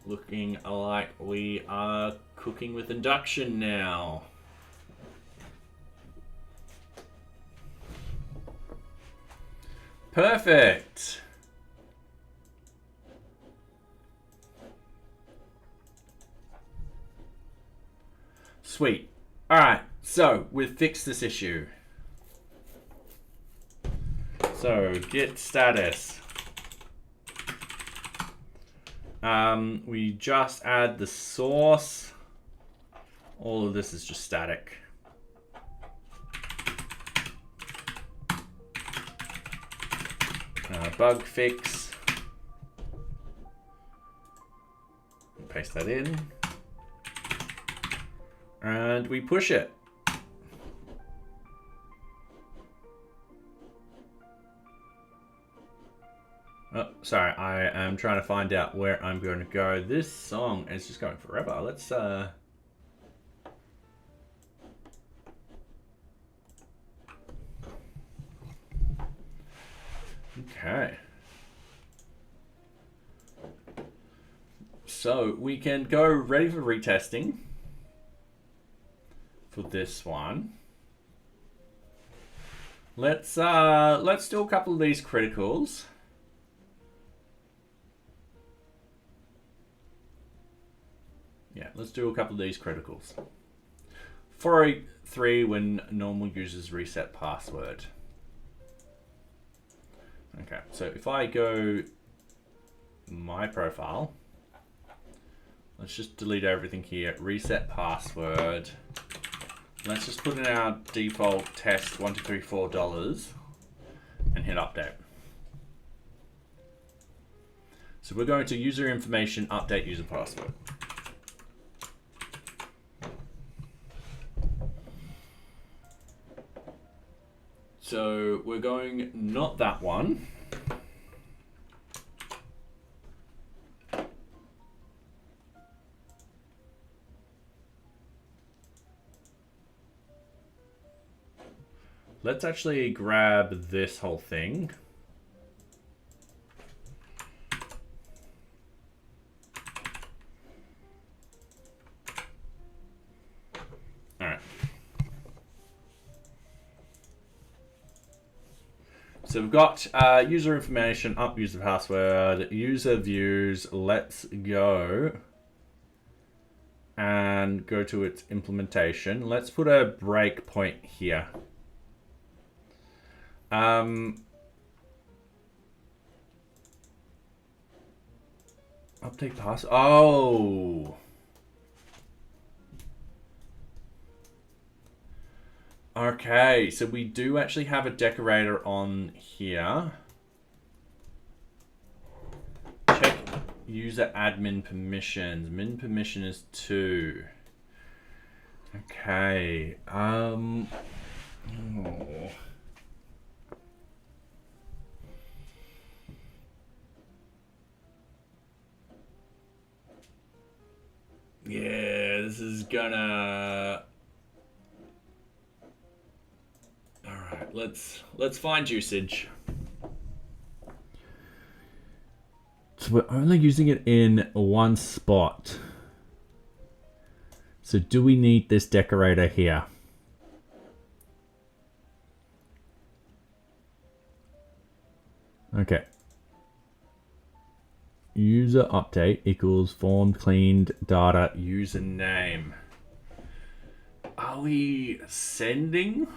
Looking like we are cooking with induction now. Perfect. Sweet. All right, so we've fixed this issue. So git status. We just add the source. All of this is just static. Bug fix. Paste that in. And we push it. Oh, sorry, I am trying to find out where I'm going to go. This song is just going forever. Let's okay. So we can go ready for retesting for this one. Let's do a couple of these criticals. Yeah, let's do a couple of these criticals. 403 when normal users reset password. Okay, so if I go my profile, let's just delete everything here, reset password. Let's just put in our default test $1234 and hit update. So we're going to user information, update user password. So we're going not that one. Let's actually grab this whole thing. All right. So we've got user information, up user password, user views. Let's go and go to its implementation. Let's put a breakpoint here. Update password. Oh. Okay, so we do actually have a decorator on here. Check user admin permissions. Min permission is 2. Okay. Oh. Yeah, this is gonna. All right, let's find usage. So we're only using it in one spot. So do we need this decorator here? Okay. User update equals form cleaned data username. Are we sending?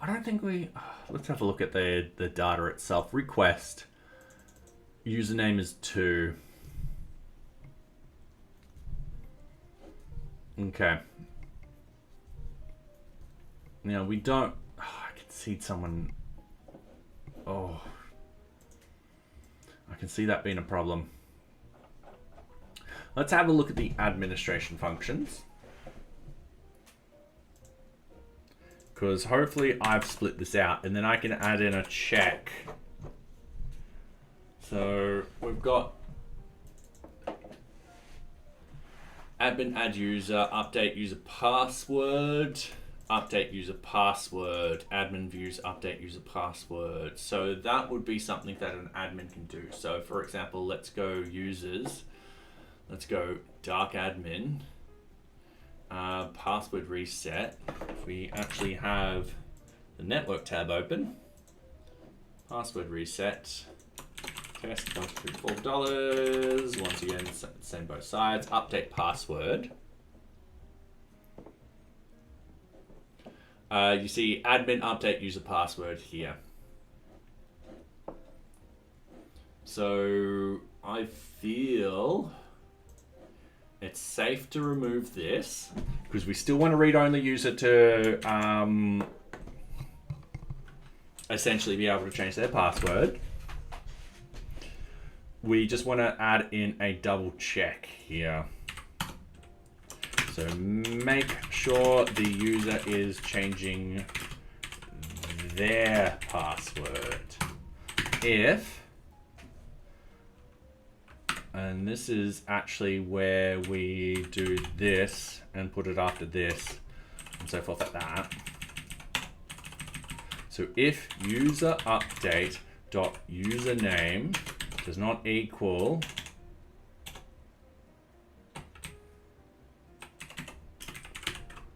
I don't think we. Let's have a look at the data itself. Request. Username is 2. Okay. Now we don't, I can see someone, I can see that being a problem. Let's have a look at the administration functions. Because hopefully I've split this out and then I can add in a check. So we've got admin add user, update user password, update user password, admin views update user password. So that would be something that an admin can do. So for example, let's go users, let's go dark admin, password reset. If we actually have the network tab open, password reset, test $4. Once again, same both sides. Update password. You see admin update user password here. So I feel it's safe to remove this because we still want a read-only user to essentially be able to change their password. We just want to add in a double check here. So make sure the user is changing their password. If, and this is actually where we do this and put it after this and so forth like that. So if user update dot username does not equal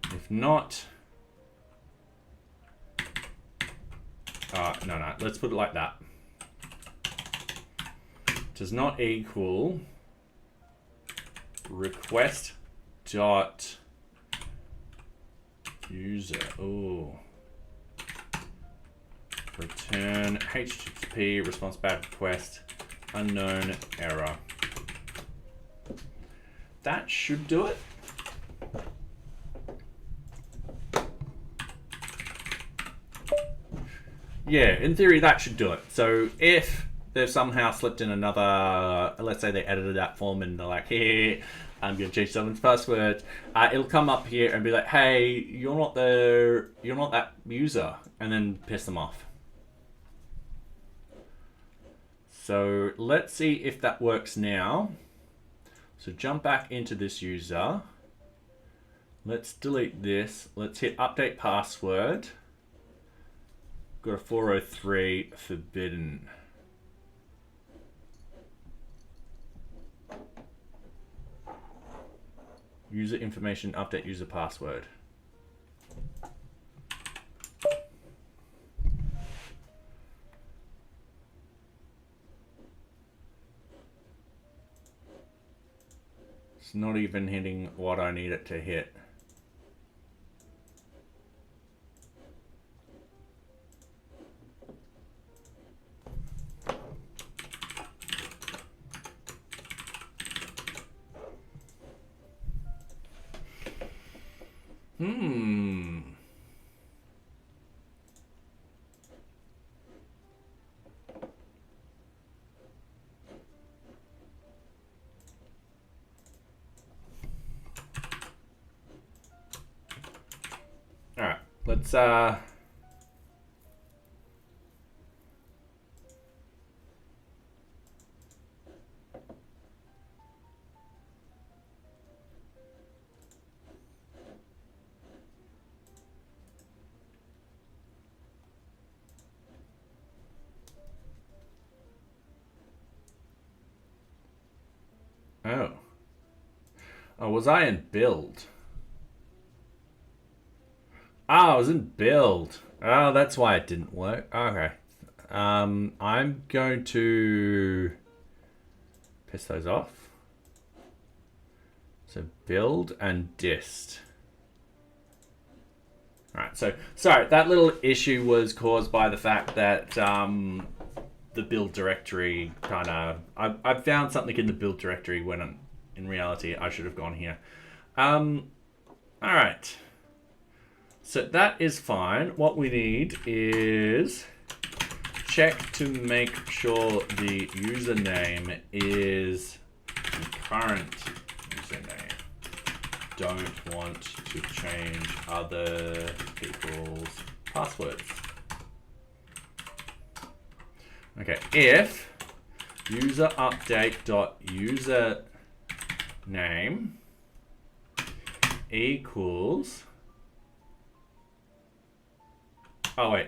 if not, no, let's put it like that. Does not equal request dot user. Oh. Return HTTP response bad request unknown error. That should do it. Yeah, in theory that should do it. So if they've somehow slipped in another, let's say they edited that form and they're like, hey, I'm gonna change someone's password, it'll come up here and be like, hey, you're not that user, and then piss them off. So let's see if that works now. So jump back into this user. Let's delete this. Let's hit update password. Got a 403 forbidden. User information, update user password. It's not even hitting what I need it to hit. All right, let's Oh, was I in build? I was in build. Oh, that's why it didn't work. Okay. I'm going to piss those off. So build and dist. All right, so sorry, that little issue was caused by the fact that the build directory kind of, I found something in the build directory when in reality I should have gone here. All right. So that is fine. What we need is check to make sure the username is the current username. Don't want to change other people's passwords. Okay, if user update dot username equals, oh wait,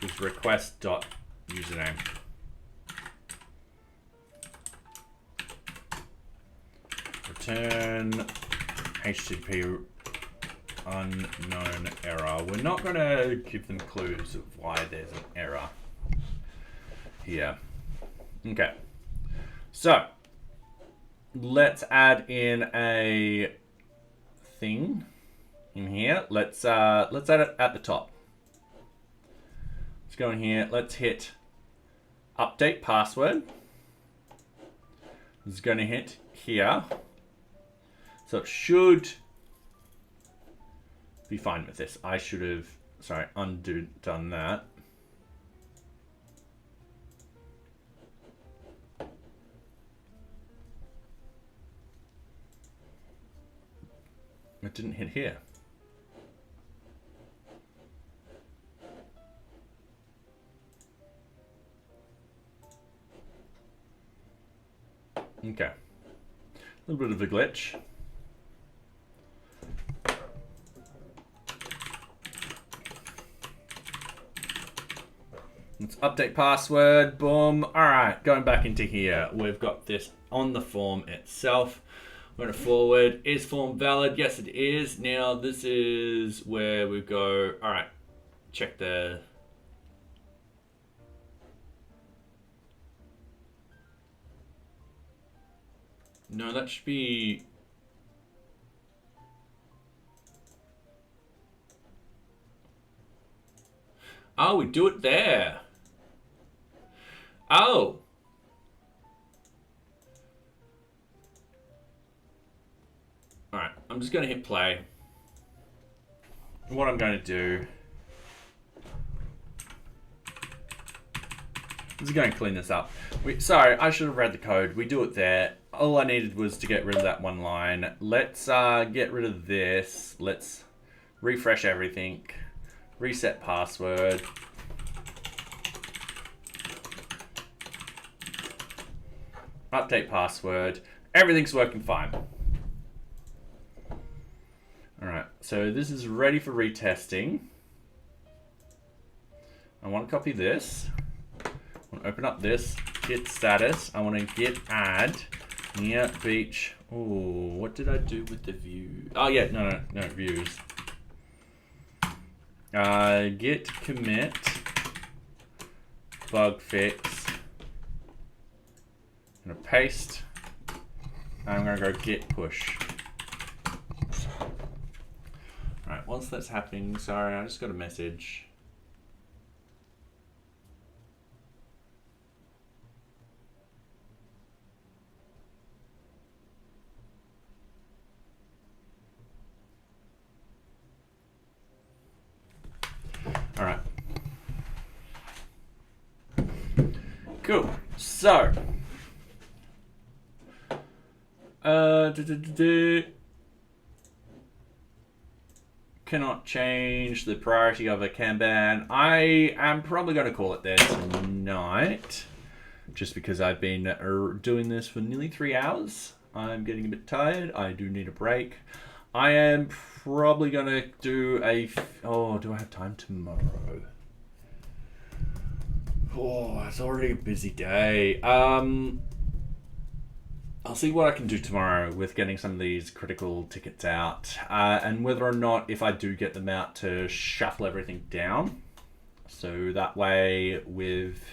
is request dot username. Return HTTP unknown error. We're not going to give them clues of why there's an error here. Okay, so let's add in a thing in here. Let's add it at the top. Let's go in here. Let's hit update password. It's going to hit here. So it should be fine with this. I should have, sorry, done that. It didn't hit here. Okay. A little bit of a glitch. Let's update password, boom. All right, going back into here. We've got this on the form itself. We're going to forward, is form valid? Yes, it is. Now this is where we go, all right, check the, no, that should be, oh, we do it there. Oh. All right, I'm just going to hit play. What I'm going to do is going to clean this up. Sorry, I should have read the code. We do it there. All I needed was to get rid of that one line. Let's get rid of this. Let's refresh everything. Reset password. Update password. Everything's working fine. All right, so this is ready for retesting. I want to copy this. I want to open up this, git status. I want to git add NearBeach. Oh, what did I do with the view? Oh yeah, no, views. Git commit bug fix. I'm gonna paste. I'm gonna go git push. All right, once that's happening, sorry, I just got a message. All right. Cool. So, cannot change the priority of a Kanban. I am probably going to call it there tonight, just because I've been doing this for nearly 3 hours. I'm getting a bit tired. I do need a break. I am probably going to do a... Oh, do I have time tomorrow? Oh, it's already a busy day. I'll see what I can do tomorrow with getting some of these critical tickets out, and whether or not, if I do get them out, to shuffle everything down. So that way, with